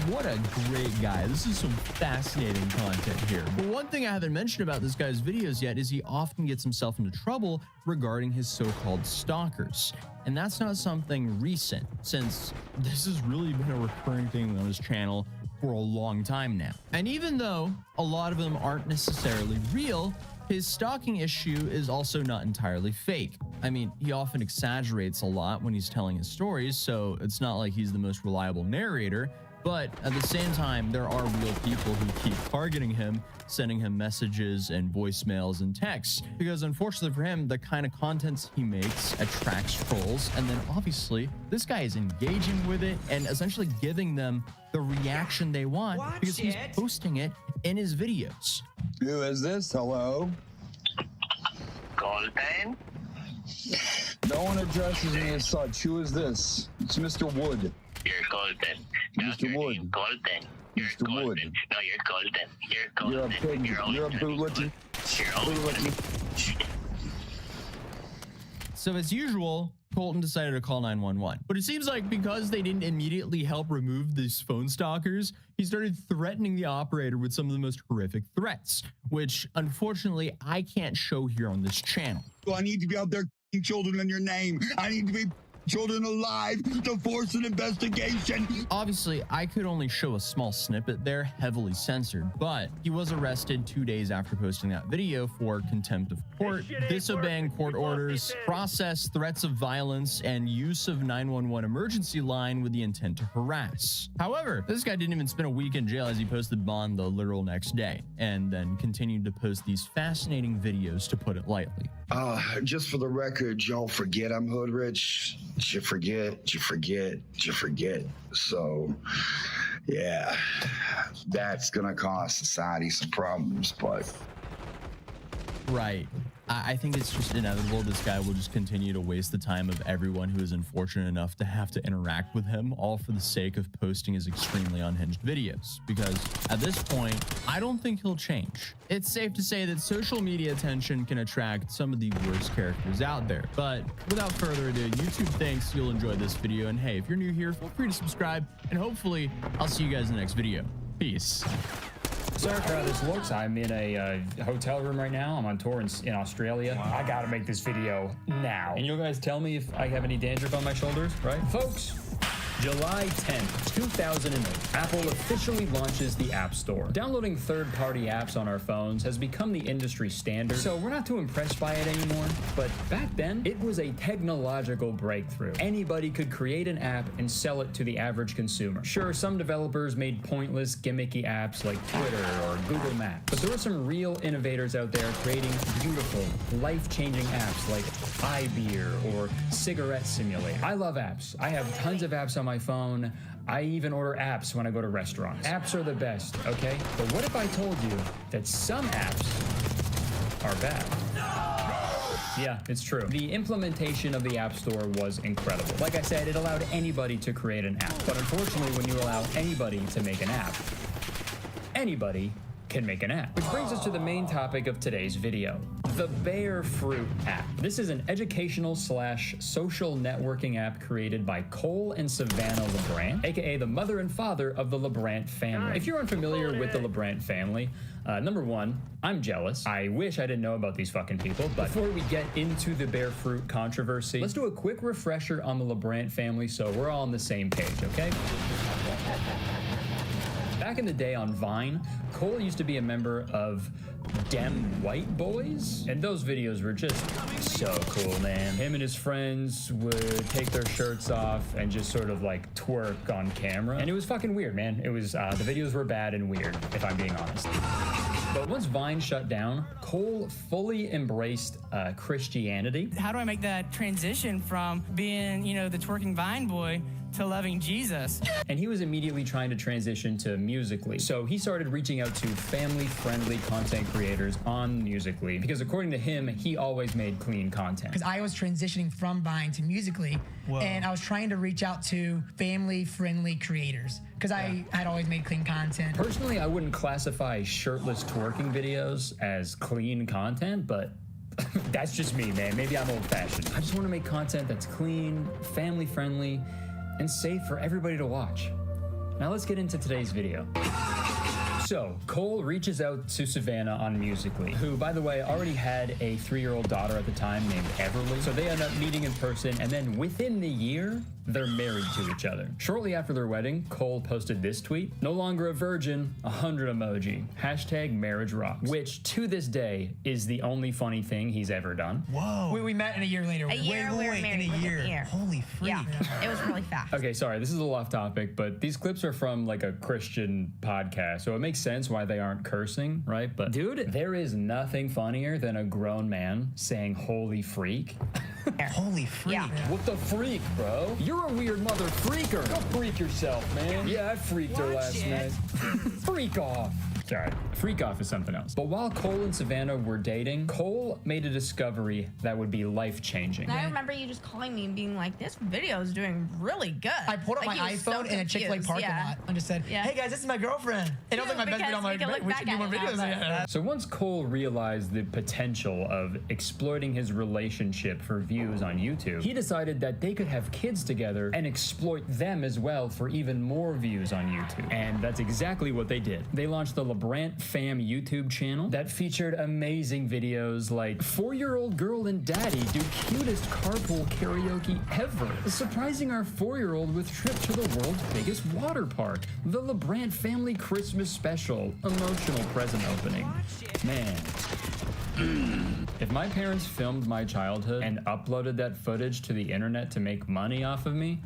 What a great guy. This is some fascinating content here. But one thing I haven't mentioned about this guy's videos yet is he often gets himself into trouble regarding his so-called stalkers. And that's not something recent, since this has really been a recurring thing on his channel for a long time now. And even though a lot of them aren't necessarily real, his stalking issue is also not entirely fake. I mean, he often exaggerates a lot when he's telling his stories, so it's not like he's the most reliable narrator, but at the same time, there are real people who keep targeting him, sending him messages and voicemails and texts, because unfortunately for him, the kind of content he makes attracts trolls, and then obviously, this guy is engaging with it and essentially giving them the reaction they want because he's posting it in his videos. Who is this? Hello? Golden? No one addresses me as such. Who is this? It's Mr. Wood. You're golden. Mr. Wood. Golden. Mr. Golden. Wood. No, you're golden. You're golden. You're a pig. You're a bootlicky. Bootlicky. So as usual, Colton decided to call 911. But it seems like because they didn't immediately help remove these phone stalkers, he started threatening the operator with some of the most horrific threats, which unfortunately I can't show here on this channel. So I need to be out there killing children in your name. I need to be children alive to force an investigation. Obviously, I could only show a small snippet there, heavily censored, but he was arrested 2 days after posting that video for contempt of court, disobeying court orders, process, threats of violence, and use of 911 emergency line with the intent to harass. However, this guy didn't even spend a week in jail as he posted bond the literal next day, and then continued to post these fascinating videos, to put it lightly. Just for the record, y'all forget I'm hood rich. You forget. So, yeah, that's gonna cause society some problems, but. Right. I think it's just inevitable. This guy will just continue to waste the time of everyone who is unfortunate enough to have to interact with him, all for the sake of posting his extremely unhinged videos. Because at this point, I don't think he'll change. It's safe to say that social media attention can attract some of the worst characters out there. But without further ado, YouTube thinks you'll enjoy this video. And hey, if you're new here, feel free to subscribe. And hopefully, I'll see you guys in the next video. Peace. Sorry for how this looks. I'm in a hotel room right now. I'm on tour in Australia. Wow. I gotta make this video now. And you guys tell me if I have any dandruff on my shoulders, right? Folks, July 10th, 2008, Apple officially launches the App Store. Downloading third-party apps on our phones has become the industry standard, so we're not too impressed by it anymore. But back then, it was a technological breakthrough. Anybody could create an app and sell it to the average consumer. Sure, some developers made pointless, gimmicky apps like Twitter or Google Maps, but there were some real innovators out there creating beautiful, life-changing apps like iBeer or Cigarette Simulator. I love apps. I have tons of apps on my phone. I even order apps when I go to restaurants. Apps are the best, okay? But what if I told you that some apps are bad? Yeah, it's true. The implementation of the App Store was incredible. Like I said, it allowed anybody to create an app. But unfortunately, when you allow anybody to make an app, anybody can make an app. Which brings us to the main topic of today's video, the Bear Fruit app. This is an educational / social networking app created by Cole and Savannah LeBrant, aka the mother and father of the LeBrant family. If you're unfamiliar with the LeBrant family, number one, I'm jealous. I wish I didn't know about these fucking people, but before we get into the Bear Fruit controversy, let's do a quick refresher on the LeBrant family so we're all on the same page, okay? Back in the day on Vine, Cole used to be a member of Dem White Boys, and those videos were just so cool, man. Him and his friends would take their shirts off and just sort of like twerk on camera, and it was fucking weird, man. It was, the videos were bad and weird, if I'm being honest. But once Vine shut down, Cole fully embraced Christianity. How do I make that transition from being, you know, the twerking Vine boy to loving Jesus? And he was immediately trying to transition to Musical.ly. So he started reaching out to family-friendly content creators on Musical.ly because according to him, he always made clean content. Because I was transitioning from Vine to Musical.ly, and I was trying to reach out to family-friendly creators because I had always made clean content. Personally, I wouldn't classify shirtless twerking videos as clean content, but that's just me, man. Maybe I'm old-fashioned. I just want to make content that's clean, family-friendly, and safe for everybody to watch. Now let's get into today's video. So, Cole reaches out to Savannah on Musical.ly, who, by the way, already had a 3-year-old daughter at the time named Everly. So they end up meeting in person, and then within the year, they're married to each other. Shortly after their wedding, Cole posted this tweet: "No longer a virgin, 100 emoji. Hashtag marriage rocks." Which, to this day, is the only funny thing he's ever done. Whoa. We met in a year later. A year, we were married in a within year. a year. Holy freak. Yeah, it was really fast. Okay, sorry, this is a little off topic, but these clips are from like a Christian podcast, so it makes sense why they aren't cursing, right? But dude, there is nothing funnier than a grown man saying "holy freak." Holy freak. Yeah. What the freak, bro? You're a weird mother freaker. Go freak yourself, man. Yeah, I freaked her last night. Freak off. Sorry, freak off is something else. But while Cole and Savannah were dating, Cole made a discovery that would be life-changing. And I remember you just calling me and being like, "This video is doing really good." I pulled up Like, my he was so iPhone in a Chick-fil-A confused. parking Yeah. lot and just said, Yeah. "Hey guys, this is my girlfriend." And it was like my best video. I'm like, we can look we back should do at more it now, videos. but- Yeah. So once Cole realized the potential of exploiting his relationship for views on YouTube, he decided that they could have kids together and exploit them as well for even more views on YouTube. And that's exactly what they did. They launched the LeBrant Fam YouTube channel that featured amazing videos like 4-year-old girl and daddy do cutest carpool karaoke ever, surprising our 4-year-old with trip to the world's biggest water park, the LeBrant Family Christmas Special, emotional present opening. Man. If my parents filmed my childhood and uploaded that footage to the internet to make money off of me,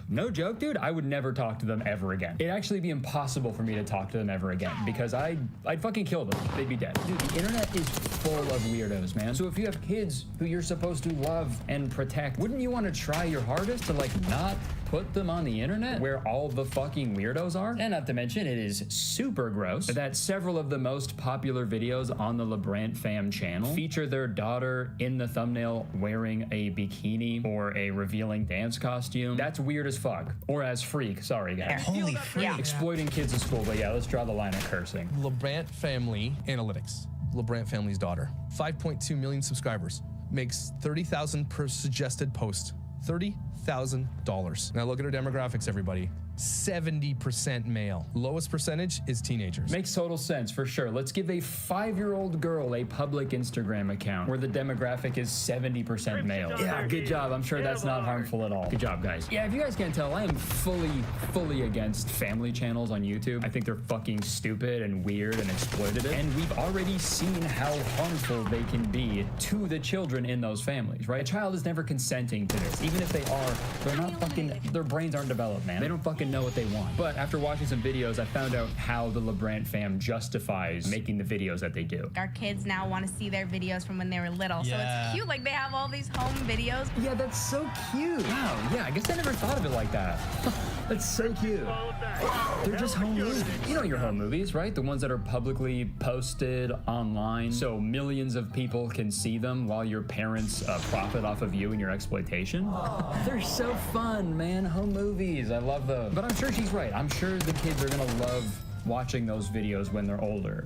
no joke, dude, I would never talk to them ever again. It'd actually be impossible for me to talk to them ever again because I'd fucking kill them. They'd be dead. Dude, the internet is full of weirdos, man. So if you have kids who you're supposed to love and protect, wouldn't you want to try your hardest to like not put them on the internet where all the fucking weirdos are? And not to mention, it is super gross that several of the most popular videos on the LeBrant Fam channel feature their daughter in the thumbnail wearing a bikini or a revealing dance costume. That's weird as fuck. Or as freak, sorry guys. Holy freak. Yeah. Exploiting kids in school, but yeah, let's draw the line at cursing. LeBrant Family Analytics. LeBrant Family's daughter. 5.2 million subscribers. Makes $30,000 per suggested post. $30,000. Now look at her demographics, everybody. 70% male. Lowest percentage is teenagers. Makes total sense, for sure. Let's give a 5-year-old girl a public Instagram account where the demographic is 70% male. Yeah, good job. I'm sure that's not harmful at all. Good job, guys. Yeah, if you guys can't tell, I am fully against family channels on YouTube. I think they're fucking stupid and weird and exploitative. And we've already seen how harmful they can be to the children in those families, right? A child is never consenting to this. Even if they are, they're not fucking, their brains aren't developed, man. They don't fucking know what they want. But after watching some videos, I found out how the LeBrant fam justifies making the videos that they do. Our kids now want to see their videos from when they were little, so it's cute. Like they have all these home videos. Yeah, that's so cute. Wow, yeah, I guess I never thought of it like that. That's so cute. They're just home movies. You know your home movies, right? The ones that are publicly posted online so millions of people can see them while your parents profit off of you and your exploitation. They're so fun, man. Home movies. I love those. But I'm sure she's right. I'm sure the kids are gonna love watching those videos when they're older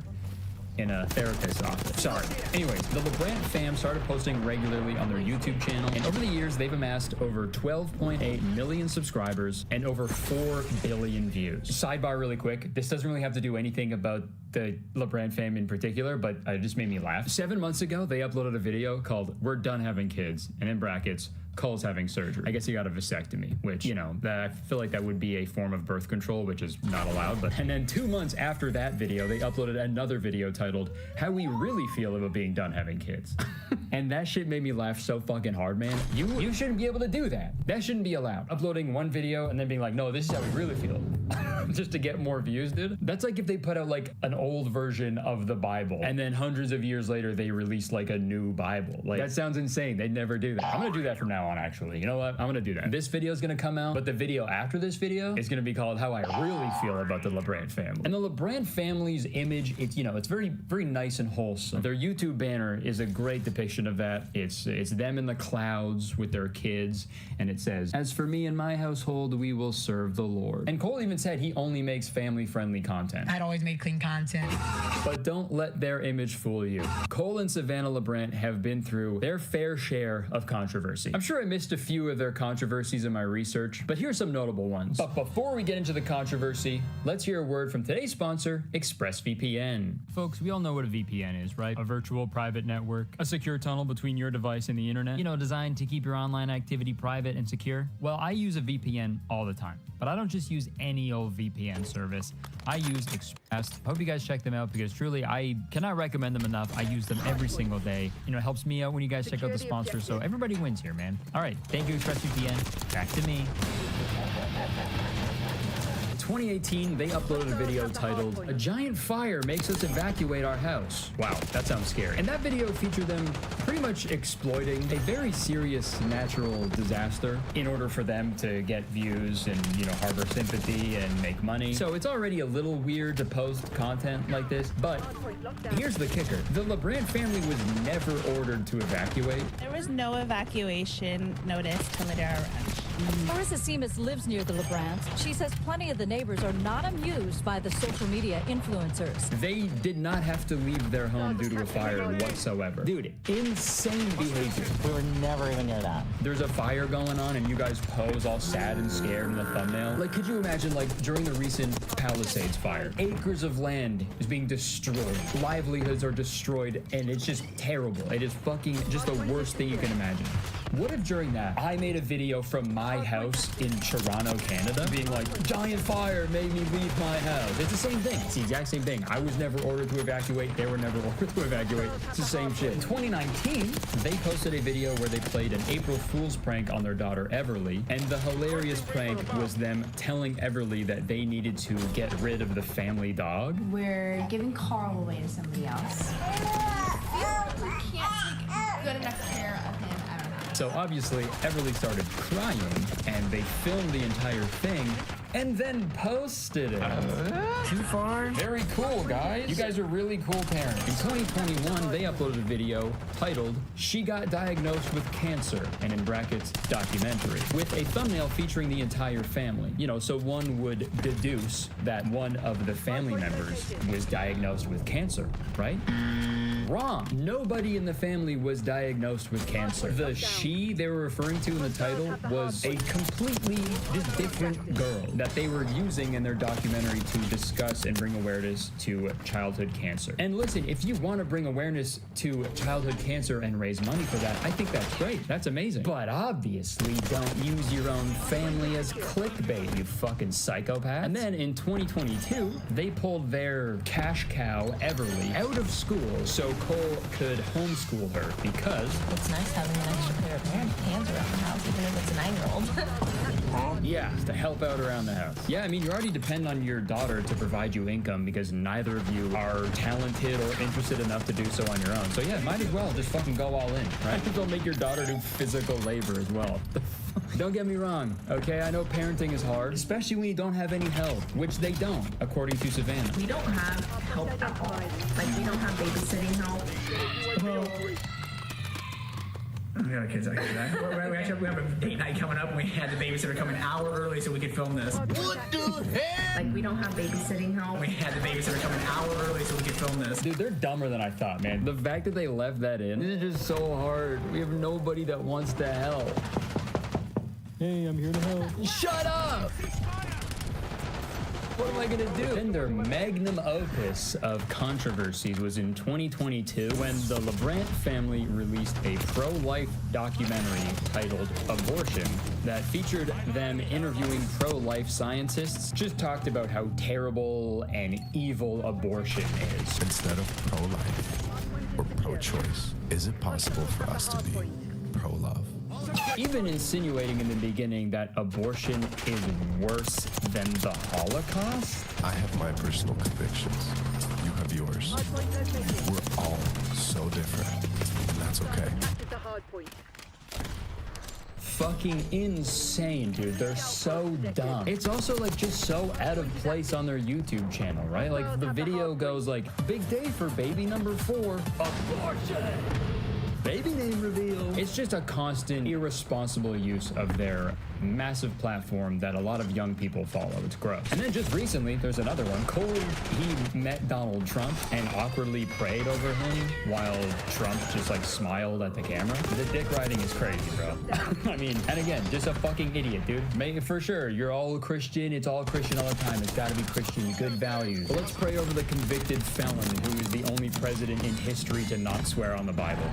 in a therapist's office. Sorry. Anyways, the LeBrant fam started posting regularly on their YouTube channel, and over the years, they've amassed over 12.8 million subscribers and over 4 billion views. Sidebar really quick, this doesn't really have to do anything about the LeBrant fam in particular, but it just made me laugh. 7 months ago, they uploaded a video called "We're Done Having Kids," and in brackets, Cole's having surgery. I guess he got a vasectomy, which, you know, that I feel like that would be a form of birth control, which is not allowed. But and then 2 months after that video, they uploaded another video titled "How We Really Feel About Being Done Having Kids." And that shit made me laugh so fucking hard, man. You shouldn't be able to do that. That shouldn't be allowed. Uploading one video and then being like, "No, this is how we really feel," just to get more views, dude. That's like if they put out like an old version of the Bible and then hundreds of years later they release like a new Bible. Like, that sounds insane. They'd never do that. I'm gonna do that from now on, actually. You know what? I'm gonna do that. This video is gonna come out, but the video after this video is gonna be called "How I Really Feel About the LeBrant Family." And the LeBrant family's image, it's, you know, it's very, very nice and wholesome. Their YouTube banner is a great depiction of that. It's them in the clouds with their kids, and it says, "As for me and my household, we will serve the Lord." And Cole even said he only makes family-friendly content. I'd always made clean content. But don't let their image fool you. Cole and Savannah LeBrant have been through their fair share of controversy. I'm sure I missed a few of their controversies in my research, but here's some notable ones. But before we get into the controversy, let's hear a word from today's sponsor, ExpressVPN. Folks, we all know what a VPN is, right? A virtual private network, a secure tunnel between your device and the internet, you know, designed to keep your online activity private and secure. Well, I use a VPN all the time, but I don't just use any old VPN service. I use Express. I hope you guys check them out because truly I cannot recommend them enough. I use them every single day. You know, it helps me out when you guys check out the sponsor, so everybody wins here, man. All right, thank you, ExpressVPN. Back to me. 2018, they uploaded a video titled, "A Giant Fire Makes Us Evacuate Our House." Wow, that sounds scary. And that video featured them pretty much exploiting a very serious natural disaster in order for them to get views and, you know, harbor sympathy and make money. So it's already a little weird to post content like this, but here's the kicker. The LeBrant family was never ordered to evacuate. There was no evacuation notice to Lydia Ranch. Marissa Seamus lives near the LeBrants. She says plenty of the neighbors are not amused by the social media influencers. They did not have to leave their home due to a fire whatsoever. Dude, insane behavior. We were never even near that. There's a fire going on and you guys pose all sad and scared in the thumbnail. Like, could you imagine, like, during the recent Palisades fire, acres of land is being destroyed. Livelihoods are destroyed and it's just terrible. It is fucking just the worst thing you can imagine. What if during that, I made a video from my house in Toronto, Canada, being like, "Giant fire made me leave my house." It's the same thing. It's the exact same thing. I was never ordered to evacuate. They were never ordered to evacuate. It's the same shit. In 2019, they posted a video where they played an April Fool's prank on their daughter, Everly, and the hilarious prank was them telling Everly that they needed to get rid of the family dog. We're giving Carl away to somebody else. We can't take good enough care of him. I don't know. So obviously, Everly started crying, and they filmed the entire thing, and then posted it. Too far? Very cool, guys. You guys are really cool parents. In 2021, they uploaded a video titled, "She Got Diagnosed with Cancer," and in brackets, documentary, with a thumbnail featuring the entire family. You know, so one would deduce that one of the family members was diagnosed with cancer, right? Wrong. Nobody in the family was diagnosed with cancer. The she they were referring to in the title was a completely different girl that they were using in their documentary to discuss and bring awareness to childhood cancer. And listen, if you want to bring awareness to childhood cancer and raise money for that, I think that's great. That's amazing. But obviously, don't use your own family as clickbait, you fucking psychopath. And then in 2022, they pulled their cash cow, Everly, out of school so Cole could homeschool her because It's nice having an extra pair of hands around the house, even if it's a 9-year-old. yeah, to help out around the house. Yeah, I mean, you already depend on your daughter to provide you income because neither of you are talented or interested enough to do so on your own. So yeah, might as well just fucking go all in, right? Don't make your daughter do physical labor as well. Don't get me wrong, okay? I know parenting is hard, especially when you don't have any help, which they don't, according to Savannah. We don't have help at all. Like, we don't have babysitting help. Well, we have kids like that. We have a date night coming up, and we had the babysitter come an hour early so we could film this. What the heck? Like, we don't have babysitting help. We had the babysitter come an hour early so we could film this. Dude, they're dumber than I thought, man. The fact that they left that in is just so hard. We have nobody that wants to help. Hey, I'm here to help. Shut up! What am I gonna do? Then their magnum opus of controversies was in 2022 when the LeBrant family released a pro-life documentary titled Abortion that featured them interviewing pro-life scientists, just talked about how terrible and evil abortion is. Instead of pro-life or pro-choice, is it possible for us to be pro-love? Even insinuating in the beginning that abortion is worse than the Holocaust? I have my personal convictions. You have yours. We're all so different, and that's okay. Fucking insane, dude. They're so dumb. It's also like just so out of place on their YouTube channel, right? Like the video goes like, "Big day for baby number 4, abortion." baby name reveal. It's just a constant, irresponsible use of their massive platform that a lot of young people follow. It's gross. And then just recently, there's another one. Cole, he met Donald Trump and awkwardly prayed over him while Trump just like smiled at the camera. The dick riding is crazy, bro. I mean, and again, just a fucking idiot, dude. For sure, you're all Christian. It's all Christian all the time. It's gotta be Christian, good values. But let's pray over the convicted felon who is the only president in history to not swear on the Bible.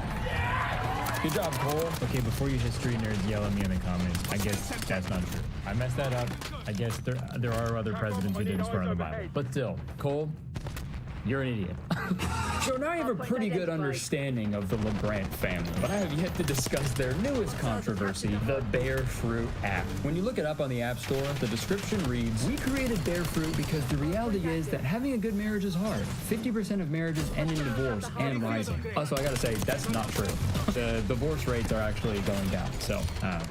Good job, Cole. Okay, before you history nerds yell at me in the comments, I guess that's not true. I messed that up. I guess there are other presidents who didn't swear on the Bible. But still, Cole, you're an idiot. So now I have a pretty good understanding of the LeBrant family, but I have yet to discuss their newest controversy, the Bear Fruit app. When you look it up on the App Store, the description reads, "We created Bear Fruit because the reality is that having a good marriage is hard. 50% of marriages end in divorce and rising." Also, I gotta say, that's not true. The divorce rates are actually going down. So,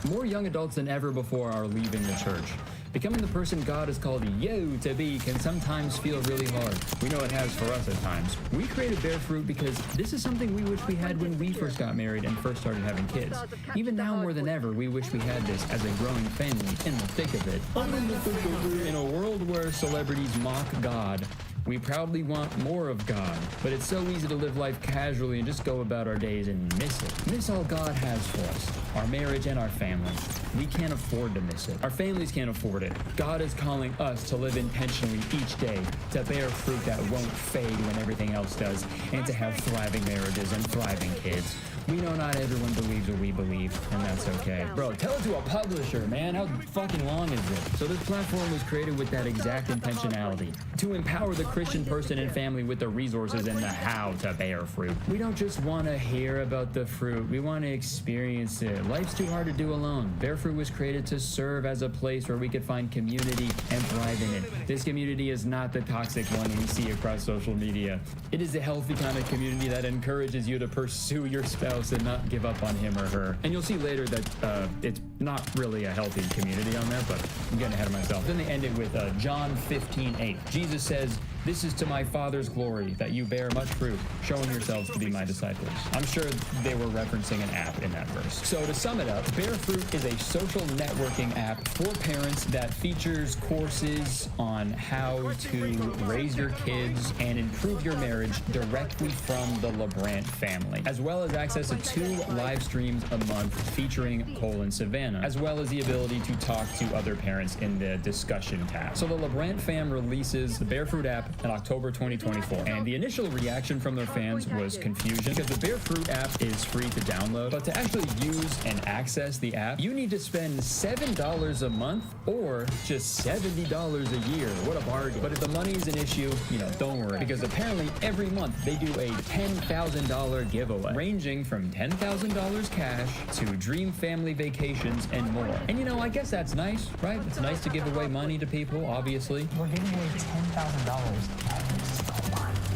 more young adults than ever before are leaving the church. Becoming the person God has called you to be can sometimes feel really hard. We know it has for us at times. We created Bear Fruit because this is something we wish we had when we first got married and first started having kids. Even now more than ever, we wish we had this as a growing family in the thick of it. In a world where celebrities mock God, we proudly want more of God, but it's so easy to live life casually and just go about our days and miss it. Miss all God has for us, our marriage and our family. We can't afford to miss it. Our families can't afford it. God is calling us to live intentionally each day, to bear fruit that won't fade when everything else does, and to have thriving marriages and thriving kids. We know not everyone believes what we believe, and that's okay. Bro, tell it to a publisher, man. How fucking long is it? So this platform was created with that exact intentionality, to empower the Christian person and family with the resources and the how to bear fruit. We don't just want to hear about the fruit. We want to experience it. Life's too hard to do alone. Bear Fruit was created to serve as a place where we could find community and thrive in it. This community is not the toxic one we see across social media. It is a healthy kind of community that encourages you to pursue your spouse and not give up on him or her. And you'll see later that it's not really a healthy community on there, but I'm getting ahead of myself. Then they end it with John 15:8. Jesus says, "This is to my Father's glory, that you bear much fruit, showing yourselves to be my disciples." I'm sure they were referencing an app in that verse. So to sum it up, Bear Fruit is a social networking app for parents that features courses on how to raise your kids and improve your marriage directly from the LeBrant family, as well as access to 2 live streams a month featuring Cole and Savannah, as well as the ability to talk to other parents in the discussion tab. So the LeBrant fam releases the Bear Fruit app in October 2024, and the initial reaction from their fans was confusion because the Bear Fruit app is free to download, but to actually use and access the app, you need to spend $7 a month or just $70 a year. What a bargain. But if the money is an issue, don't worry, because apparently every month they do a $10,000 giveaway, ranging from $10,000 cash to dream family vacations and more. And I guess that's nice, right? It's nice to give away money to people, obviously. We're giving away $10,000.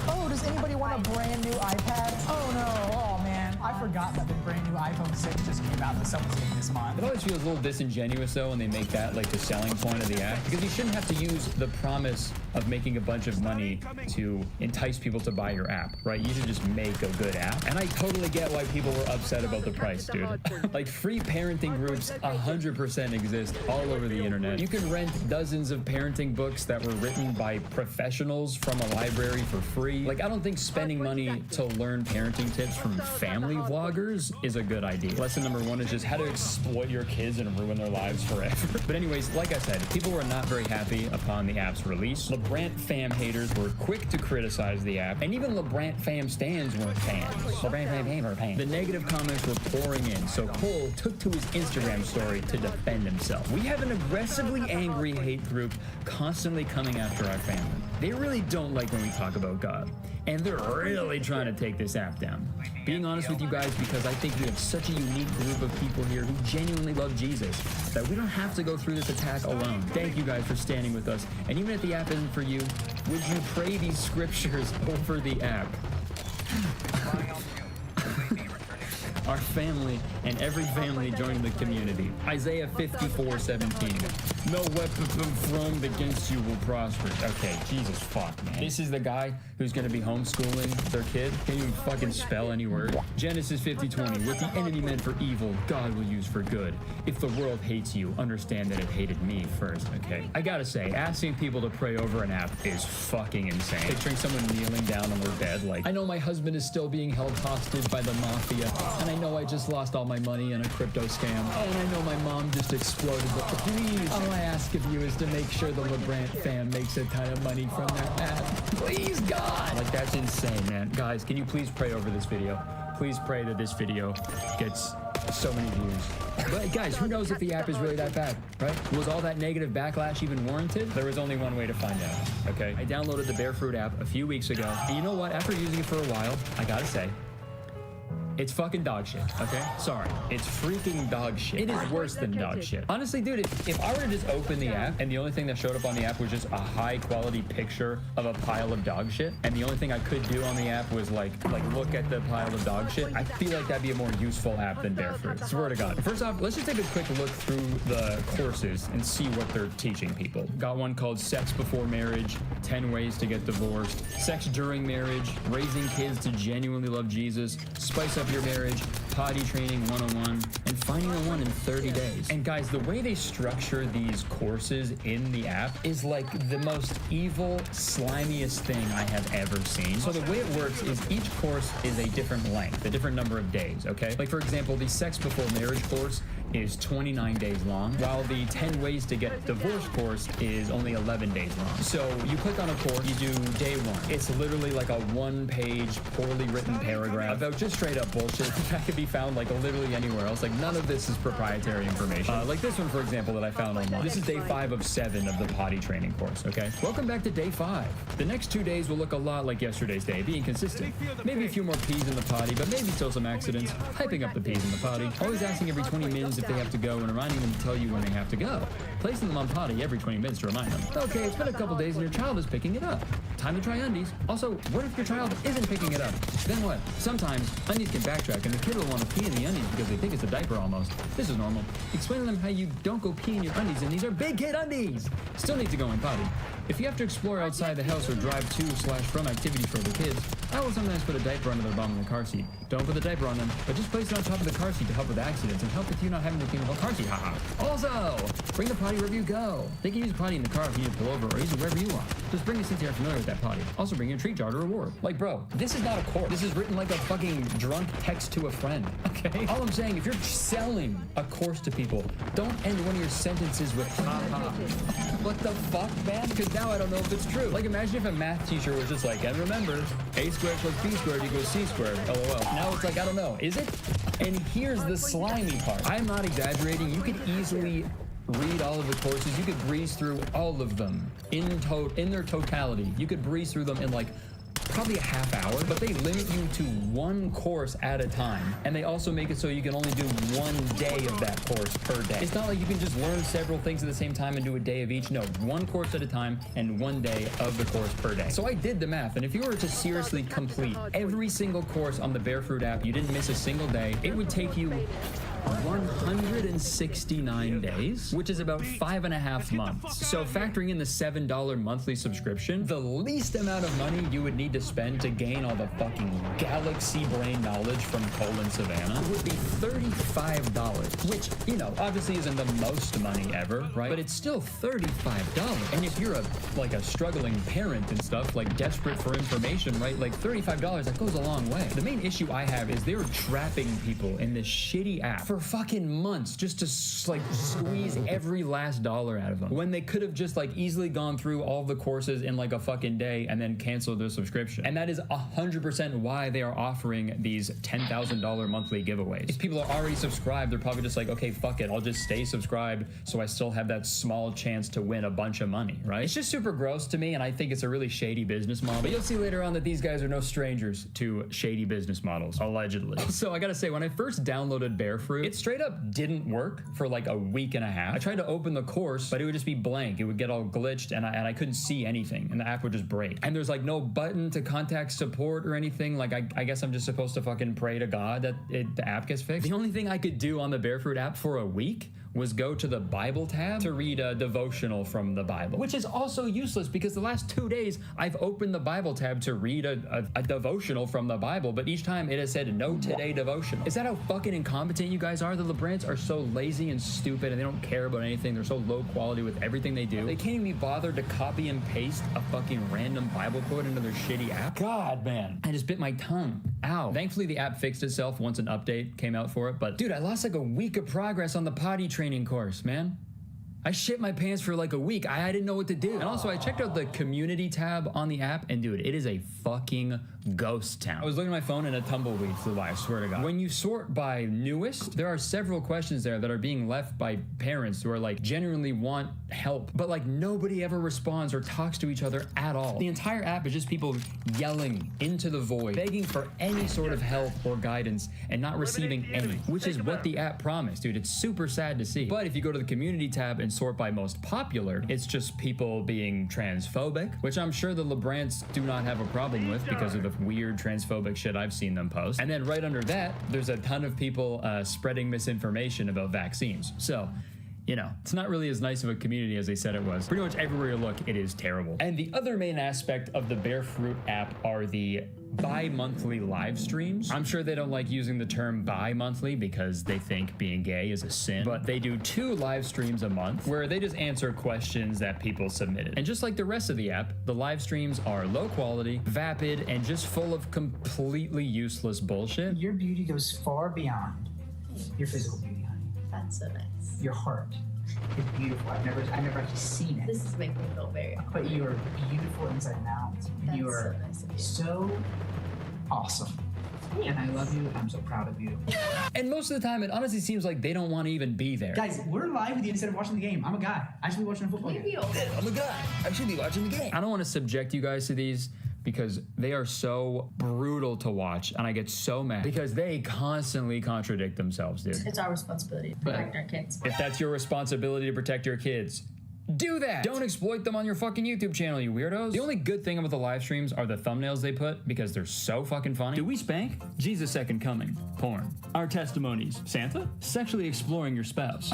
Oh, does anybody want a brand new iPad? Oh no, oh man. I forgot that the brand new iPhone 6 just came out that someone's getting this month. It always feels a little disingenuous though when they make that like the selling point of the app, because you shouldn't have to use the promise of making a bunch of money to entice people to buy your app, right? You should just make a good app. And I totally get why people were upset about the price, dude. Like free parenting groups 100% exist all over the internet. You can rent dozens of parenting books that were written by professionals from a library for free. Like, I don't think spending money to learn parenting tips from family vloggers is a good idea. Lesson number 1 is just how to exploit your kids and ruin their lives forever. But anyways, like I said, people were not very happy upon the app's release. LeBrant fam haters were quick to criticize the app, and even LeBrant fam stans weren't fans. LeBrant fam were fans. The negative comments were pouring in, so Cole took to his Instagram story to defend himself. "We have an aggressively angry hate group constantly coming after our family. They really don't like when we talk about God, and they're really trying to take this app down. Being honest with you guys, because I think we have such a unique group of people here who genuinely love Jesus that we don't have to go through this attack alone. Thank you guys for standing with us, and even if the app isn't for you, would you pray these scriptures over the app?" our family, and every family joining the community. Isaiah 54:17. No weapon formed against you will prosper. Okay, Jesus fuck, man. This is the guy who's gonna be homeschooling their kid. Can't even fucking spell any word. Genesis 50:20. What the enemy meant for evil, God will use for good. If the world hates you, understand that it hated me first, okay? I gotta say, asking people to pray over an app is fucking insane. Picturing someone kneeling down on their bed like, I know my husband is still being held hostage by the mafia, and I know I just lost all my money in a crypto scam, and I know my mom just exploded, but please, all I ask of you is to make sure the LeBrant fam makes a ton of money from their app. Please, God! Like, that's insane, man. Guys, can you please pray over this video? Please pray that this video gets so many views. But guys, who knows if the app is really that bad, right? Was all that negative backlash even warranted? There was only one way to find out, okay? I downloaded the Bearfruit app a few weeks ago, and you know what? After using it for a while, I gotta say, it's fucking dog shit, okay? Sorry. It's freaking dog shit. It is worse than dog shit. Honestly, dude, if I were to just open the app and the only thing that showed up on the app was just a high quality picture of a pile of dog shit, and the only thing I could do on the app was like look at the pile of dog shit, I feel like that'd be a more useful app than Bearfruit. Swear to God. First off, let's just take a quick look through the courses and see what they're teaching people. Got one called Sex Before Marriage, 10 Ways to Get Divorced, Sex During Marriage, Raising Kids to Genuinely Love Jesus, Spice Up Your Marriage, Potty Training 101, and Finding the One in 30 Days. And guys, the way they structure these courses in the app is like the most evil, slimiest thing I have ever seen. So the way it works is each course is a different length, a different number of days, okay? Like for example, the Sex Before Marriage course is 29 days long, while the 10 Ways to Get Divorced course is only 11 days long. So you click on a course, you do day one. It's literally like a one-page, poorly written paragraph about just straight up bullshit that could be found like literally anywhere else. Like none of this is proprietary information. Like this one, for example, that I found online. This is day 5 of 7 of the potty training course, okay? Welcome back to day 5. The next 2 days will look a lot like yesterday's day, being consistent. Maybe a few more peas in the potty, but maybe still some accidents. Hyping up the peas in the potty. Always asking every 20 minutes if they have to go and reminding them to tell you when they have to go. Placing them on potty every 20 minutes to remind them. Okay, it's been a couple days and your child is picking it up. Time to try undies. Also, what if your child isn't picking it up? Then what? Sometimes undies can backtrack and the kid will want to pee in the undies because they think it's a diaper almost. This is normal. Explain to them how you don't go pee in your undies, and these are big kid undies. Still need to go in potty. If you have to explore outside the house or drive to/from activities for the kids, I will sometimes put a diaper under their bum in the car seat. Don't put the diaper on them, but just place it on top of the car seat to help with accidents and help with you not having to clean the whole car seat. Haha. Also, bring the potty wherever you go. They can use potty in the car if you need to pull over, or use it wherever you want. Just bring it since you're familiar with that potty. Also bring your treat jar to reward. Like, bro, this is not a course. This is written like a fucking drunk text to a friend, okay? All I'm saying, if you're selling a course to people, don't end one of your sentences with haha. What the fuck, man? Because now I don't know if it's true. Like, imagine if a math teacher was just like, and remember, a squared plus b squared equals c squared, lol. Now it's like, I don't know, is it? And here's the slimy part. I'm not exaggerating. You could easily read all of the courses. You could breeze through all of them in their totality. You could breeze through them in like probably a half hour, but they limit you to one course at a time. And they also make it so you can only do one day of that course per day. It's not like you can just learn several things at the same time and do a day of each. No, one course at a time and one day of the course per day. So I did the math, and if you were to seriously complete every single course on the Bearfruit app, you didn't miss a single day, it would take you 169 days, which is about 5.5 months. So factoring in the $7 monthly subscription, the least amount of money you would need to spend to gain all the fucking galaxy brain knowledge from Colin Savannah would be $35, which, you know, obviously isn't the most money ever, right? But it's still $35. And if you're a struggling parent and stuff, like desperate for information, right? Like $35, that goes a long way. The main issue I have is they're trapping people in this shitty app for fucking months just to squeeze every last dollar out of them, when they could have just easily gone through all the courses in like a fucking day and then canceled their subscription. And that is 100% why they are offering these $10,000 monthly giveaways. If people are already subscribed, they're probably just like, okay, fuck it, I'll just stay subscribed so I still have that small chance to win a bunch of money, right? It's just super gross to me, and I think it's a really shady business model. But you'll see later on that these guys are no strangers to shady business models, allegedly. So I gotta say, when I first downloaded Bearfruit, it straight up didn't work for like a week and a half. I tried to open the course, but it would just be blank. It would get all glitched, and I couldn't see anything, and the app would just break. And there's like no button to contact support or anything. Like, I guess I'm just supposed to fucking pray to God that the app gets fixed. The only thing I could do on the Barefruit app for a week was go to the Bible tab to read a devotional from the Bible, which is also useless because the last 2 days I've opened the Bible tab to read a devotional from the Bible, but each time it has said no today devotional. Is that how fucking incompetent you guys are? The LeBrants are so lazy and stupid and they don't care about anything. They're so low quality with everything they do. They can't even be bothered to copy and paste a fucking random Bible quote into their shitty app. God, man. I just bit my tongue. Ow. Thankfully, the app fixed itself once an update came out for it, but dude, I lost like a week of progress on the potty training course, man. I shit my pants for like a week. I didn't know what to do. And also I checked out the community tab on the app and dude, it is a fucking ghost town. I was looking at my phone and a tumbleweed flew by, I swear to God. When you sort by newest, there are several questions there that are being left by parents who are like genuinely want help, but like nobody ever responds or talks to each other at all. The entire app is just people yelling into the void, begging for any sort of help or guidance and not receiving any, which is what the app promised, dude. It's super sad to see. But if you go to the community tab and sort by most popular, it's just people being transphobic, which I'm sure the LeBrants do not have a problem with because of the weird transphobic shit I've seen them post. And then right under that, there's a ton of people spreading misinformation about vaccines. So, you know, it's not really as nice of a community as they said it was. Pretty much everywhere you look, it is terrible. And the other main aspect of the Barefruit app are the bi-monthly live streams. I'm sure they don't like using the term bi-monthly because they think being gay is a sin, but they do 2 live streams a month where they just answer questions that people submitted. And just like the rest of the app, the live streams are low quality, vapid, and just full of completely useless bullshit. Your beauty goes far beyond your physical beauty, honey. That's so nice. Your heart is beautiful. I've never actually seen it. This is making me feel very awkward. But you are beautiful inside and out. You are so nice of you. so awesome. And I love you. I'm so proud of you. And most of the time, it honestly seems like they don't want to even be there. Guys, we're live with you instead of watching the game. I'm a guy. I should be watching a football game. I'm a guy. I should be watching the game. I don't want to subject you guys to these because they are so brutal to watch and I get so mad because they constantly contradict themselves, dude. It's our responsibility to protect our kids. If that's your responsibility to protect your kids, do that. Don't exploit them on your fucking YouTube channel, you weirdos. The only good thing about the live streams are the thumbnails they put because they're so fucking funny. Do we spank? Jesus' second coming. Porn. Our testimonies. Santa? Sexually exploring your spouse.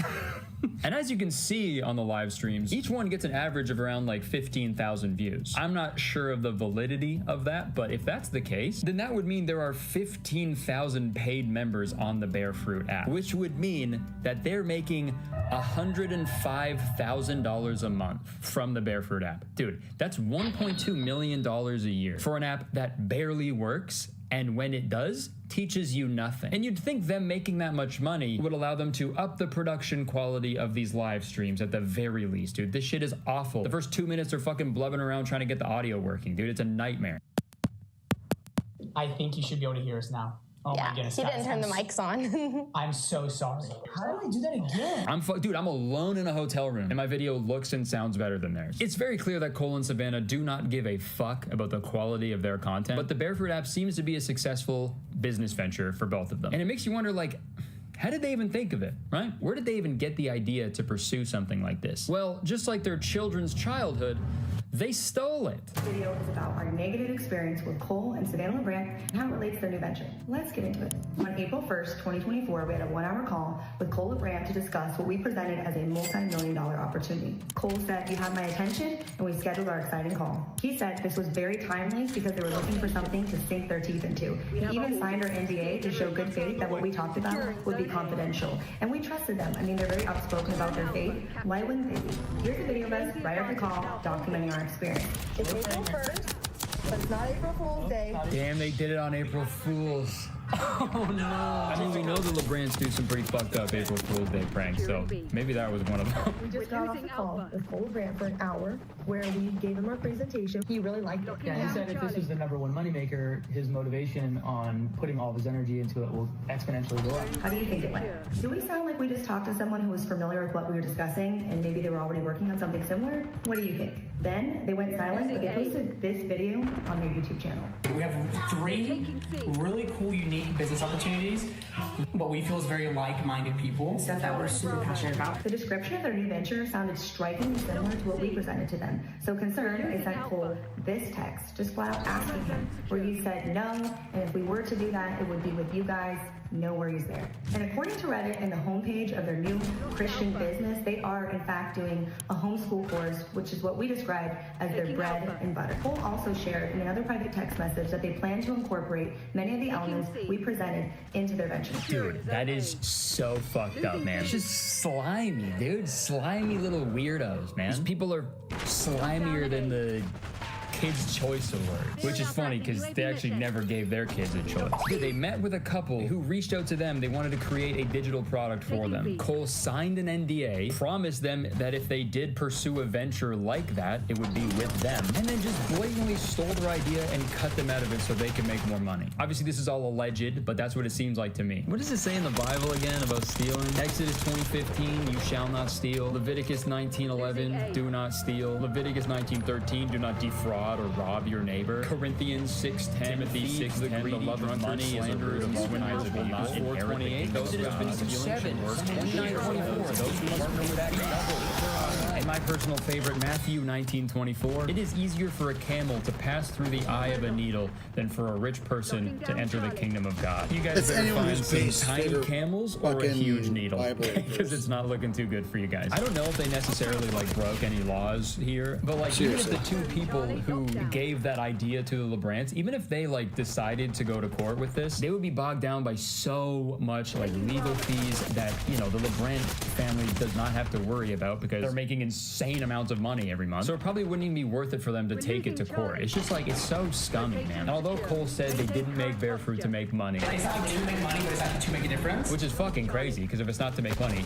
And as you can see on the live streams, each one gets an average of around like 15,000 views. I'm not sure of the validity of that, but if that's the case, then that would mean there are 15,000 paid members on the Barefruit app, which would mean that they're making $105,000 a month from the Barefruit app. Dude, that's $1.2 million a year for an app that barely works, and when it does, teaches you nothing. And you'd think them making that much money would allow them to up the production quality of these live streams at the very least, dude. This shit is awful. The first 2 minutes are fucking blubbing around trying to get the audio working, dude. It's a nightmare. I think you should be able to hear us now. Oh Yeah, my goodness. he didn't guys, turn the mics on. I'm so sorry. How did I do that again? Dude, I'm alone in a hotel room and my video looks and sounds better than theirs. It's very clear that Cole and Savannah do not give a fuck about the quality of their content, but the Barefruit app seems to be a successful business venture for both of them. And it makes you wonder, like, how did they even think of it, right? Where did they even get the idea to pursue something like this? Well, just like their children's childhood, they stole it. This video is about our negative experience with Cole and Savannah LeBrant and how it relates to their new venture. Let's get into it. On April 1st, 2024, we had a 1-hour call with Cole LeBrant to discuss what we presented as a multi-million-dollar opportunity. Cole said, "You have my attention," and we scheduled our exciting call. He said this was very timely because they were looking for something to sink their teeth into. He even signed our NDA to show good faith that what we talked about would be confidential. And we trusted them. I mean, they're very outspoken about their faith. Why wouldn't they be? Here's a video of us right after the call documenting our experience. It's April 1st, but it's not April Fool's Day. Damn, they did it on April Fools. Oh no. I mean, we know the LeBrants do some pretty fucked up April Fool's Day pranks, so maybe that was one of them. We just got off the call with Cole LeBrant for an hour where we gave him our presentation. He really liked it. Yeah, he said if this was the #1 moneymaker, his motivation on putting all of his energy into it will exponentially go up. How do you think it went? Do we sound like we just talked to someone who was familiar with what we were discussing and maybe they were already working on something similar? What do you think? Then they went silent, but they posted this video on their YouTube channel. We have 3 really cool, unique business opportunities, what we feel is very like-minded people. Stuff that we're super passionate about. The description of their new venture sounded strikingly similar to what we presented to them. So concerned, I sent Cole this text, just flat out asking him, where you said no, and if we were to do that, it would be with you guys. No worries there. And according to Reddit and the homepage of their new Christian business, they are in fact doing a homeschool course, which is what we describe as their bread and butter. Cole also shared in another private text message that they plan to incorporate many of the elements we presented into their venture. Dude, that is so fucked up, man. It's just slimy, dude. Slimy little weirdos, man. These people are slimier than the Kids' Choice Awards, which is funny because they actually never gave their kids a choice. Dude, they met with a couple who reached out to them. They wanted to create a digital product for them. Cole signed an NDA, promised them that if they did pursue a venture like that, it would be with them, and then just blatantly stole their idea and cut them out of it so they could make more money. Obviously, this is all alleged, but that's what it seems like to me. What does it say in the Bible again about stealing? Exodus 20:15, you shall not steal. Leviticus 19:11, do not steal. Leviticus 19:13, do not defraud or rob your neighbor. Corinthians 6:10, Timothy 6:10, the love of money is a root of all kinds of evil. 4:28, those who have 29:24, those who partner with that devil. And my personal favorite, Matthew 19:24, it is easier for a camel to pass through the eye of a needle than for a rich person to enter the kingdom of God. You guys better find some tiny camels or a huge needle, because it's not looking too good for you guys. I don't know if they necessarily like broke any laws here, but like even if the two people who gave that idea to the LeBrants, even if they like decided to go to court with this, they would be bogged down by so much like legal fees that, you know, the LeBrant family does not have to worry about because they're making insane amounts of money every month. So it probably wouldn't even be worth it for them to take it to court. It's just like, it's so scummy, man. And although Cole said they didn't make Bear Fruit to make money, It's not like to make money, but it's actually to make a difference. which is fucking crazy, because if it's not to make money,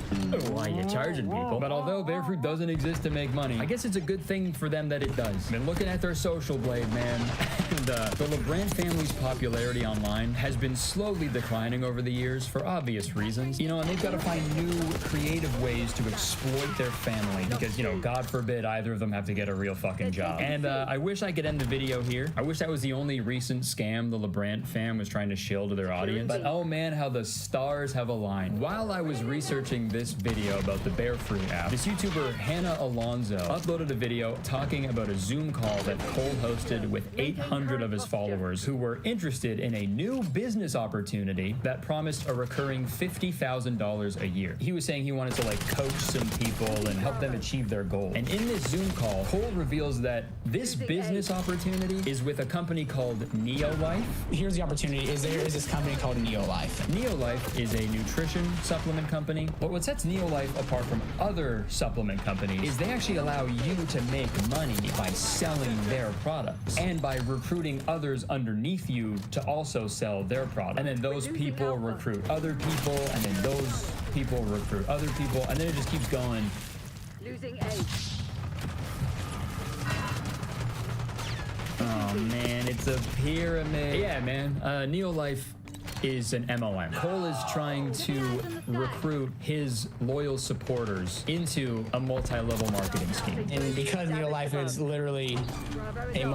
why are you charging people? But although Bear Fruit doesn't exist to make money, I guess it's a good thing for them that it does. I've been looking at their social blade, man, and the LeBrant family's popularity online has been slowly declining over the years for obvious reasons. You know, and they've got to find new creative ways to exploit their family because, you know, God forbid either of them have to get a real fucking job. And I wish I could end the video here. I wish that was the only recent scam the LeBrant fam was trying to shill to their audience. But oh man, how the stars have aligned. While I was researching this video about the Bear Fruit app, this YouTuber Hannah Alonzo uploaded a video talking about a Zoom call that Cole hosted with 800 of his followers who were interested in a new business opportunity that promised a recurring $50,000 a year. He was saying he wanted to like coach some people and help them achieve their goal. And in this Zoom call, Cole reveals that this business opportunity is with a company called Neolife. Here's the opportunity. There is this company called Neolife. Neolife is a nutrition supplement company. But what sets Neolife apart from other supplement companies is they actually allow you to make money by selling their products and by recruiting others underneath you to also sell their product. And then those people recruit other people, and then those people recruit other people, and then it just keeps going. Losing A. Oh man, it's a pyramid. Yeah, man. Neolife is an MLM. Cole is trying to recruit his loyal supporters into a multi-level marketing scheme. And because Neolife is literally a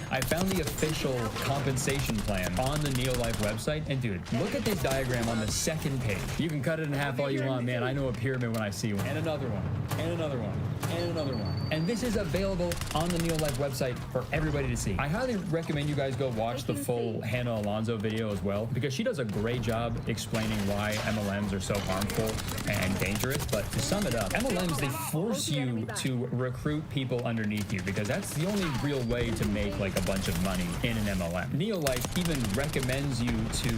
I found the official compensation plan on the Neolife website, and dude, look at this diagram on the second page. You can cut it in half all you want, man. I know a pyramid when I see one. And another one, and another one, and another one. And this is available on the Neolife website for everybody to see. I highly recommend you guys go watch the full Hannah Alonzo video as well, because she does a great job explaining why MLMs are so harmful and dangerous. But to sum it up, MLMs, they force you to recruit people underneath you, because that's the only real way to make like a bunch of money in an MLM. Neolife even recommends you to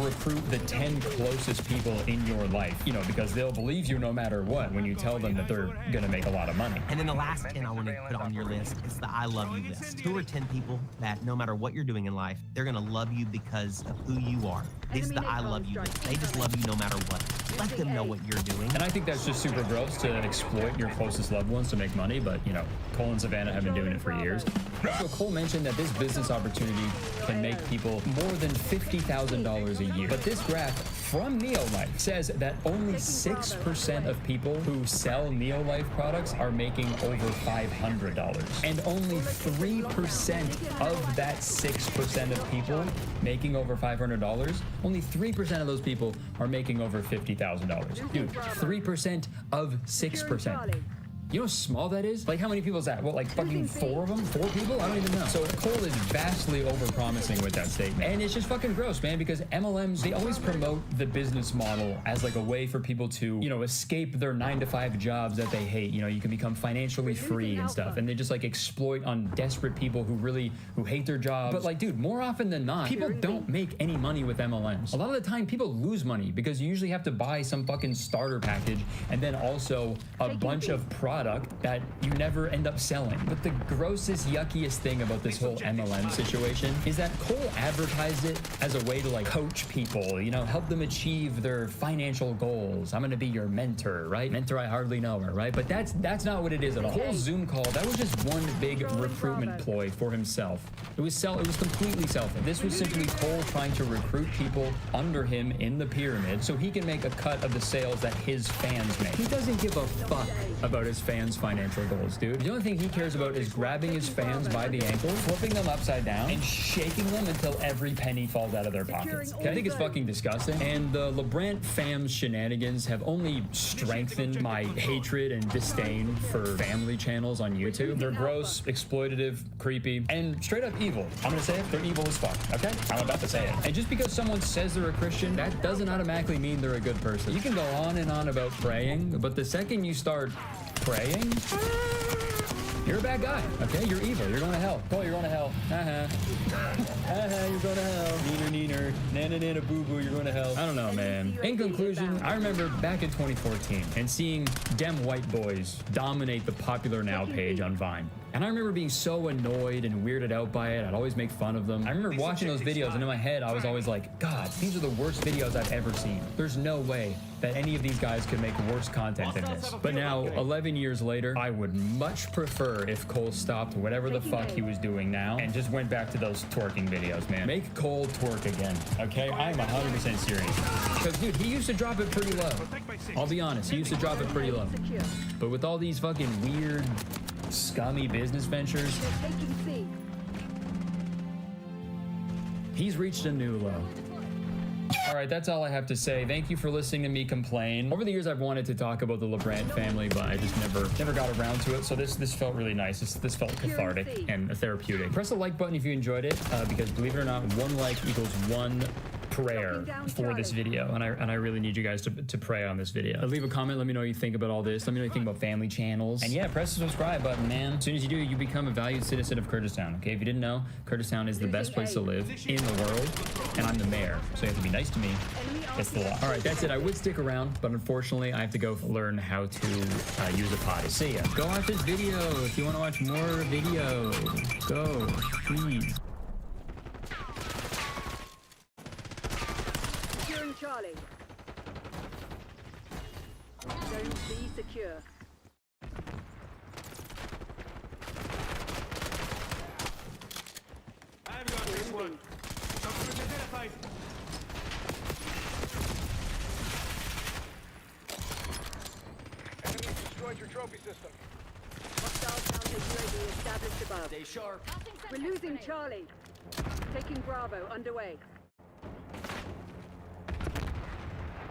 recruit the 10 closest people in your life, you know, because they'll believe you no matter what when you tell them that they're gonna make a lot of money. And then the last 10 I want to put on your list is the I love you list. Who are 10 people that no matter what you're doing in life, they're gonna love you because of who you are? This is the I love you list. They just love you no matter what. Let them know what you're doing. And I think that's just super gross to exploit your closest loved ones to make money, but you know, Cole and Savannah have been doing it for years. So Cole mentioned that this business opportunity can make people more than $50,000 a year. But this graph from Neolife says that only 6% of people who sell Neolife products are making over $500. And only 3% of that 6% of people making over $500, only 3% of those people are making over $50,000. Dude, 3% of 6%. You know how small that is? Like, how many people is that? What, like fucking 4 of them? 4 people? I don't even know. So Cole is vastly over-promising with that statement. And it's just fucking gross, man, because MLMs, they always promote the business model as like a way for people to, you know, escape their 9-to-5 jobs that they hate. You know, you can become financially free and stuff. And they just like exploit on desperate people who hate their jobs. But like, dude, more often than not, people don't make any money with MLMs. A lot of the time, people lose money because you usually have to buy some fucking starter package and then also a bunch of product that you never end up selling. But the grossest, yuckiest thing about this whole MLM situation is that Cole advertised it as a way to like coach people, you know, help them achieve their financial goals. I'm gonna be your mentor, right? Mentor, I hardly know her, right? But that's not what it is at all. Cole's Zoom call, that was just one big recruitment ploy for himself. It was completely selfish. This was simply Cole trying to recruit people under him in the pyramid so he can make a cut of the sales that his fans make. He doesn't give a fuck about his fans' financial goals, dude. The only thing he cares about is grabbing his fans by the ankles, flipping them upside down, and shaking them until every penny falls out of their pockets. Okay? I think it's fucking disgusting. And the LeBrant fam's shenanigans have only strengthened my hatred and disdain for family channels on YouTube. They're gross, exploitative, creepy, and straight up evil. I'm gonna say it, they're evil as fuck, okay? I'm about to say it. And just because someone says they're a Christian, that doesn't automatically mean they're a good person. You can go on and on about praying, but the second you start praying, you're a bad guy, okay? You're evil. You're going to hell. Cole, you're going to hell. You're going to hell. Neener, nana, nana, boo-boo, you're going to hell. I don't know, man. In conclusion, I remember back in 2014 and seeing dem white boys dominate the Popular Now page on Vine. And I remember being so annoyed and weirded out by it. I'd always make fun of them. I remember watching those videos and in my head, I was always like, God, these are the worst videos I've ever seen. There's no way that any of these guys could make worse content than this. But now, 11 years later, I would much prefer if Cole stopped whatever the fuck he was doing now and just went back to those twerking videos, man. Make Cole twerk again, okay? I'm 100% serious. Because, dude, he used to drop it pretty low. I'll be honest, he used to drop it pretty low. But with all these fucking weird, scummy business ventures, he's reached a new low. All right, that's all I have to say. Thank you for listening to me complain. Over the years, I've wanted to talk about the LeBrant family, but I just never got around to it. So this felt really nice. This felt cathartic and therapeutic. Press the like button if you enjoyed it, because believe it or not, 1 like equals 1 prayer for this video, and I really need you guys to pray on this video. Leave a comment, let me know what you think about all this. Let me know what you think about family channels. And yeah, press the subscribe button, man. As soon as you do, you become a valued citizen of Kurdistan, okay? If you didn't know, Kurdistan is the best place to live in the world, and I'm the mayor, so you have to be nice to me. It's the law. All right, that's it. I would stick around, but unfortunately, I have to go learn how to use a potty. See ya. Go watch this video if you want to watch more video. Go, please. Charlie. Zone B secure. I've got this one. Something identified. Enemy destroyed your trophy system. Hostile counter UAV established above. Stay sharp. We're losing Charlie. Taking Bravo underway.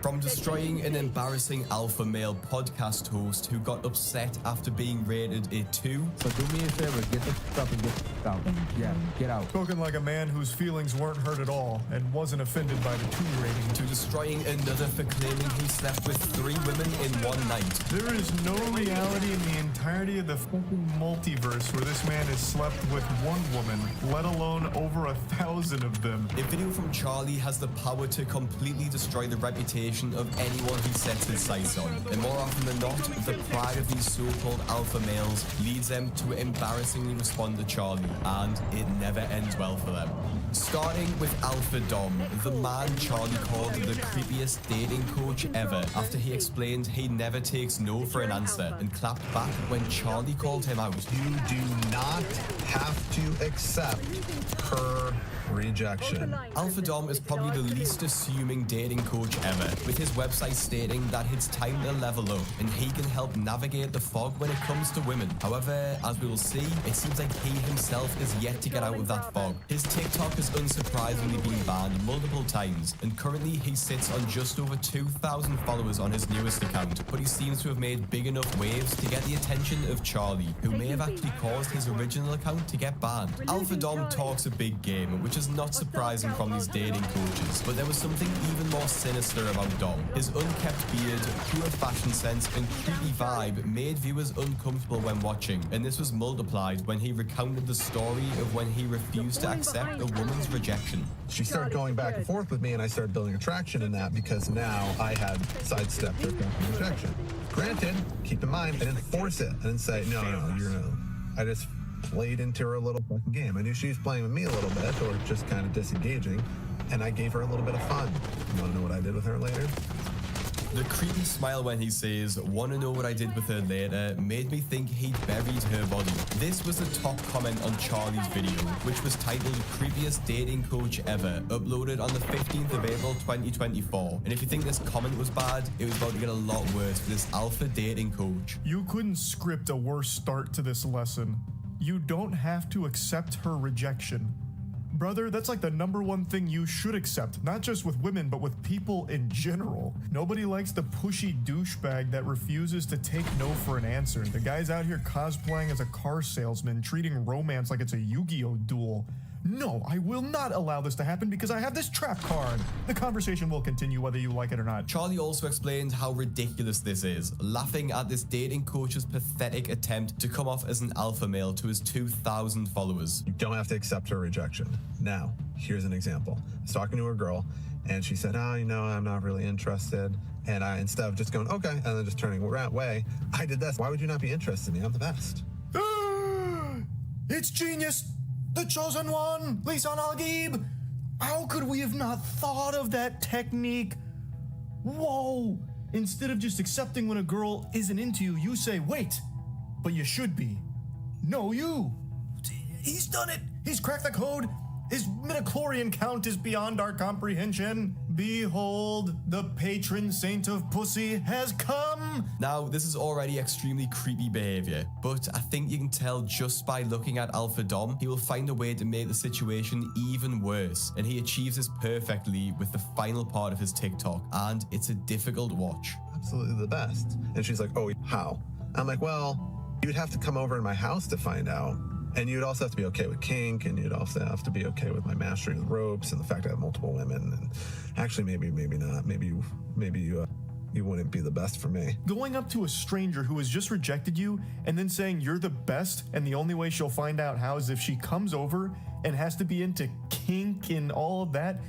From destroying an embarrassing alpha male podcast host who got upset after being rated a 2. So do me a favor, get the stuff and get out. Yeah, get out. Spoken like a man whose feelings weren't hurt at all and wasn't offended by the 2 rating. To destroying another for claiming he slept with 3 women in one night. There is no reality in the entirety of the fucking multiverse where this man has slept with 1 woman, let alone over 1,000 of them. A video from Charlie has the power to completely destroy the reputation admiration of anyone he sets his sights on. And more often than not, the pride of these so-called alpha males leads them to embarrassingly respond to Charlie, and it never ends well for them. Starting with Alpha Dom, the man Charlie called the creepiest dating coach ever after he explained he never takes no for an answer and clapped back when Charlie called him out. You do not have to accept her rejection. Alpha Dom is probably the least assuming dating coach ever, with his website stating that it's time to level up and he can help navigate the fog when it comes to women. However, as we will see, it seems like he himself is yet to get out of that fog. His TikTok has unsurprisingly been banned multiple times, and currently he sits on just over 2,000 followers on his newest account, but he seems to have made big enough waves to get the attention of Charlie, who may have actually caused his original account to get banned. Alpha Dom talks a big game, which is not surprising from these dating coaches, but there was something even more sinister about Dom. His unkempt beard, pure fashion sense, and creepy vibe made viewers uncomfortable when watching, and this was multiplied when he recounted the story of when he refused to accept a woman's rejection. She started going back and forth with me, and I started building attraction in that because now I had sidestepped her rejection. Granted, keep in mind, I didn't force it. I didn't say, no, you're no. I just played into her a little fucking game. I knew she was playing with me a little bit, or just kind of disengaging, and I gave her a little bit of fun. You want to know what I did with her later? The creepy smile when he says, "Wanna know what I did with her later," made me think he'd buried her body. This was the top comment on Charlie's video, which was titled "Creepiest Dating Coach Ever," uploaded on the 15th of April 2024. And if you think this comment was bad, it was about to get a lot worse for this alpha dating coach. You couldn't script a worse start to this lesson. You don't have to accept her rejection. Brother, that's like the #1 thing you should accept, not just with women, but with people in general. Nobody likes the pushy douchebag that refuses to take no for an answer. The guy's out here cosplaying as a car salesman, treating romance like it's a Yu-Gi-Oh duel. No, I will not allow this to happen because I have this trap card. The conversation will continue whether you like it or not. Charlie also explained how ridiculous this is, laughing at this dating coach's pathetic attempt to come off as an alpha male to his 2,000 followers. You don't have to accept her rejection. Now, here's an example. I was talking to a girl, and she said, I'm not really interested. And I, instead of just going, okay, and then just turning away, I did this. Why would you not be interested in me? I'm the best. It's genius! The chosen one, Lisan Al-Gaib. How could we have not thought of that technique? Whoa! Instead of just accepting when a girl isn't into you, you say, wait, but you should be. No, you. He's done it. He's cracked the code. His midichlorian count is beyond our comprehension. Behold, the patron saint of pussy has come. Now, this is already extremely creepy behavior, but I think you can tell just by looking at Alpha Dom, he will find a way to make the situation even worse, and he achieves this perfectly with the final part of his TikTok, and it's a difficult watch. Absolutely the best. And she's like, oh, how? I'm like, well, you'd have to come over to my house to find out. And you'd also have to be okay with kink, and you'd also have to be okay with my mastery with ropes and the fact I have multiple women. And actually, maybe not. Maybe you wouldn't be the best for me. Going up to a stranger who has just rejected you and then saying you're the best, and the only way she'll find out how is if she comes over and has to be into kink and all of that.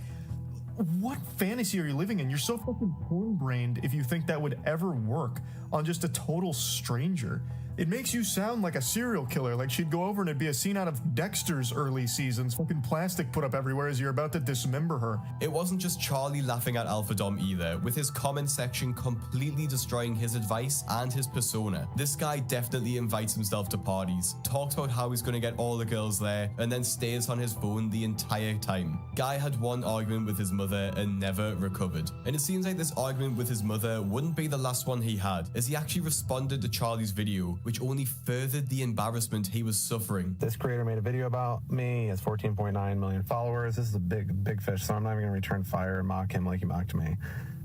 What fantasy are you living in? You're so fucking porn-brained if you think that would ever work on just a total stranger. It makes you sound like a serial killer, like she'd go over and it'd be a scene out of Dexter's early seasons, fucking plastic put up everywhere as you're about to dismember her. It wasn't just Charlie laughing at Alpha Dom either, with his comment section completely destroying his advice and his persona. This guy definitely invites himself to parties, talks about how he's gonna get all the girls there, and then stays on his phone the entire time. Guy had one argument with his mother and never recovered. And it seems like this argument with his mother wouldn't be the last one he had, as he actually responded to Charlie's video, which only furthered the embarrassment he was suffering. This creator made a video about me. He has 14.9 million followers. This is a big fish, so I'm not even going to return fire and mock him like he mocked me.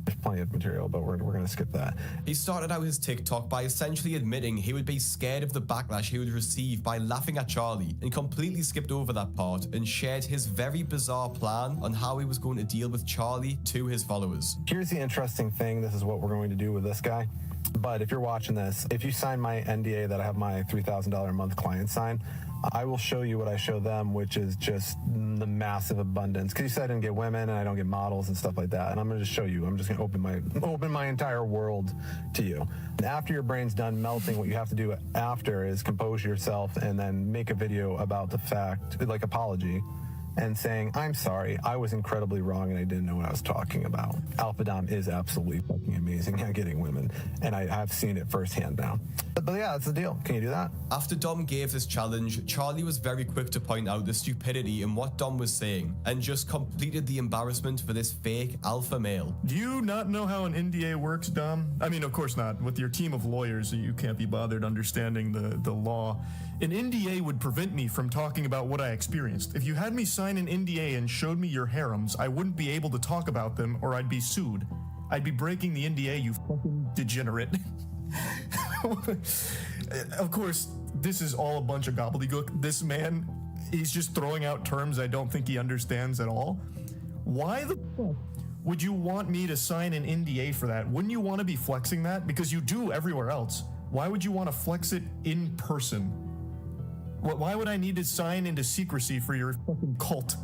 There's plenty of material, but we're going to skip that. He started out his TikTok by essentially admitting he would be scared of the backlash he would receive by laughing at Charlie, and completely skipped over that part and shared his very bizarre plan on how he was going to deal with Charlie to his followers. Here's the interesting thing. This is what we're going to do with this guy. But if you're watching this, if you sign my NDA that I have my $3,000 a month client sign, I will show you what I show them, which is just the massive abundance. Because you said I didn't get women and I don't get models and stuff like that. And I'm going to just show you. I'm just going to open my entire world to you. And after your brain's done melting, what you have to do after is compose yourself and then make a video about the fact, like apology, and saying, I'm sorry, I was incredibly wrong and I didn't know what I was talking about. Alpha Dom is absolutely fucking amazing at getting women, and I have seen it firsthand now. But yeah, that's the deal. Can you do that? After Dom gave this challenge, Charlie was very quick to point out the stupidity in what Dom was saying and just completed the embarrassment for this fake alpha male. Do you not know how an NDA works, Dom? I mean, of course not. With your team of lawyers, you can't be bothered understanding the law. An NDA would prevent me from talking about what I experienced. If you had me sign an NDA and showed me your harems, I wouldn't be able to talk about them or I'd be sued. I'd be breaking the NDA, you fucking degenerate. Of course, this is all a bunch of gobbledygook. This man, he's just throwing out terms I don't think he understands at all. Why the fuck would you want me to sign an NDA for that? Wouldn't you want to be flexing that? Because you do everywhere else. Why would you want to flex it in person? Why would I need to sign into secrecy for your fucking cult?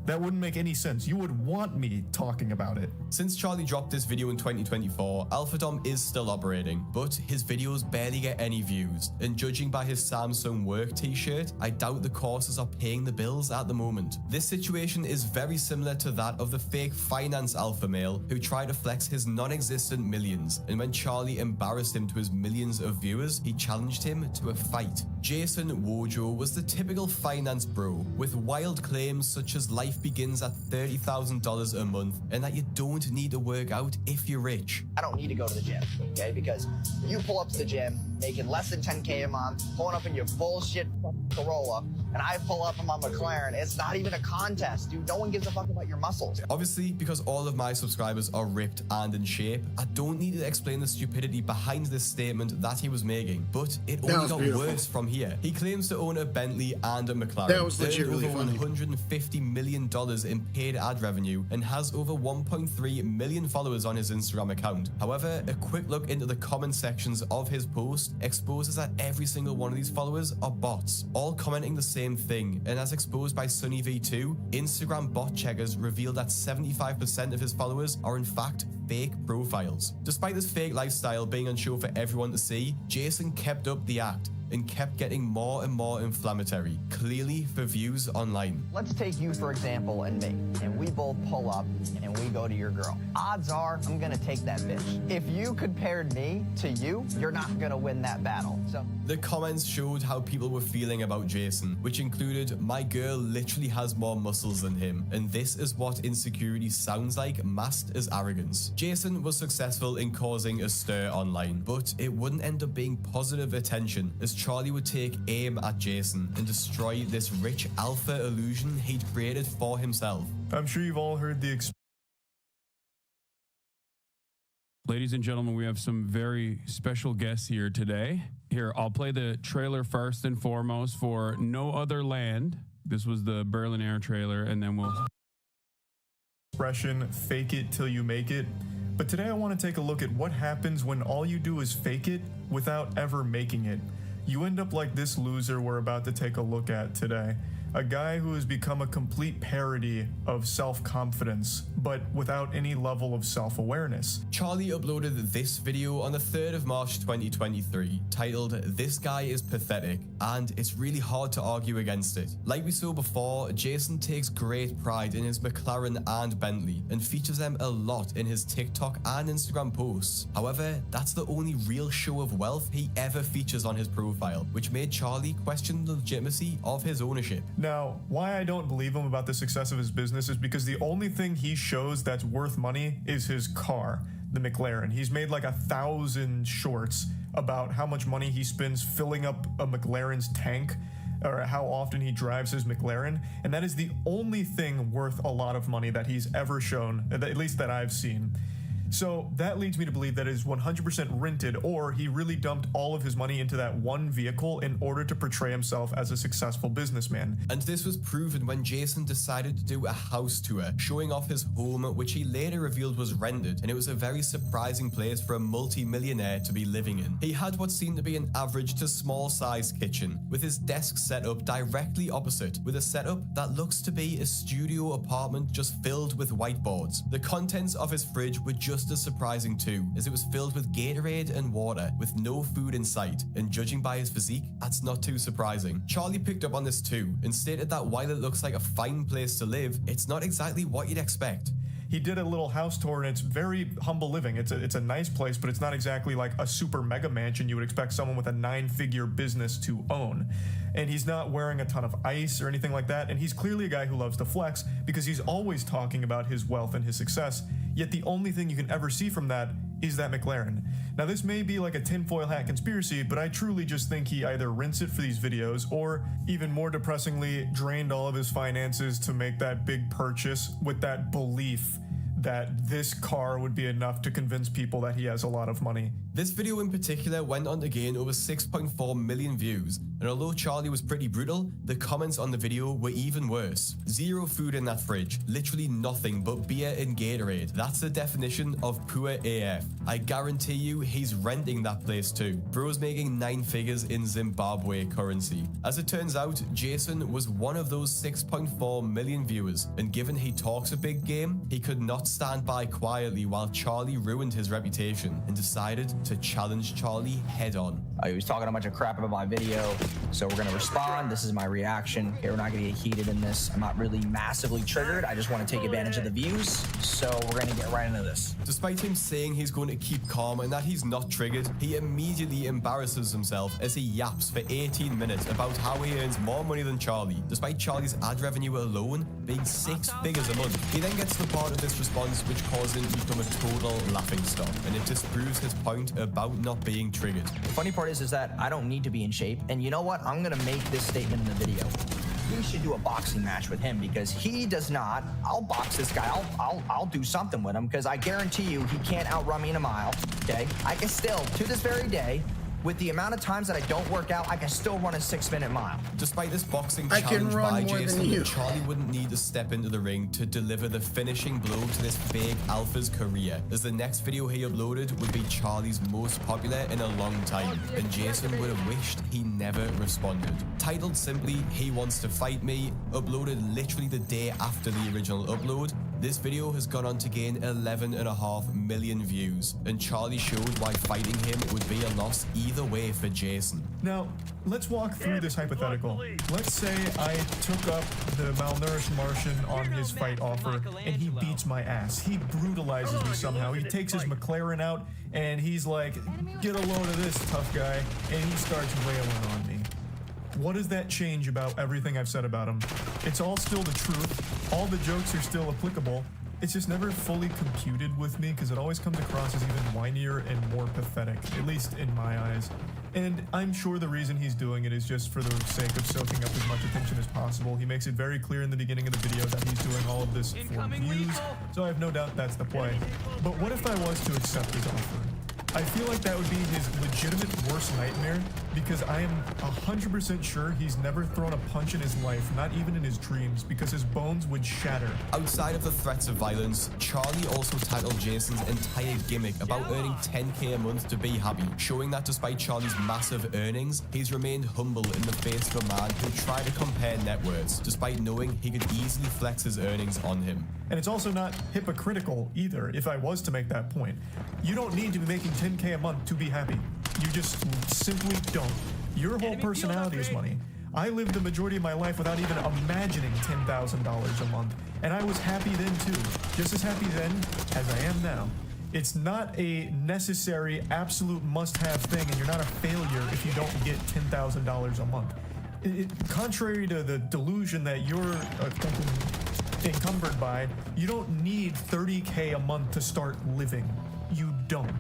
That wouldn't make any sense. You would want me talking about it. Since Charlie dropped this video in 2024, Alpha Dom is still operating, but his videos barely get any views. And judging by his Samsung work t-shirt, I doubt the courses are paying the bills at the moment. This situation is very similar to that of the fake finance alpha male who tried to flex his non-existent millions. And when Charlie embarrassed him to his millions of viewers, he challenged him to a fight. Jason Wojo was the typical finance bro with wild claims such as life begins at $30,000 a month and that you don't need to work out if you're rich. I don't need to go to the gym, okay? Because you pull up to the gym making less than 10K a month, pulling up in your bullshit Corolla, and I pull up in my McLaren. It's not even a contest, dude. No one gives a fuck about your muscles. Obviously, because all of my subscribers are ripped and in shape, I don't need to explain the stupidity behind this statement that he was making, but it only got worse from here. He claims to own a Bentley and a McLaren, That was legit earned really over funny. $150 million in paid ad revenue, and has over 1.3 million followers on his Instagram account. However, a quick look into the comment sections of his post exposes that every single one of these followers are bots, all commenting the same thing, and as exposed by Sunny V2, Instagram bot checkers revealed that 75% of his followers are in fact fake profiles. Despite this fake lifestyle being on show for everyone to see, Jason kept up the act and kept getting more and more inflammatory, clearly for views online. Let's take you, for example, and me, and we both pull up and we go to your girl. Odds are I'm gonna take that bitch. If you compared me to you, you're not gonna win that battle. So the comments showed how people were feeling about Jason, which included, my girl literally has more muscles than him, and this is what insecurity sounds like masked as arrogance. Jason was successful in causing a stir online, but it wouldn't end up being positive attention, as Charlie would take aim at Jason and destroy this rich alpha illusion he'd created for himself. I'm sure you've all heard the Ladies and gentlemen, we have some very special guests here today. Here, I'll play the trailer first and foremost for No Other Land. This was the Berlin Air trailer, and then we'll... expression, fake it till you make it. But today I want to take a look at what happens when all you do is fake it without ever making it. You end up like this loser we're about to take a look at today. A guy who has become a complete parody of self-confidence, but without any level of self-awareness. Charlie uploaded this video on the 3rd of March 2023, titled This Guy is Pathetic, and it's really hard to argue against it. Like we saw before, Jason takes great pride in his McLaren and Bentley, and features them a lot in his TikTok and Instagram posts. However, that's the only real show of wealth he ever features on his profile, which made Charlie question the legitimacy of his ownership. Now, why I don't believe him about the success of his business is because the only thing he shows that's worth money is his car, the McLaren. He's made like 1,000 shorts about how much money he spends filling up a McLaren's tank, or how often he drives his McLaren, and that is the only thing worth a lot of money that he's ever shown, at least that I've seen. So that leads me to believe that it is 100% rented, or he really dumped all of his money into that one vehicle in order to portray himself as a successful businessman. And this was proven when Jason decided to do a house tour, showing off his home, which he later revealed was rented, and it was a very surprising place for a multi-millionaire to be living in. He had what seemed to be an average to small size kitchen, with his desk set up directly opposite, with a setup that looks to be a studio apartment just filled with whiteboards. The contents of his fridge were just as surprising too, as it was filled with Gatorade and water with no food in sight, and judging by his physique, that's not too surprising. Charlie picked up on this too, and stated that while it looks like a fine place to live, it's not exactly what you'd expect. He did a little house tour, and it's very humble living. It's a nice place, but it's not exactly like a super mega mansion you would expect someone with a 9-figure business to own. And he's not wearing a ton of ice or anything like that, and he's clearly a guy who loves to flex because he's always talking about his wealth and his success, yet the only thing you can ever see from that is that McLaren. Now this may be like a tinfoil hat conspiracy, but I truly just think he either rents it for these videos, or even more depressingly, drained all of his finances to make that big purchase with that belief that this car would be enough to convince people that he has a lot of money. This video in particular went on to gain over 6.4 million views, and although Charlie was pretty brutal, the comments on the video were even worse. Zero food in that fridge, literally nothing but beer and Gatorade. That's the definition of poor AF. I guarantee you he's renting that place too. Bro's making 9 figures in Zimbabwe currency. As it turns out, Jason was one of those 6.4 million viewers, and given he talks a big game, he could not stand by quietly while Charlie ruined his reputation and decided to challenge Charlie head on. He was talking a bunch of crap about my video, so we're gonna respond. This is my reaction. Okay, we're not gonna get heated in this. I'm not really massively triggered. I just want to take advantage of the views, so we're gonna get right into this. Despite him saying he's going to keep calm and that he's not triggered, he immediately embarrasses himself as he yaps for 18 minutes about how he earns more money than Charlie, despite Charlie's ad revenue alone being 6 figures a month. He then gets to the part of this response which caused him to become a total laughingstock, and it disproves his point about not being triggered. The funny part is that I don't need to be in shape, and you know what? I'm gonna make this statement in the video. We should do a boxing match with him because he does not. I'll box this guy. I'll do something with him because I guarantee you he can't outrun me in a mile. Okay, I can still, to this very day, with the amount of times that I don't work out, I can still run a 6-minute mile. Despite this boxing challenge by Jason, Charlie wouldn't need to step into the ring to deliver the finishing blow to this fake alpha's career, as the next video he uploaded would be Charlie's most popular in a long time, and Jason would have wished he never responded. Titled simply, "He Wants to Fight Me," uploaded literally the day after the original upload, this video has gone on to gain 11.5 million views, and Charlie showed why fighting him would be a loss either way for Jason. Now, let's walk through this hypothetical. Let's say I took up the malnourished Martian on his fight offer, and he beats my ass. He brutalizes me somehow. He takes his McLaren out, and he's like, "Get a load of this, tough guy," and he starts wailing on me. What does that change about everything I've said about him? It's all still the truth. All the jokes are still applicable. It's just never fully computed with me because it always comes across as even whinier and more pathetic, at least in my eyes. And I'm sure the reason he's doing it is just for the sake of soaking up as much attention as possible. He makes it very clear in the beginning of the video that he's doing all of this for views, so I have no doubt that's the play. But what if I was to accept his offer? I feel like that would be his legitimate worst nightmare because I am 100% sure he's never thrown a punch in his life, not even in his dreams, because his bones would shatter. Outside of the threats of violence, Charlie also titled Jason's entire gimmick about earning 10k a month to be happy, showing that despite Charlie's massive earnings, he's remained humble in the face of a man who tried to compare net worths, despite knowing he could easily flex his earnings on him. And it's also not hypocritical either, if I was to make that point. You don't need to be making 10k a month to be happy. You just simply don't. Your whole personality is money. I lived the majority of my life without even imagining $10,000 a month, and I was happy then too. Just as happy then as I am now. It's not a necessary, absolute must-have thing, and you're not a failure if you don't get $10,000 a month. Contrary to the delusion that you're encumbered by, you don't need 30k a month to start living. You don't.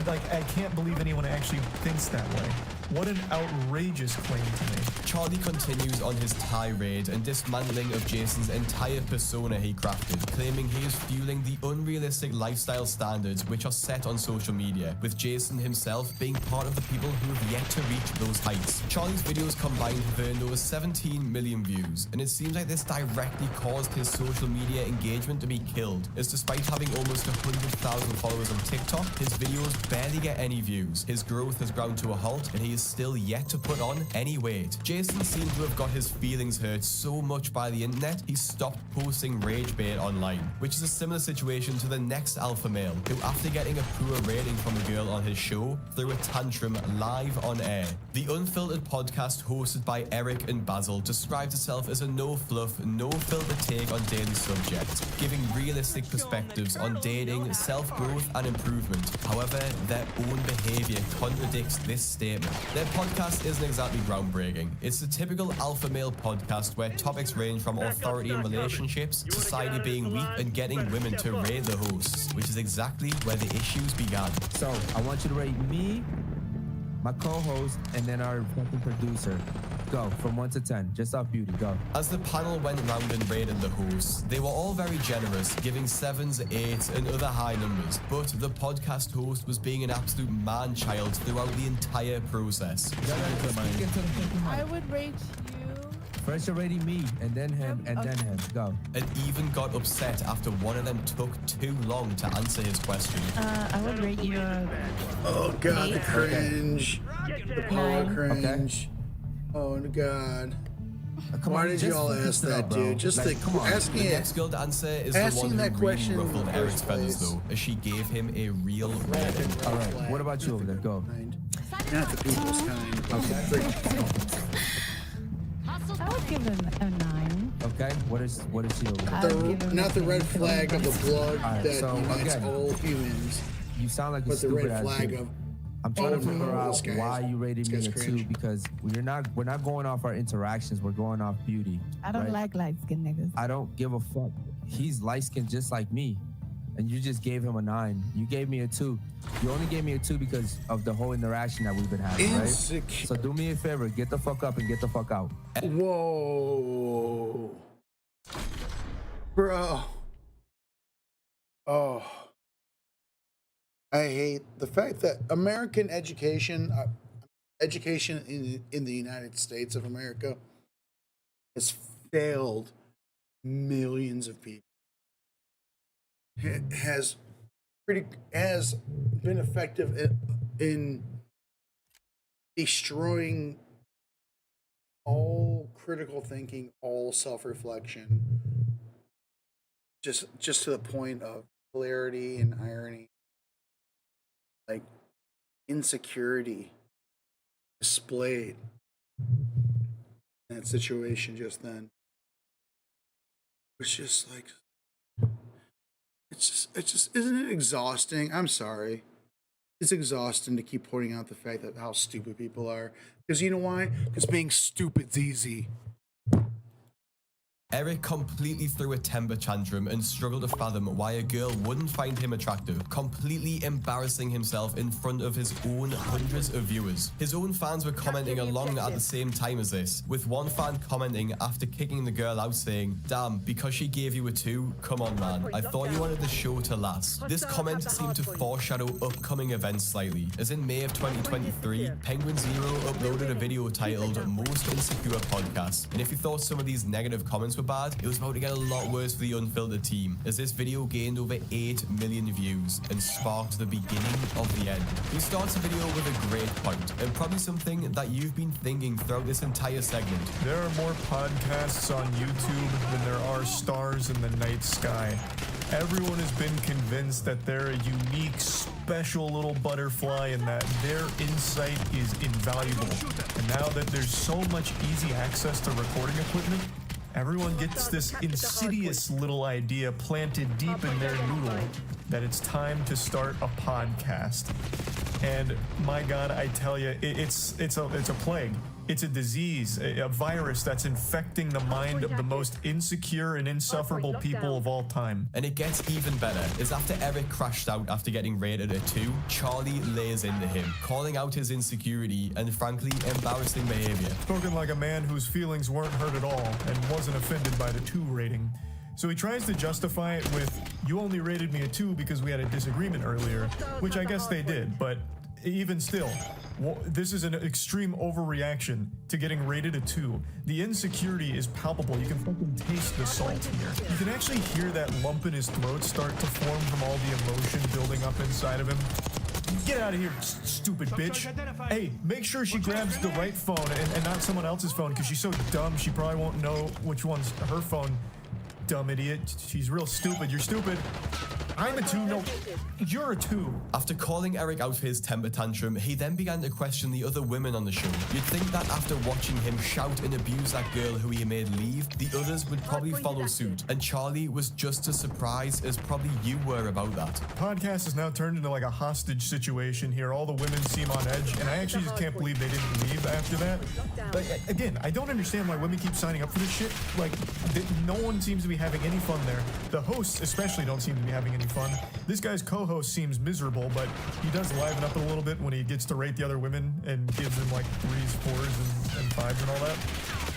Like, I can't believe anyone actually thinks that way. What an outrageous claim to make. Charlie continues on his tirade and dismantling of Jason's entire persona he crafted, claiming he is fueling the unrealistic lifestyle standards which are set on social media, with Jason himself being part of the people who have yet to reach those heights. Charlie's videos combined have earned over 17 million views, and it seems like this directly caused his social media engagement to be killed, as despite having almost 100,000 followers on TikTok, his videos barely get any views. His growth has ground to a halt, and he is still yet to put on any weight. Jason seems to have got his feelings hurt so much by the internet, he stopped posting rage bait online, which is a similar situation to the next alpha male, who after getting a poor rating from a girl on his show, threw a tantrum live on air. The Unfiltered podcast hosted by Eric and Basil describes itself as a no-fluff, no-filter take on daily subjects, giving realistic perspectives on dating, self-growth and improvement. However, their own behavior contradicts this statement. Their podcast isn't exactly groundbreaking. It's the typical alpha male podcast where topics range from authority in relationships, society being weak, and getting women to rate the hosts, which is exactly where the issues began. So, I want you to rate me, my co-host, and then our fucking producer. Go, from 1 to 10, just off beauty, go. As the panel went round and rated the hosts, they were all very generous, giving 7s, 8s, and other high numbers, but the podcast host was being an absolute man-child throughout the entire process. I would rate you. First you're rating me, and then him, and then him. Go. And even got upset after one of them took too long to answer his question. I would rate you Oh god, the cringe. The power cringe. Okay. Oh god. Why did you all ask that, dude? Just like, asking The it. next girl to answer is Asking the one that who really question ruffled in the Eric's first feathers, place. though, as she gave him a real rating. All right, what about you over there? Go. Not the people's kind. I would give him a 9. Okay, what is she over there? Not the red flag of the blood All right, that so unites again, all humans, you sound like a but the stupid red ass flag dude. of I'm trying to figure out this guy why is- you rated this me guy's a 2 cringe. because we're not going off our interactions. We're going off beauty. I don't right? like light-skinned niggas. I don't give a fuck. He's light skinned just like me, and you just gave him a 9. You gave me a 2. You only gave me a 2 because of the whole interaction that we've been having, right? So do me a favor, get the fuck up and get the fuck out. Whoa, bro. Oh, I hate the fact that American education, in the United States of America, has failed millions of people. It has been effective in destroying all critical thinking, all self-reflection, just to the point of hilarity and irony, like insecurity displayed in that situation just then. It's just like, it's just, isn't it exhausting? I'm sorry. It's exhausting to keep pointing out the fact that how stupid people are. Because you know why? Because being stupid's easy. Eric completely threw a temper tantrum and struggled to fathom why a girl wouldn't find him attractive, completely embarrassing himself in front of his own hundreds of viewers. His own fans were commenting along at the same time as this, with one fan commenting after kicking the girl out saying, "Damn, because she gave you a 2, come on man, I thought you wanted the show to last." This comment seemed to foreshadow upcoming events slightly, as in May of 2023, Penguin Zero uploaded a video titled Most Insecure Podcast, and if you thought some of these negative comments were bad, it was about to get a lot worse for the Unfiltered team, as this video gained over 8 million views and sparked the beginning of the end. He starts the video with a great point, and probably something that you've been thinking throughout this entire segment. There are more podcasts on YouTube than there are stars in the night sky. Everyone has been convinced that they're a unique, special little butterfly and that their insight is invaluable. And now that there's so much easy access to recording equipment, everyone gets this insidious little idea planted deep in their noodle that it's time to start a podcast. And my God, I tell you, it's a plague. It's a disease, a virus that's infecting the mind of the most insecure and insufferable people of all time. And it gets even better, as after Eric crashed out after getting rated a 2, Charlie lays into him, calling out his insecurity and frankly embarrassing behavior. Spoken like a man whose feelings weren't hurt at all and wasn't offended by the 2 rating. So he tries to justify it with, you only rated me a 2 because we had a disagreement earlier, which I guess they did, but even still, this is an extreme overreaction to getting rated a 2. The insecurity is palpable. You can fucking taste the salt here. You can actually hear that lump in his throat start to form from all the emotion building up inside of him. Get out of here, stupid bitch. Hey, make sure she grabs the right phone and not someone else's phone, because she's so dumb she probably won't know which one's her phone. Dumb idiot. She's real stupid. You're stupid. I'm a 2. No, you're a 2. After calling Eric out for his temper tantrum, he then began to question the other women on the show. You'd think that after watching him shout and abuse that girl who he made leave, the others would probably follow suit. And Charlie was just as surprised as probably you were about that. Podcast has now turned into like a hostage situation here. All the women seem on edge, and I actually just can't believe they didn't leave after that. But again, I don't understand why women keep signing up for this shit. Like, no one seems to be having any fun there. The hosts especially don't seem to be having any fun. This guy's co-host seems miserable, but he does liven up a little bit when he gets to rate the other women and gives them like 3s, 4s, and 5s and all that.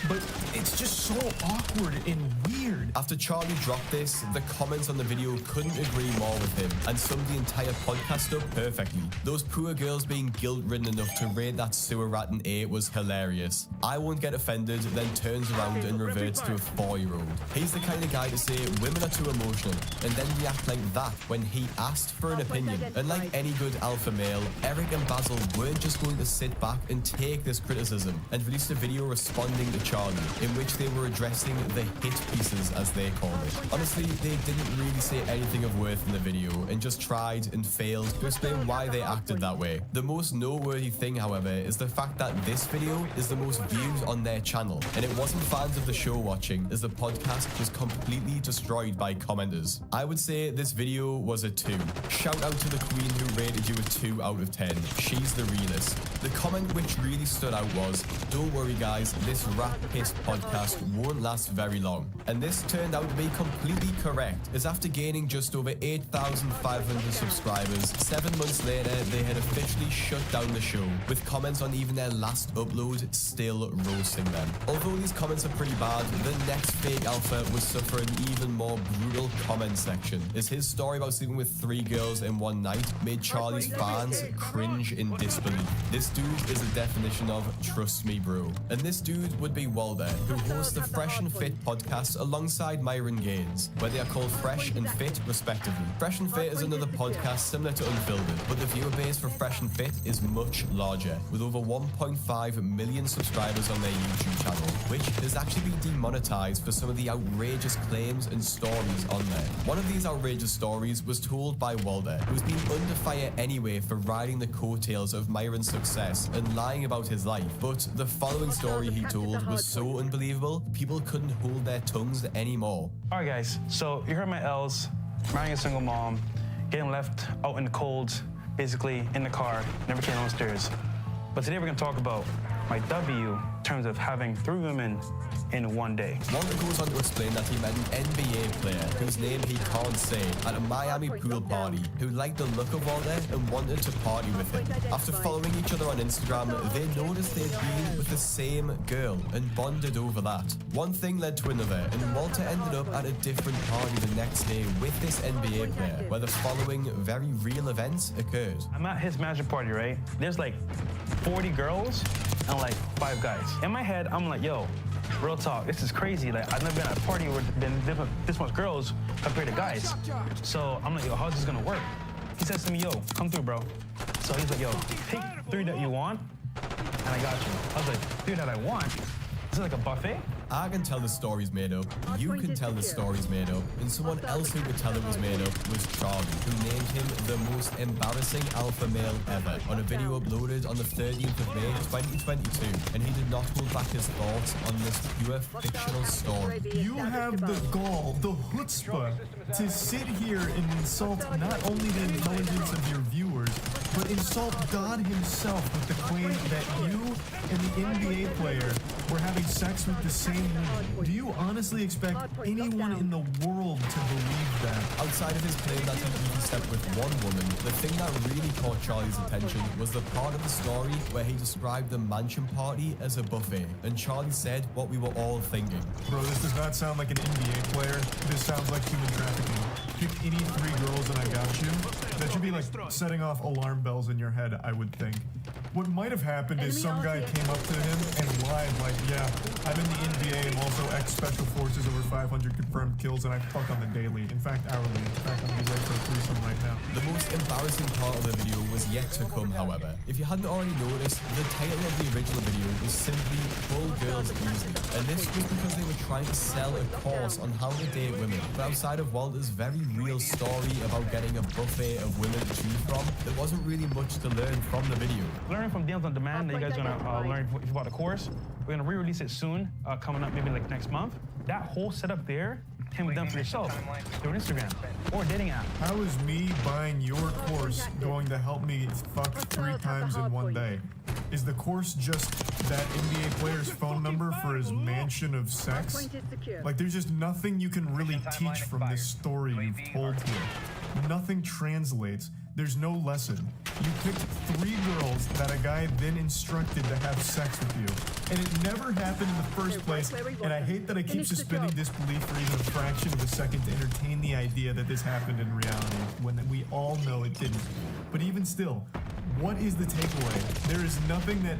But it's just so awkward and weird. After Charlie dropped this, the comments on the video couldn't agree more with him and summed the entire podcast up perfectly. Those poor girls being guilt-ridden enough to rate that sewer rat an 8 was hilarious. I won't get offended, then turns around and reverts to a 4-year-old. He's the kind of guy to say women are too emotional and then react like that when he asked for an opinion. And like any good alpha male, Eric and Basil weren't just going to sit back and take this criticism and released a video responding to Charlie, in which they were addressing the hit pieces as they called it. Honestly, they didn't really say anything of worth in the video and just tried and failed to explain why they acted that way. The most noteworthy thing, however, is the fact that this video is the most viewed on their channel, and it wasn't fans of the show watching, as the podcast was completely destroyed by commenters. I would say this video was a 2. Shout out to the queen who rated you a 2 out of 10. She's the realest. The comment which really stood out was, don't worry guys, this rat piss podcast won't last very long. And this turned out to be completely correct, as after gaining just over 8,500 subscribers, 7 months later they had officially shut down the show, with comments on even their last upload still roasting them. Although these comments are pretty bad, the next fake alpha would suffer an even more brutal comment section, as his story about sleeping with 3 girls in one night made Charlie's fans cringe in disbelief. This dude is a definition of trust me bro. And this dude would be Walder, who hosts the Fresh and Fit podcast alongside Myron Gaines, where they are called Fresh and Fit respectively. Fresh and Fit is another podcast similar to Unfiltered, but the viewer base for Fresh and Fit is much larger, with over 1.5 million subscribers on their YouTube channel, which has actually been demonetized for some of the outrageous claims and stories on there. One of these outrageous stories was told by Walder, who's been under fire anyway for riding the coattails of Myron's success and lying about his life. But the following story he told was so unbelievable, people couldn't hold their tongues anymore. Alright guys, so you heard my L's, marrying a single mom, getting left out in the cold, basically in the car, never came downstairs. But today we're gonna talk about my W in terms of having 3 women in one day. Walter goes on to explain that he met an NBA player whose name he can't say at a Miami pool party who liked the look of Walter and wanted to party with him. After following each other on Instagram, they noticed they'd been with the same girl and bonded over that. One thing led to another, and Walter ended up at a different party the next day with this NBA player, where the following very real events occurred. I'm at his magic party, right? There's like 40 girls and like 5 guys. In my head, I'm like, yo, real talk, this is crazy. Like, I've never been at a party where there's been this much girls compared to guys. So I'm like, yo, how's this gonna work? He says to me, yo, come through, bro. So he's like, yo, pick 3 that you want, and I got you. I was like, 3 that I want? Is it like a buffet? I can tell the story's made up, you can tell the story's made up, and someone else who could tell it was made up was Charlie, who named him the most embarrassing alpha male ever on a video uploaded on the 13th of May 2022, and he did not hold back his thoughts on this pure fictional story. You have the gall, the chutzpah, to sit here and insult not only the intelligence of your viewers, but insult God himself with the claim that you and the NBA player were having sex with the same woman. Do you honestly expect anyone in the world to believe that? Outside of his claim that he even slept with one woman, the thing that really caught Charlie's attention was the part of the story where he described the mansion party as a buffet, and Charlie said what we were all thinking. Bro, this does not sound like an NBA player. This sounds like human trafficking. Pick any 3 girls and I got you. That should be like setting off alarm bells in your head, I would think. What might have happened is some guy came up to him and lied like, yeah, I'm in the NBA, I'm also ex-Special Forces, over 500 confirmed kills, and I fuck on the daily. In fact, hourly. In fact, I'm gonna be ready for a threesome right now. The most embarrassing part of the video was yet to come, however. If you hadn't already noticed, the title of the original video was simply Pull Girls Easy, and this was because they were trying to sell a course on how to date women. But outside of Walter's very real story about getting a buffet of women to choose from, there wasn't really much to learn from the video. Learning from Deals on Demand that you guys are gonna learn if you bought a course. We're gonna re-release it soon, coming up maybe like next month. That whole setup there can be done for yourself through Instagram or a dating app. How is me buying your course going to help me fuck 3 times in one day? Is the course just that NBA player's phone number for his mansion of sex? Like, there's just nothing you can really teach from this story you've told here. Nothing translates. There's no lesson. You picked 3 girls that a guy then instructed to have sex with you. And it never happened in the first place, and I hate that I keep suspending disbelief for even a fraction of a second to entertain the idea that this happened in reality, when we all know it didn't. But even still, what is the takeaway? There is nothing that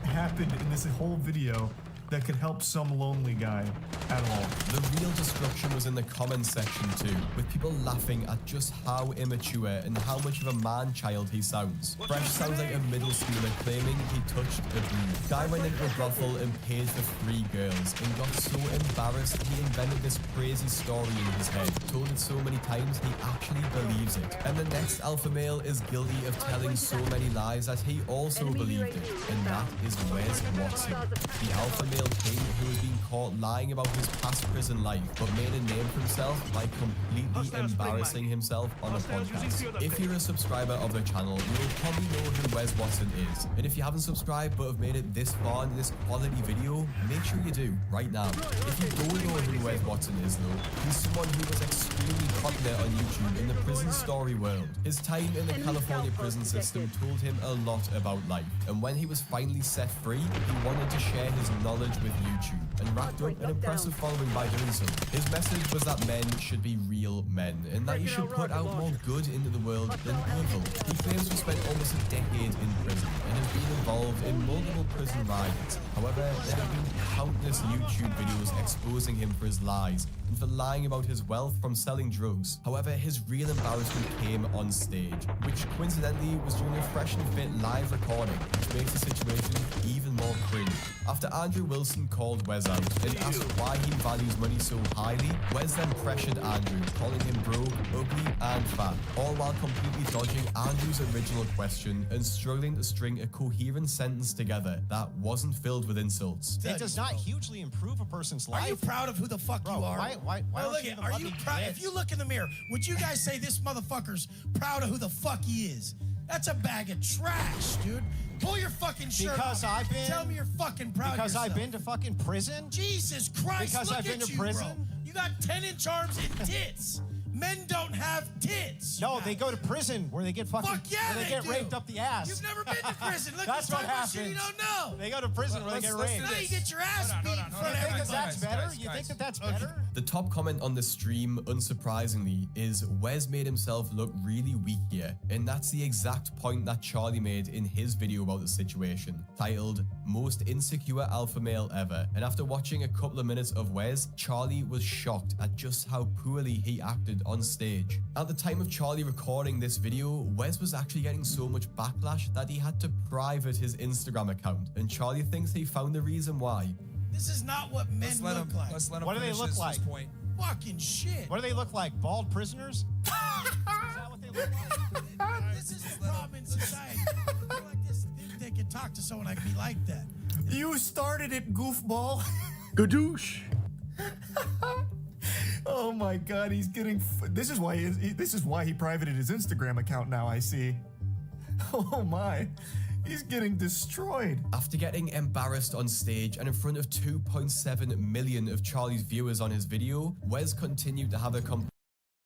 happened in this whole video that could help some lonely guy at all. The real destruction was in the comments section too, with people laughing at just how immature and how much of a man-child he sounds. Fresh sounds like a middle schooler claiming he touched a boob. Guy went into a brothel and paid for 3 girls and got so embarrassed he invented this crazy story in his head, told it so many times he actually believes it. And the next alpha male is guilty of telling so many lies that he also believed it, and that is Wes Watson, the alpha male king who has been caught lying about his past prison life but made a name for himself by completely embarrassing himself on a podcast. If you're a subscriber of the channel, you will probably know who Wes Watson is, and if you haven't subscribed but have made it this far into this quality video, make sure you do right now. If you don't know who Wes Watson is though, he's someone who was extremely popular on YouTube in the prison story world. His time in the California prison system told him a lot about life, and when he was finally set free, he wanted to share his knowledge with YouTube and racked up an impressive following by doing so. His message was that men should be real men and that you should put out more good into the world than evil. He claims to have spent almost a decade in prison and has been involved in multiple prison riots. However, there have been countless YouTube videos exposing him for his lies and for lying about his wealth from selling drugs. However, his real embarrassment came on stage, which coincidentally was during a Fresh and Fit live recording, which makes the situation even more cringe. After Andrew Wilson called Wes out and asked why he values money so highly, Wes then pressured Andrew, calling him broke, ugly, and fat, all while completely dodging Andrew's original question and struggling to string a coherent sentence together that wasn't filled with insults. It does not hugely improve a person's life. Are you proud of who the fuck you are? Why look at, are you proud? If you look in the mirror, would you guys say this motherfucker's proud of who the fuck he is? That's a bag of trash, dude. Pull your fucking shirt because off. I've been. Tell me you're fucking proud of yourself. Because I've been to fucking prison. Jesus Christ! Because look I've been at to you, prison. Bro. You got 10-inch arms and tits. Men don't have tits. No, they go to prison where they get fucking. Fuck yeah, where they get raped up the ass. You've never been to prison. Look, that's what happens. You don't know. They go to prison where they get raped. Now you get your ass beat in front of everybody. You think that's better? You think that that's better? The top comment on the stream, unsurprisingly, is Wes made himself look really weak here, and that's the exact point that Charlie made in his video about the situation, titled Most Insecure Alpha Male Ever. And after watching a couple of minutes of Wes, Charlie was shocked at just how poorly he acted on stage. At the time of Charlie recording this video, Wes was actually getting so much backlash that he had to private his Instagram account, and Charlie thinks he found the reason why. This is not what men look like. Let's let him what do they look like? Point. Fucking shit. What do they look like? Bald prisoners? Is that what they look like? This is the problem in society. People like this think they can talk to someone like me like that. You started it, goofball. Gadoosh. Oh my God, he's getting. This is why he privated his Instagram account now. I see. Oh my. He's getting destroyed. After getting embarrassed on stage and in front of 2.7 million of Charlie's viewers on his video, Wes continued to have a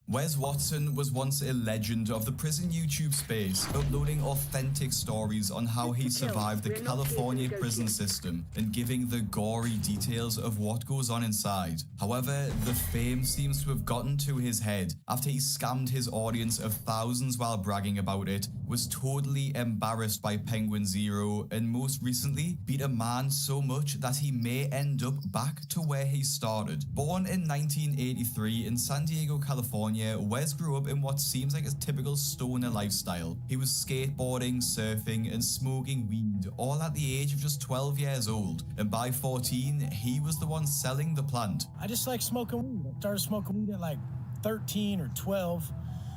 Wes Watson was once a legend of the prison YouTube space, uploading authentic stories on how he survived the California prison system and giving the gory details of what goes on inside. However, the fame seems to have gotten to his head after he scammed his audience of thousands while bragging about it, was totally embarrassed by Penguin Zero, and most recently beat a man so much that he may end up back to where he started. Born in 1983 in San Diego, California, Wes grew up in what seems like a typical stoner lifestyle. He was skateboarding, surfing, and smoking weed, all at the age of just 12 years old. And by 14, he was the one selling the plant. I just like smoking weed. I started smoking weed at like 13 or 12.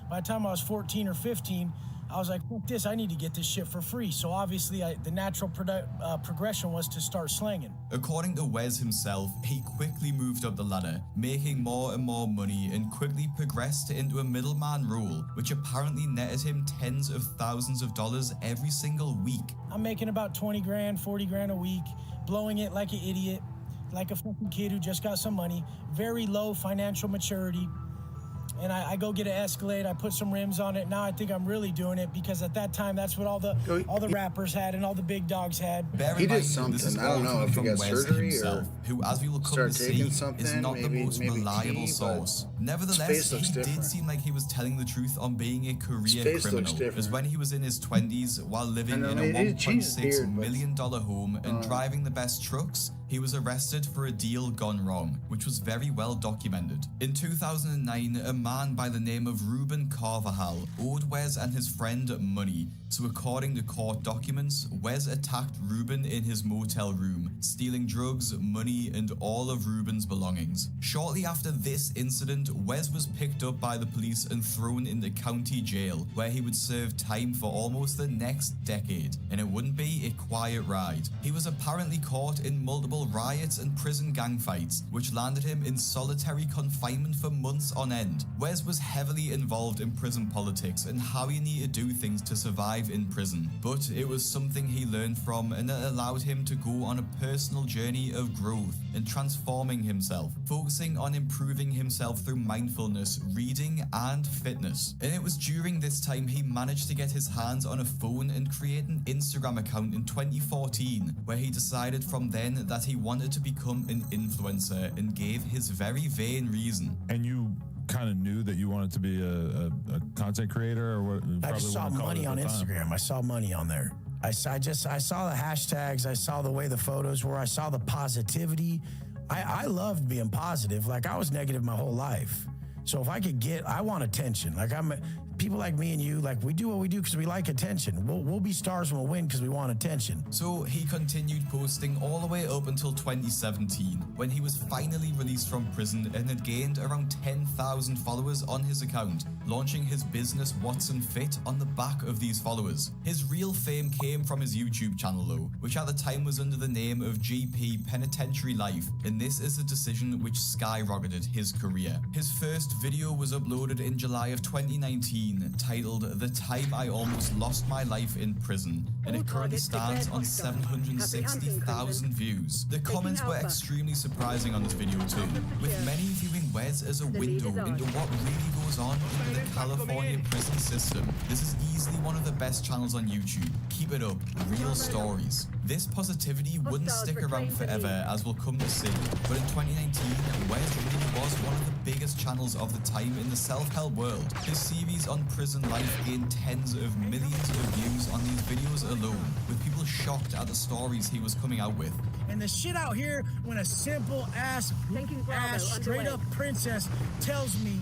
By the time I was 14 or 15, I was like, fuck this, I need to get this shit for free. So obviously the natural progression was to start slanging. According to Wes himself, he quickly moved up the ladder, making more and more money, and quickly progressed into a middleman role, which apparently netted him tens of thousands of dollars every single week. I'm making about 20 grand, 40 grand a week, blowing it like an idiot, like a fucking kid who just got some money, very low financial maturity. And I go get an Escalade, I put some rims on it. Now I think I'm really doing it because at that time, that's what all the rappers had and all the big dogs had. He did something. I don't know if he got surgery himself, or who, as we will come to see, is not the most reliable source. Nevertheless, he did seem like he was telling the truth on being a career criminal, as when he was in his 20s while living in a $1.6 million home and driving the best trucks, he was arrested for a deal gone wrong, which was very well documented. In 2009, a man by the name of Ruben Carvajal owed Wes and his friend money, so according to court documents, Wes attacked Ruben in his motel room, stealing drugs, money, and all of Ruben's belongings. Shortly after this incident, Wes was picked up by the police and thrown into county jail, where he would serve time for almost the next decade, and it wouldn't be a quiet ride. He was apparently caught in multiple riots and prison gang fights, which landed him in solitary confinement for months on end. Wes was heavily involved in prison politics and how you need to do things to survive in prison, but it was something he learned from, and it allowed him to go on a personal journey of growth and transforming himself, focusing on improving himself through mindfulness, reading, and fitness. And it was during this time he managed to get his hands on a phone and create an Instagram account in 2014, where he decided from then that he wanted to become an influencer and gave his very vain reason. And you kind of knew that you wanted to be a content creator, or what? I just saw money on Instagram. I saw money on there. I saw the hashtags. I saw the way the photos were. I saw the positivity. I loved being positive. Like, I was negative my whole life. So if I could I want attention. Like, people like me and you, like, we do what we do because we like attention. We'll be stars and we'll win because we want attention. So he continued posting all the way up until 2017, when he was finally released from prison and had gained around 10,000 followers on his account, launching his business Watson Fit on the back of these followers. His real fame came from his YouTube channel though, which at the time was under the name of GP Penitentiary Life, and this is a decision which skyrocketed his career. His first video was uploaded in July of 2019, titled "The Time I Almost Lost My Life in Prison," and it currently stands on 760,000 views. The comments were extremely surprising on this video too, with many viewing Wes as a window into what really goes on in the California prison system. This is easily one of the best channels on YouTube. Keep it up, real stories. This positivity wouldn't stick around forever, as we'll come to see, but in 2019, Wes really was one of the biggest channels of the time in the self-help world. His series on prison life gained tens of millions of views on these videos alone, with people shocked at the stories he was coming out with. And the shit out here when a simple ass straight up princess tells me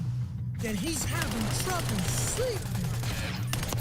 that he's having trouble sleeping.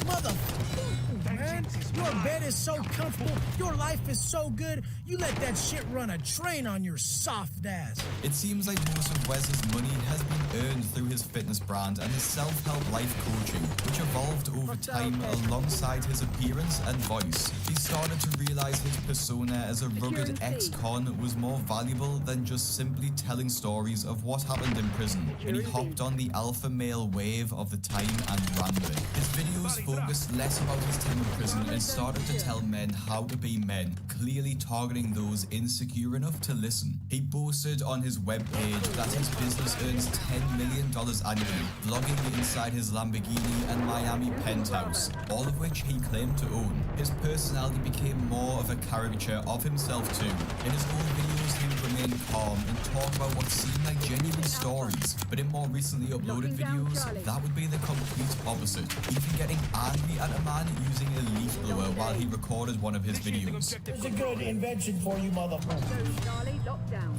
Motherfucker, man. Your bed is so comfortable. Your life is so good. You let that shit run a train on your soft ass. It seems like most of Wes's money has been earned through his fitness brand and his self-help life coaching, which evolved over time alongside his appearance and voice. These started to realize his persona as a rugged ex-con was more valuable than just simply telling stories of what happened in prison, and he hopped on the alpha male wave of the time and ran with it. His videos focused less about his time in prison and started to tell men how to be men, clearly targeting those insecure enough to listen. He boasted on his webpage that his business earns $10 million annually, vlogging inside his Lamborghini and Miami penthouse, all of which he claimed to own. His personality became more of a caricature of himself too. In his old videos, he would remain calm and talk about what seemed like genuine stories, but in more recently uploaded videos, that would be the complete opposite, even getting angry at a man using a leaf blower while he recorded one of his videos. It's a good invention for you, motherfuckers. Charlie, lockdown.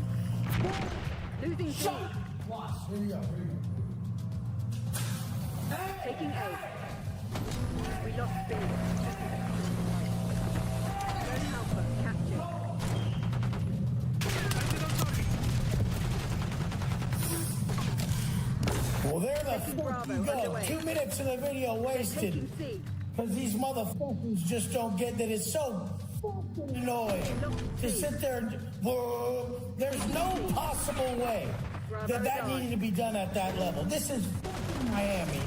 Losing C. Taking A. We lost B. Zone Alpha captured. Well, there the fuck you go. 2 minutes of the video wasted. Because these motherfuckers just don't get that it's so fucking annoying to sit there and... There's no possible way that needed to be done at that level. This is fucking Miami.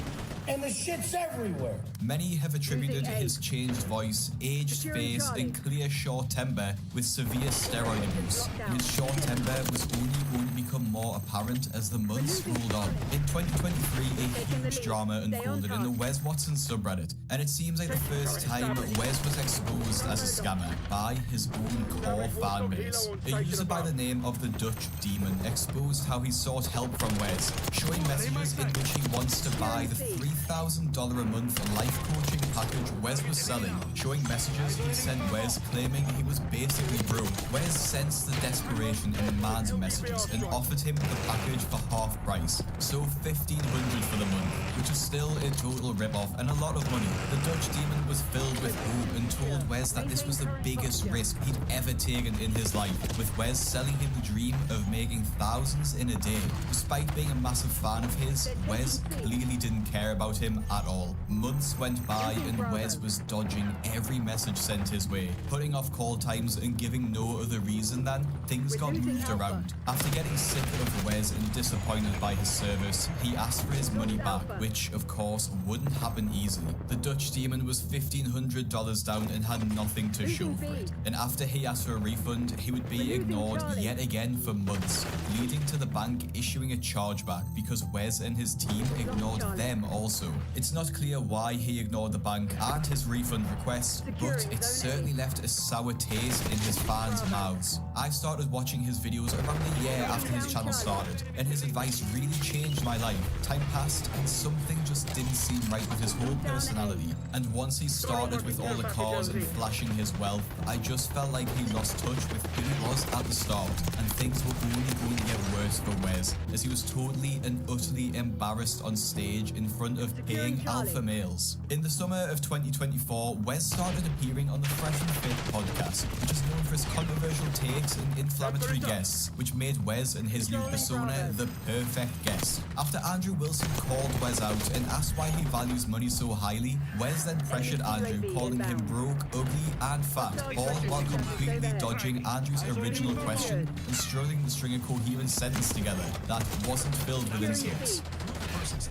And the shit's everywhere. Many have attributed his changed voice, aged face, and clear short temper with severe steroid abuse. His short temper was only going to become more apparent as the months rolled on. In 2023, a huge drama unfolded in the Wes Watson subreddit, and it seems like the first time Wes was exposed as a scammer by his own core fan base. A user by the name of the Dutch Demon exposed how he sought help from Wes, showing messages in which he wants to buy the $3,000 a month life coaching package Wes was selling, showing messages he sent Wes claiming he was basically broke. Wes sensed the desperation in the man's messages and offered him the package for half price, so $1,500 for the month, which is still a total rip-off and a lot of money. The Dutch Demon was filled with hope and told Wes that this was the biggest risk he'd ever taken in his life, with Wes selling him the dream of making thousands in a day. Despite being a massive fan of his, Wes clearly didn't care about him at all. Months went by and Wes was dodging every message sent his way, putting off call times and giving no other reason than things got moved around. After getting sick of Wes and disappointed by his service, he asked for his money back, which of course wouldn't happen easily. The Dutch Demon was $1,500 down and had nothing to show for it, and after he asked for a refund, he would be ignored yet again for months, leading to the bank issuing a chargeback because Wes and his team ignored them also. It's not clear why he ignored the bank and his refund request, but it certainly left a sour taste in his fans' mouths. I started watching his videos around a year after his channel started, and his advice really changed my life. Time passed and something just didn't seem right with his whole personality, and once he started with all the cars and flashing his wealth, I just felt like he lost touch with who he was at the start, and things were only going to get worse for Wes, as he was totally and utterly embarrassed on stage in front of paying alpha males. In the summer of 2024, Wes started appearing on the Fresh and Fit podcast, which is known for his controversial takes and inflammatory guests, which made Wes and his new persona the perfect guest. After Andrew Wilson called Wes out and asked why he values money so highly, Wes then pressured Andrew, calling him broke, ugly, and fat, all while completely dodging Andrew's original question and struggling to string a coherent sentence together that wasn't filled with insults.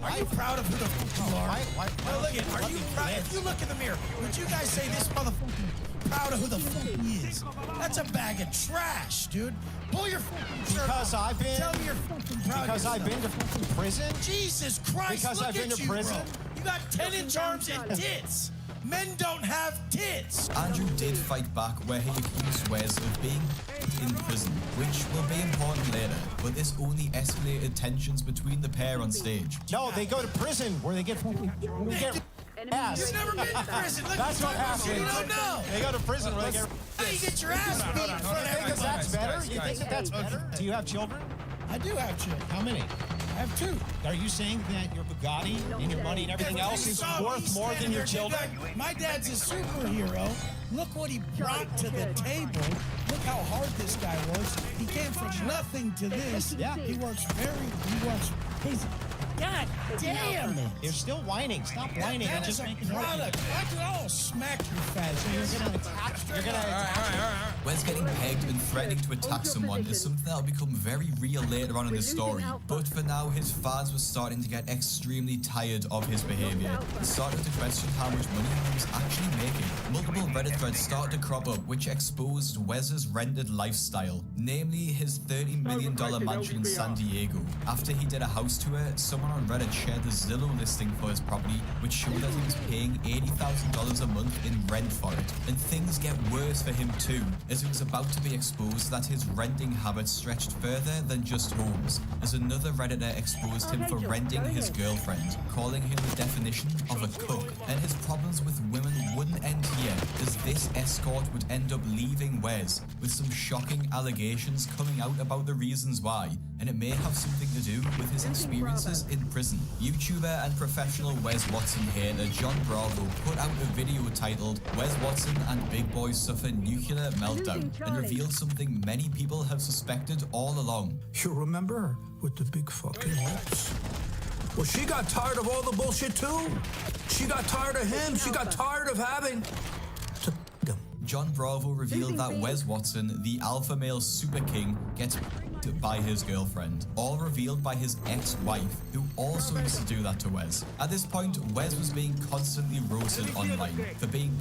Are you proud of who the fuck you are? Are you proud? If you look in the mirror, would you guys say this motherfucker proud of who the fuck he is? That's a bag of trash, dude. Pull your fucking shirt Because off. I've been. Tell me you're fucking proud. Because of I've been to fucking prison. Jesus Christ! Because look I've been at to you, prison. Bro. You got 10-inch arms and tits. Men don't have tits. Andrew did fight back where he accused Wes of being in prison, which will be important later, but this only escalated tensions between the pair on stage. No, they go to prison where they get ass. You've never been to prison. Look That's what happens. You don't know. They go to prison where they get. You get your ass beat in front of You think that's better? You think that's better? Do you have children? I do have children. How many? I have 2. Are you saying that your Bugatti and your money and everything else is worth more than your children? My dad's a superhero. Look what he brought to the table. Look how hard this guy works. He came from nothing to this. Yeah. He works God damn! You're still whining. Stop whining. That is a product. I'll smack your face. You're gonna attack. Wes getting pegged and threatening to attack someone is something that'll become very real later on in the story, but for now his fans were starting to get extremely tired of his behavior and started to question how much money he was actually making. Multiple Reddit threads started to crop up which exposed Wes's rented lifestyle, namely his $30 million mansion in San Diego. After he did a house tour, someone on Reddit shared the Zillow listing for his property, which showed that he was paying $80,000 a month in rent for it. And things get worse for him too, as it was about to be exposed that his renting habits stretched further than just homes, as another Redditor exposed him for renting his girlfriend, calling him the definition of a cook. And his problems with women wouldn't end here, as this escort would end up leaving Wes, with some shocking allegations coming out about the reasons why, and it may have something to do with his experiences in prison. YouTuber and professional Wes Watson hater John Bravo put out a video titled "Wes Watson and Big Boy Suffer Nuclear Meltdown" and revealed something many people have suspected all along. You remember her with the big fucking lips? Well, she got tired of all the bullshit too. She got tired of him. She got tired of having to him. John Bravo revealed that Wes Watson, the alpha male super king, gets by his girlfriend, all revealed by his ex-wife, who also used to do that to Wes. At this point, Wes was being constantly roasted online for being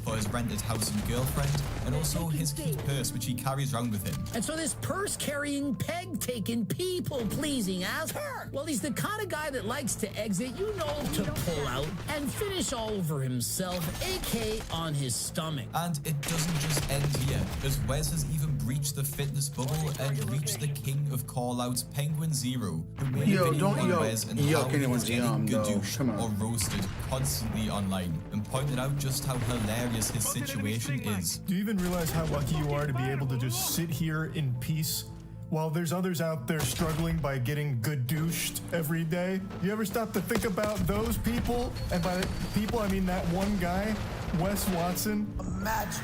for his rented house and girlfriend, and also his cute purse, which he carries around with him. And so this purse-carrying, peg-taking, people-pleasing ass, well, he's the kind of guy that likes to exit, to pull out and finish all over himself, aka on his stomach. And it doesn't just end here, as Wes has even breached the fitness bubble and reached the king of call-outs, Penguin Zero, who made a video on Wes and how he was getting gadooshed or roasted constantly online, and pointed out just how hilarious his situation is. Do you even realize how lucky you are to be able to just sit here in peace while there's others out there struggling by getting gadooshed every day? You ever stop to think about those people? And by people, I mean that one guy, Wes Watson. Imagine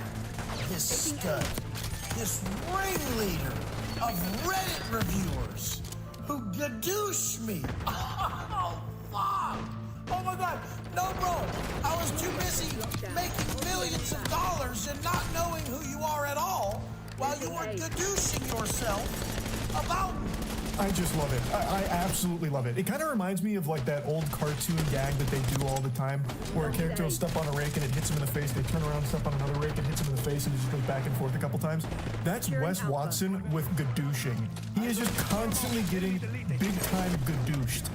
this stud, this ringleader of Reddit reviewers who gadoosh me. Oh, fuck. Oh my God, no bro, I was too busy making millions of dollars and not knowing who you are at all while you were gadooshing yourself about me. I just love it. I absolutely love it. It kind of reminds me of like that old cartoon gag that they do all the time, where a character will step on a rake and it hits him in the face, they turn around, step on another rake and hits him in the face, and it just goes back and forth a couple times. That's Wes Watson with gadooshing. He is just constantly getting big time gadooshed.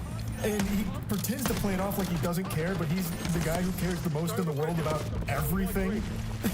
And he pretends to play it off like he doesn't care, but he's the guy who cares the most in the world about everything.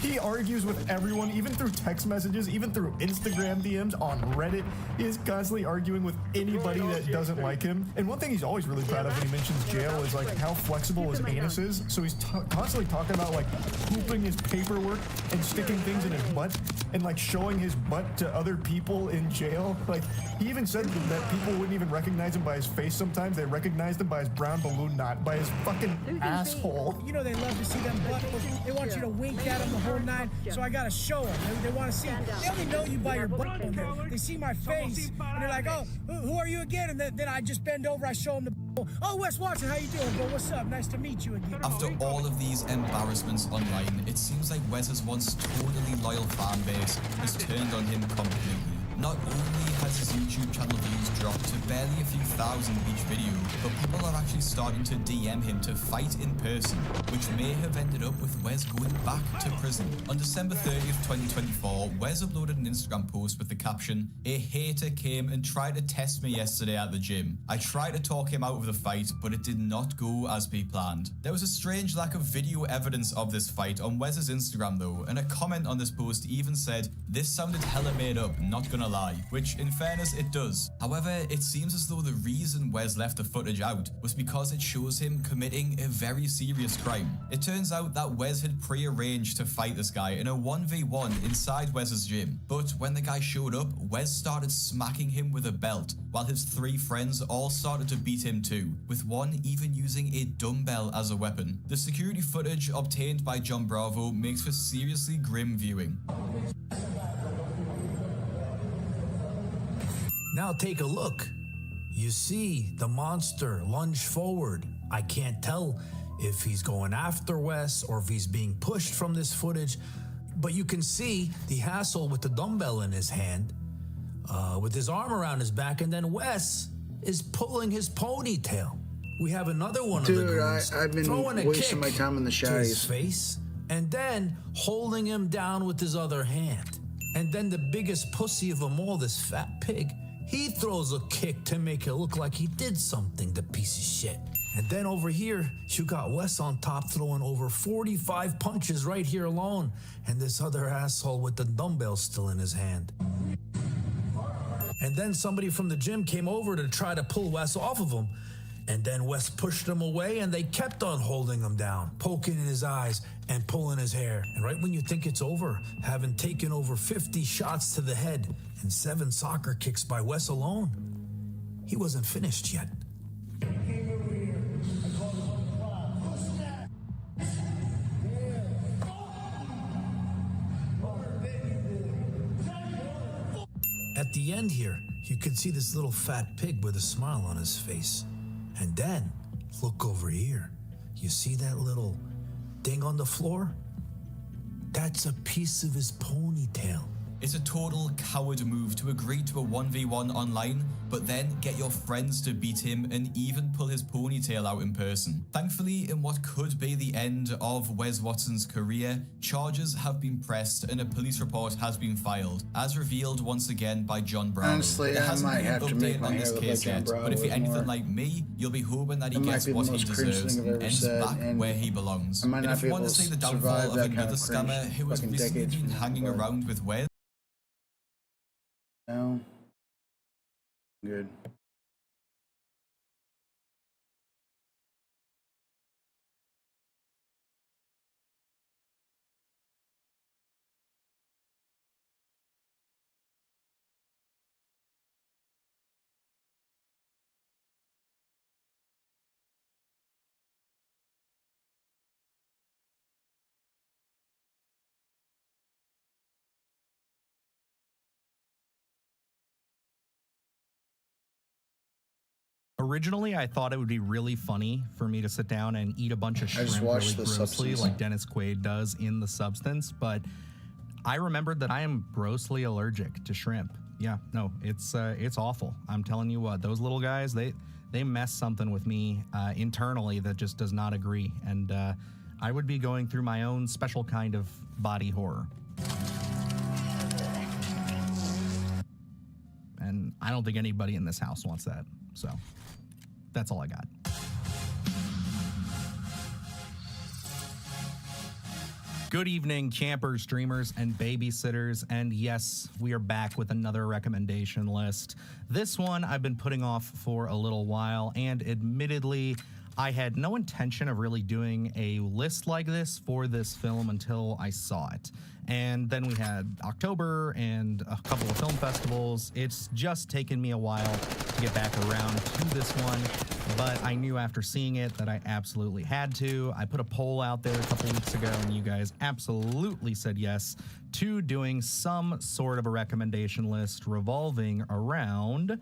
He argues with everyone, even through text messages, even through Instagram DMs, on Reddit. He is constantly arguing with anybody that doesn't like him. And one thing he's always really proud of when he mentions jail is like how flexible his anus is. So he's constantly talking about like pooping his paperwork and sticking things in his butt and like showing his butt to other people in jail. Like he even said that people wouldn't even recognize him by his face sometimes. They recognized him by his brown balloon knot, by his fucking asshole. You know they love to see them butt. They want you to wink at them the whole night, so I gotta show them. They want to see. They only know you by your butt. They see my face, and they're like, "Oh, who are you again?" And then I just bend over, I show them the. Oh, Wes Watson, how you doing, bro? What's up? Nice to meet you again. After all of these embarrassments online, it seems like Wes's once totally loyal fan base has turned on him completely. Not only has his YouTube channel views dropped to barely a few thousand each video, but people are actually starting to DM him to fight in person, which may have ended up with Wes going back to prison. On December 30th, 2024, Wes uploaded an Instagram post with the caption, "A hater came and tried to test me yesterday at the gym. I tried to talk him out of the fight, but it did not go as we planned." There was a strange lack of video evidence of this fight on Wes's Instagram though, and a comment on this post even said, "This sounded hella made up, not gonna lie," which in fairness it does. However, it seems as though the reason Wes left the footage out was because it shows him committing a very serious crime. It turns out that Wes had pre-arranged to fight this guy in a 1v1 inside Wes's gym, but when the guy showed up, Wes started smacking him with a belt, while his 3 friends all started to beat him too, with one even using a dumbbell as a weapon. The security footage obtained by John Bravo makes for seriously grim viewing. Now take a look. You see the monster lunge forward. I can't tell if he's going after Wes or if he's being pushed from this footage, but you can see the asshole with the dumbbell in his hand, with his arm around his back, and then Wes is pulling his ponytail. We have another one of the goons I've been throwing a wasting kick my time in the to his shaddies. face, and then holding him down with his other hand. And then the biggest pussy of them all, this fat pig, he throws a kick to make it look like he did something, the piece of shit. And then over here, you got Wes on top throwing over 45 punches right here alone, and this other asshole with the dumbbell still in his hand. And then somebody from the gym came over to try to pull Wes off of him, and then Wes pushed him away, and they kept on holding him down, poking in his eyes and pulling his hair. And right when you think it's over, having taken over 50 shots to the head and 7 soccer kicks by Wes alone, he wasn't finished yet. At the end here, you can see this little fat pig with a smile on his face. And then, look over here. You see that little thing on the floor? That's a piece of his ponytail. It's a total coward move to agree to a 1v1 online, but then get your friends to beat him and even pull his ponytail out in person. Thankfully, in what could be the end of Wes Watson's career, charges have been pressed and a police report has been filed, as revealed once again by John Brown. Honestly, I might have to make my hair look like John Brown. But if you're anything like me, you'll be hoping that he gets what he deserves and ends back where he belongs. And if you want to see the downfall of another scammer who has recently been hanging around with Wes, no. Good. Originally, I thought it would be really funny for me to sit down and eat a bunch of shrimp really grossly, like Dennis Quaid does in The Substance, but I remembered that I am grossly allergic to shrimp. Yeah, no, it's awful. I'm telling you what, those little guys, they mess something with me internally that just does not agree, and I would be going through my own special kind of body horror. And I don't think anybody in this house wants that, so that's all I got. Good evening, campers, streamers, and babysitters. And yes, we are back with another recommendation list. This one I've been putting off for a little while, and admittedly, I had no intention of really doing a list like this for this film until I saw it. And then we had October and a couple of film festivals. It's just taken me a while to get back around to this one, but I knew after seeing it that I absolutely had to. I put a poll out there a couple weeks ago, and you guys absolutely said yes to doing some sort of a recommendation list revolving around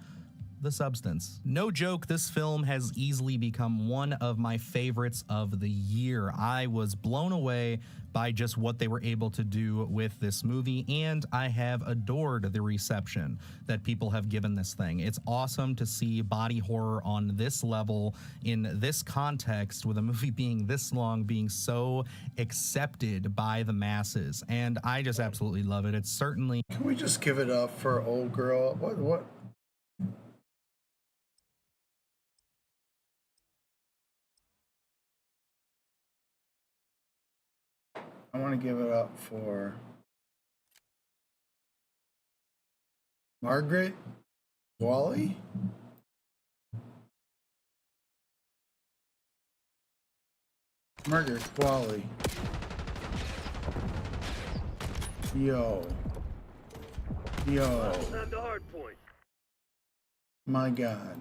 The Substance. No joke, this film has easily become one of my favorites of the year. I was blown away by just what they were able to do with this movie, and I have adored the reception that people have given this thing. It's awesome to see body horror on this level, in this context, with a movie being this long, being so accepted by the masses, and I just absolutely love it. It's certainly... Can we just give it up for old girl? What? I want to give it up for Margaret Wally. Margaret Wally. Yo. Not the hard point. My God.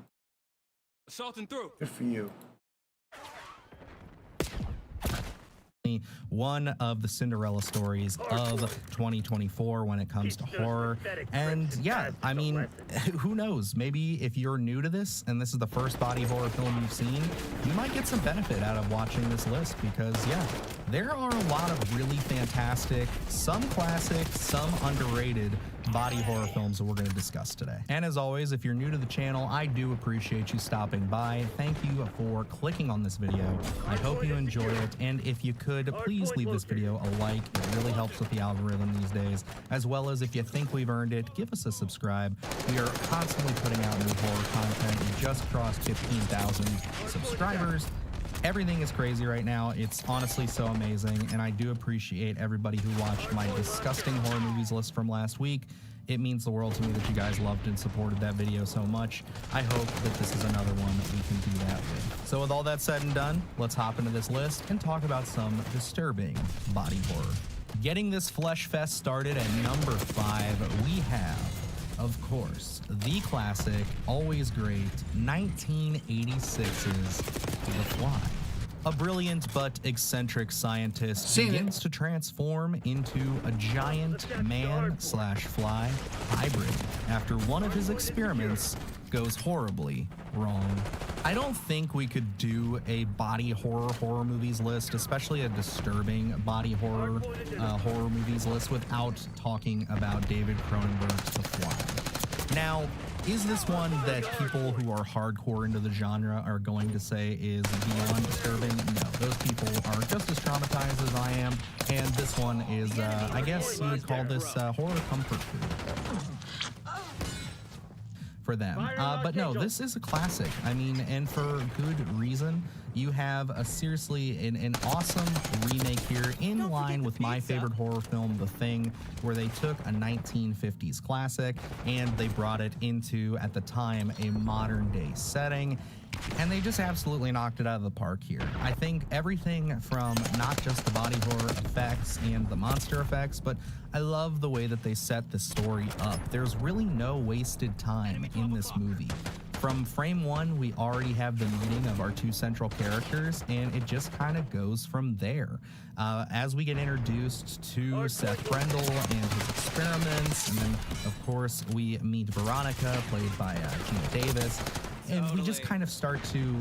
Assaulting through. Good for you. one of the Cinderella stories of 2024 when it comes to horror. And yeah, I mean, who knows? Maybe if you're new to this and this is the first body horror film you've seen, you might get some benefit out of watching this list because, yeah, there are a lot of really fantastic, some classic, some underrated body horror films that we're going to discuss today. And as always, if you're new to the channel, I do appreciate you stopping by. Thank you for clicking on this video. I hope you enjoy it. And if you could, please leave this video a like. It really helps with the algorithm these days. As well as if you think we've earned it, give us a subscribe. We are constantly putting out new horror content. We just crossed 15,000 subscribers. Everything is crazy right now. It's honestly so amazing, and I do appreciate everybody who watched my disgusting horror movies list from last week. It means the world to me that you guys loved and supported that video so much. I hope that this is another one that we can do that with. So with all that said and done, let's hop into this list and talk about some disturbing body horror. Getting this flesh fest started at number 5, we have, of course, the classic, always great, 1986's The Fly. A brilliant but eccentric scientist begins to transform into a giant man/fly hybrid after one of his experiments goes horribly wrong. I don't think we could do a body horror movies list, especially a disturbing body horror movies list, without talking about David Cronenberg's The Fly. Now, is this one that people who are hardcore into the genre are going to say is beyond disturbing? No, those people are just as traumatized as I am, and this one is, I guess you would call this horror comfort food for them. But no, this is a classic. I mean, and for good reason. You have a seriously an awesome remake here in line with my favorite horror film, The Thing, where they took a 1950s classic and they brought it into, at the time, a modern day setting. And they just absolutely knocked it out of the park here. I think everything from not just the body horror effects and the monster effects, but I love the way that they set the story up. There's really no wasted time in this movie. From frame 1, we already have the meeting of our two central characters, and it just kind of goes from there. As we get introduced to Seth Brendel and his experiments, and then, of course, we meet Veronica, played by Gina Davis, and we just kind of start to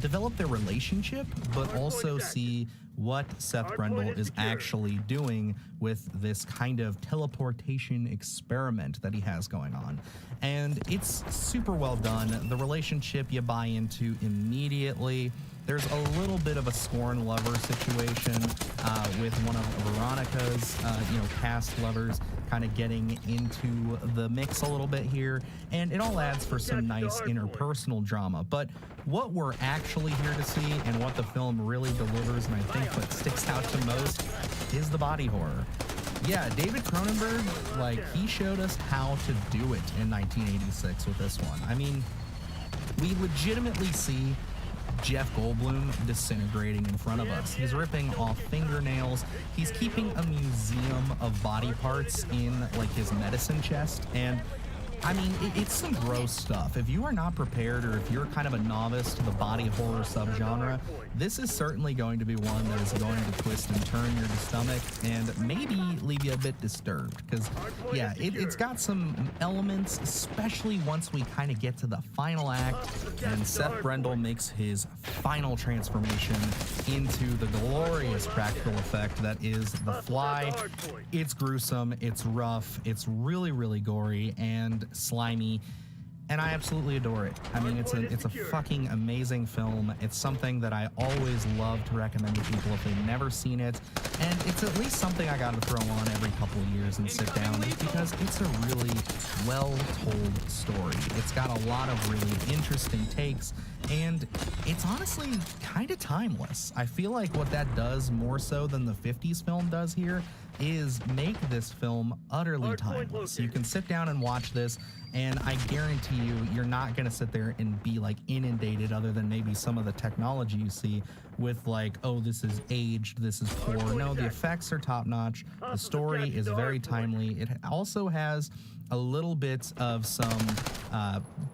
develop their relationship, but also see what Seth Brendel is actually doing with this kind of teleportation experiment that he has going on. And it's super well done. The relationship you buy into immediately. There's a little bit of a sworn lover situation with one of Veronica's, past lovers kind of getting into the mix a little bit here, and it all adds for some nice interpersonal drama. But what we're actually here to see and what the film really delivers, and I think what sticks out to most, is the body horror. Yeah, David Cronenberg, he showed us how to do it in 1986 with this one. I mean, we legitimately see Jeff Goldblum disintegrating in front of us. He's ripping off fingernails. He's keeping a museum of body parts in his medicine chest. And I mean, it's some gross stuff. If you are not prepared, or if you're kind of a novice to the body horror subgenre, this is certainly going to be one that is going to twist and turn your stomach and maybe leave you a bit disturbed. Because, yeah, it's got some elements, especially once we kind of get to the final act and Seth Brendel makes his final transformation into the glorious practical effect that is The Fly. It's gruesome, it's rough, it's really, really gory and slimy, and I absolutely adore it. I mean, it's a fucking amazing film. It's something that I always love to recommend to people if they've never seen it, and it's at least something I gotta throw on every couple of years and sit down, because it's a really well-told story. It's got a lot of really interesting takes, and it's honestly kind of timeless. I feel like what that does more so than the 50s film does here is make this film utterly timeless. You can sit down and watch this, and I guarantee you, you're not going to sit there and be inundated, other than maybe some of the technology you see with oh, this is aged, this is poor. No, the effects are top notch. The story is very timely. It also has a little bit of some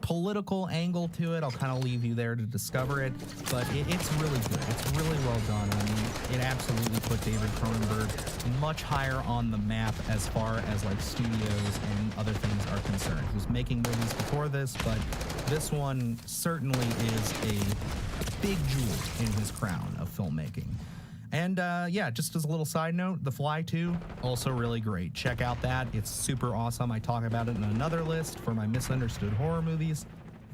political angle to it. I'll kind of leave you there to discover it, but it's really good. It's really well done. I mean, it absolutely put David Cronenberg much higher on the map as far as like studios and other things are concerned. He was making movies before this, but this one certainly is a big jewel in his crown of filmmaking. And yeah, just as a little side note, The Fly 2, also really great. Check out that. It's super awesome. I talk about it in another list for my misunderstood horror movies.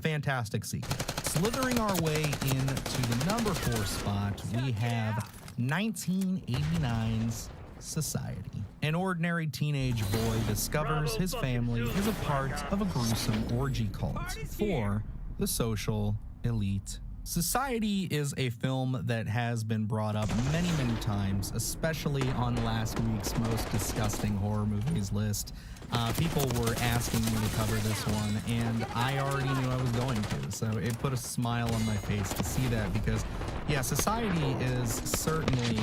Fantastic sequel. Slithering our way into the number 4 spot, we have 1989's Society. An ordinary teenage boy discovers his family is a part of a gruesome orgy cult for the social elite. Society is a film that has been brought up many, many times, especially on last week's most disgusting horror movies list. People were asking me to cover this one, and I already knew I was going to, so it put a smile on my face to see that because, yeah, Society is certainly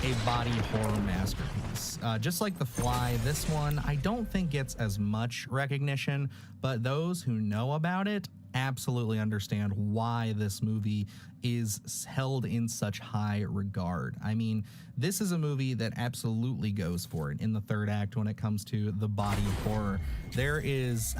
a body horror masterpiece. Just like The Fly, this one I don't think gets as much recognition, but those who know about it absolutely understand why this movie is held in such high regard. I mean, this is a movie that absolutely goes for it in the third act when it comes to the body horror. There is,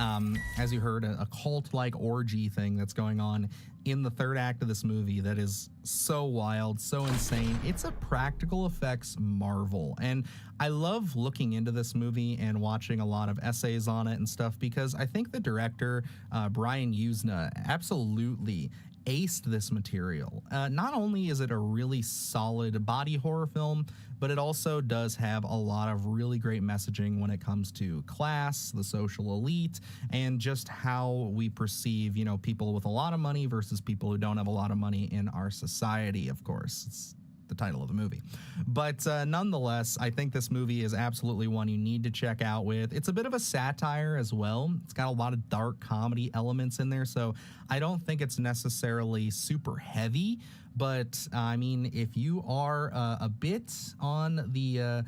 as you heard, a cult-like orgy thing that's going on in the third act of this movie that is so wild, so insane. It's a practical effects marvel. And I love looking into this movie and watching a lot of essays on it and stuff because I think the director, Brian Usna, absolutely aced this material. Not only is it a really solid body horror film, but it also does have a lot of really great messaging when it comes to class, the social elite, and just how we perceive, you know, people with a lot of money versus people who don't have a lot of money in our society, of course. It's the title of the movie. But nonetheless, I think this movie is absolutely one you need to check out with. It's a bit of a satire as well. It's got a lot of dark comedy elements in there, so I don't think it's necessarily super heavy. But I mean, if you are a bit on the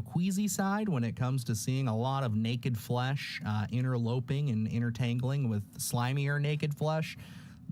queasy side when it comes to seeing a lot of naked flesh interloping and intertangling with slimier naked flesh,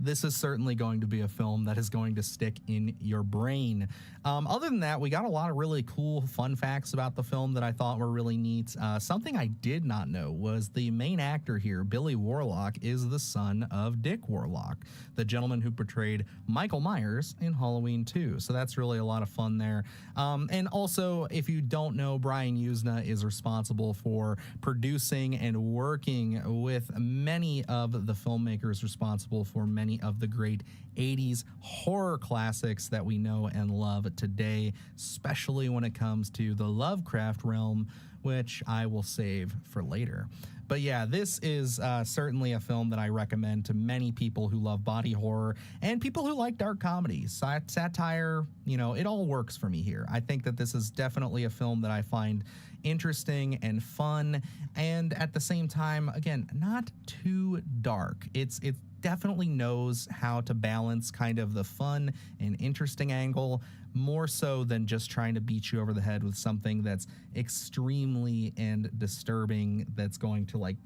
this is certainly going to be a film that is going to stick in your brain. Other than that, we got a lot of really cool fun facts about the film that I thought were really neat. Something I did not know was the main actor here, Billy Warlock, is the son of Dick Warlock, the gentleman who portrayed Michael Myers in Halloween 2. So that's really a lot of fun there. And also, if you don't know, Brian Usna is responsible for producing and working with many of the filmmakers responsible for many of the great 80s horror classics that we know and love today, especially when it comes to the Lovecraft realm, which I will save for later. But yeah, this is certainly a film that I recommend to many people who love body horror and people who like dark comedy. Satire, you know, it all works for me here. I think that this is definitely a film that I find interesting and fun, and at the same time, again, not too dark. It definitely knows how to balance kind of the fun and interesting angle, more so than just trying to beat you over the head with something that's extremely and disturbing, that's going to like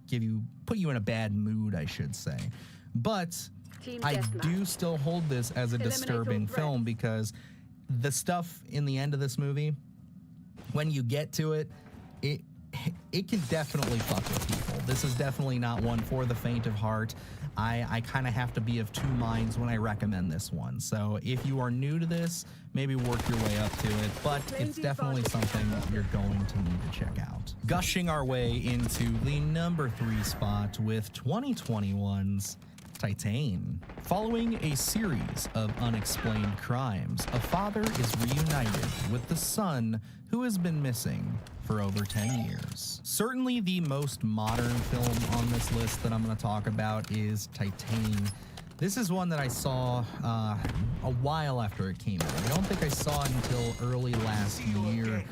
put you in a bad mood, I should say. But I do still hold this as a disturbing film because the stuff in the end of this movie, when you get to it, it can definitely fuck with people. This is definitely not one for the faint of heart. I kind of have to be of two minds when I recommend this one. So if you are new to this, maybe work your way up to it, but it's definitely something you're going to need to check out. Gushing our way into the number 3 spot with 2021's Titan. Following a series of unexplained crimes, a father is reunited with the son who has been missing for over 10 years. Certainly the most modern film on this list that I'm going to talk about is Titan. This is one that I saw a while after it came out. I don't think I saw it until early last year,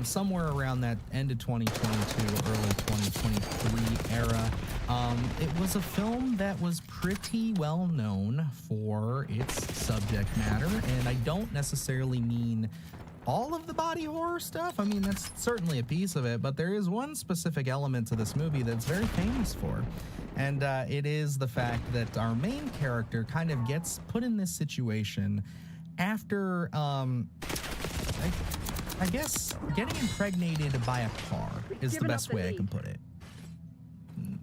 somewhere around that end of 2022, early 2023 era. It was a film that was pretty well known for its subject matter, and I don't necessarily mean all of the body horror stuff. I mean, that's certainly a piece of it, but there is one specific element to this movie that's very famous for. And it is the fact that our main character kind of gets put in this situation after, I guess, getting impregnated by a car is the best way I can put it.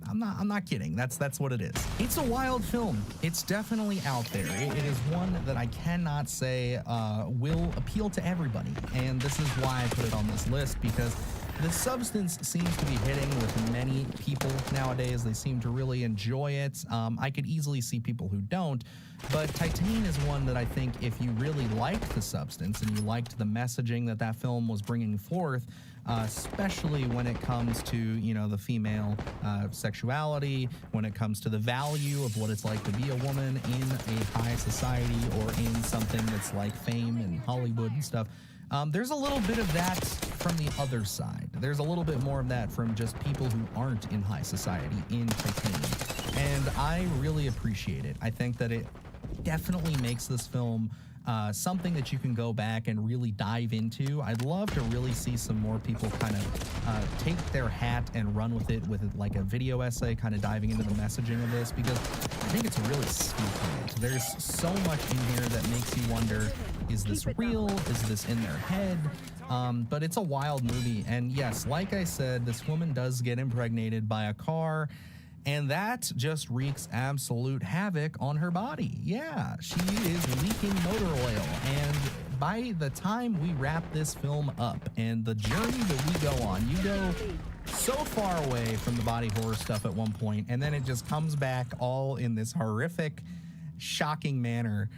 I'm not kidding. That's what it is. It's a wild film. It's definitely out there. It is one that I cannot say will appeal to everybody. And this is why I put it on this list, because the substance seems to be hitting with many people nowadays. They seem to really enjoy it. I could easily see people who don't, but Titan is one that I think if you really liked the substance and you liked the messaging that that film was bringing forth, especially when it comes to, you know, the female sexuality, when it comes to the value of what it's like to be a woman in a high society or in something that's like fame and Hollywood and stuff. There's a little bit of that from the other side. There's a little bit more of that from just people who aren't in high society in Titan. And I really appreciate it. I think that it definitely makes this film something that you can go back and really dive into. I'd love to really see some more people kind of take their hat and run with it like a video essay, kind of diving into the messaging of this, because I think it's really speaking. There's so much in here that makes you wonder, is this real? Is this in their head? But it's a wild movie. And yes, like I said, this woman does get impregnated by a car, and that just wreaks absolute havoc on her body. Yeah, she is leaking motor oil. And by the time we wrap this film up and the journey that we go on, you go so far away from the body horror stuff at one point, and then it just comes back all in this horrific, shocking manner.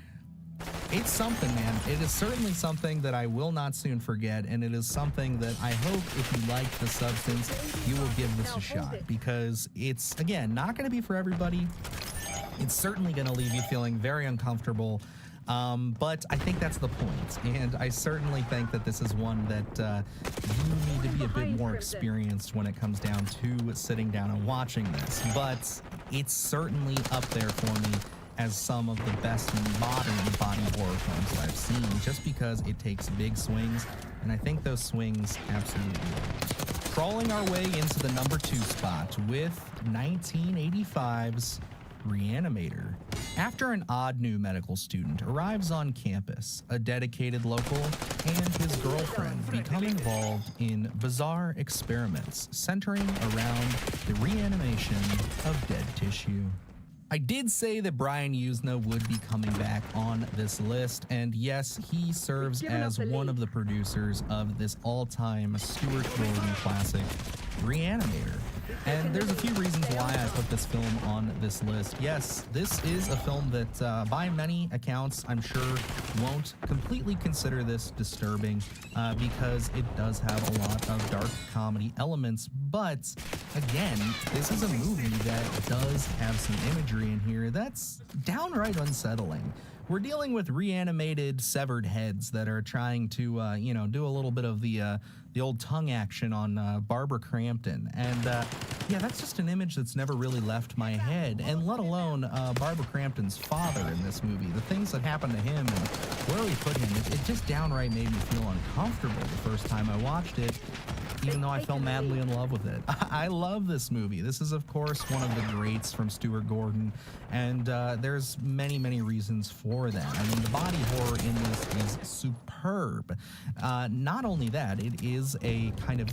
It's something, man. It is certainly something that I will not soon forget, and it is something that I hope if you like the substance, you will give this a shot, because it's, again, not going to be for everybody. It's certainly going to leave you feeling very uncomfortable, but I think that's the point, and I certainly think that this is one that you need to be a bit more experienced when it comes down to sitting down and watching this, but it's certainly up there for me as some of the best modern body horror films that I've seen, just because it takes big swings, and I think those swings absolutely work. Crawling our way into the number 2 spot with 1985's Reanimator. After an odd new medical student arrives on campus, a dedicated local and his girlfriend become involved in bizarre experiments centering around the reanimation of dead tissue. I did say that Brian Usna would be coming back on this list, and yes, he serves as one of the producers of this all-time Stuart Gordon classic, Reanimator. And there's a few reasons why I put this film on this list. Yes, this is a film that, by many accounts, I'm sure won't completely consider this disturbing, because it does have a lot of dark comedy elements. But again, this is a movie that does have some imagery in here that's downright unsettling. We're dealing with reanimated severed heads that are trying to, you know, do a little bit of the old tongue action on Barbara Crampton. And yeah, that's just an image that's never really left my head, and let alone Barbara Crampton's father in this movie. The things that happened to him and where we put him, it just downright made me feel uncomfortable the first time I watched it, even though I fell madly in love with it. I love this movie. This is, of course, one of the greats from Stuart Gordon, and there's many, many reasons for that. I mean, the body horror in this is superb. Not only that, it is a kind of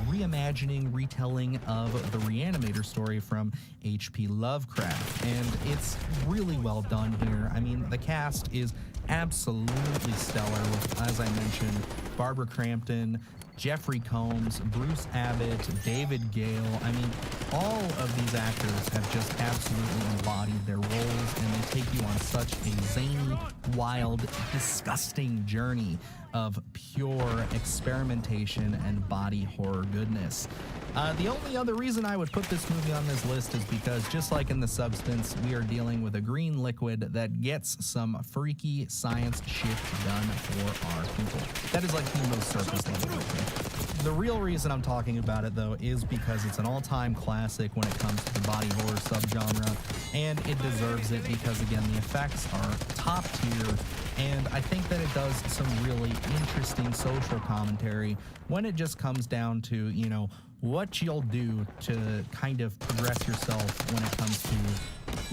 reimagining, retelling of the Reanimator story from H.P. Lovecraft, and it's really well done here. I mean, the cast is absolutely stellar with, as I mentioned, Barbara Crampton, Jeffrey Combs, Bruce Abbott, David Gale. I mean, all of these actors have just absolutely embodied their roles, and they take you on such a zany, wild, disgusting journey of pure experimentation and body horror goodness. The only other reason I would put this movie on this list is because, just like in The Substance, we are dealing with a green liquid that gets some freaky science shit done for our people. That is like the most surface level movie. The real reason I'm talking about it, though, is because it's an all-time classic when it comes to the body horror subgenre, and it deserves it because, again, the effects are top tier, And I think that it does some really interesting social commentary when it just comes down to, you know, what you'll do to kind of progress yourself when it comes to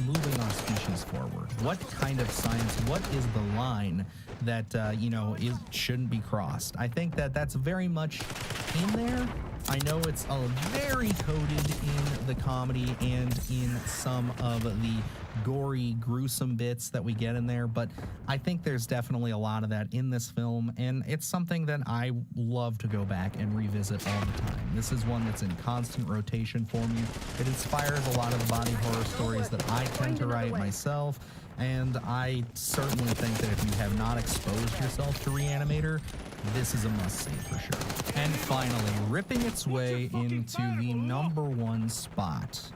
moving our species forward. What kind of science, what is the line that, you know, shouldn't be crossed? I think that that's very much in there. I know it's very coded in the comedy and in some of the gory, gruesome bits that we get in there, but I think there's definitely a lot of that in this film, and it's something that I love to go back and revisit all the time. This is one that's in constant rotation for me. It inspires a lot of the body horror stories that I tend to write myself, and I certainly think that if you have not exposed yourself to Reanimator, this is a must-see for sure. And finally, ripping its way into the #1 spot,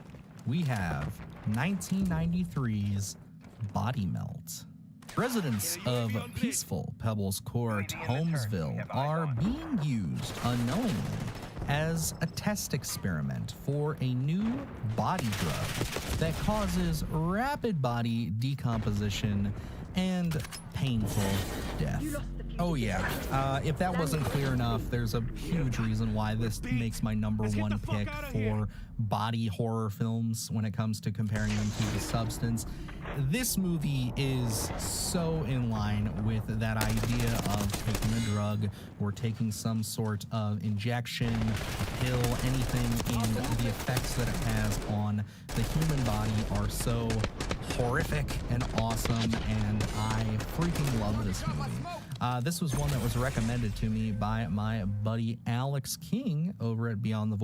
we have 1993's Body Melt. Residents of peaceful Pebbles Court, Holmesville, are being used unknowingly as a test experiment for a new body drug that causes rapid body decomposition and painful death. Oh yeah, if that wasn't clear enough, there's a huge reason why this makes my #1 pick for body horror films when it comes to comparing them to The Substance. This movie is so in line with that idea of taking a drug or taking some sort of injection, a pill, anything, and the effects that it has on the human body are so horrific and awesome, and I freaking love this movie. This was one that was recommended to me by my buddy Alex King over at Beyond the Void.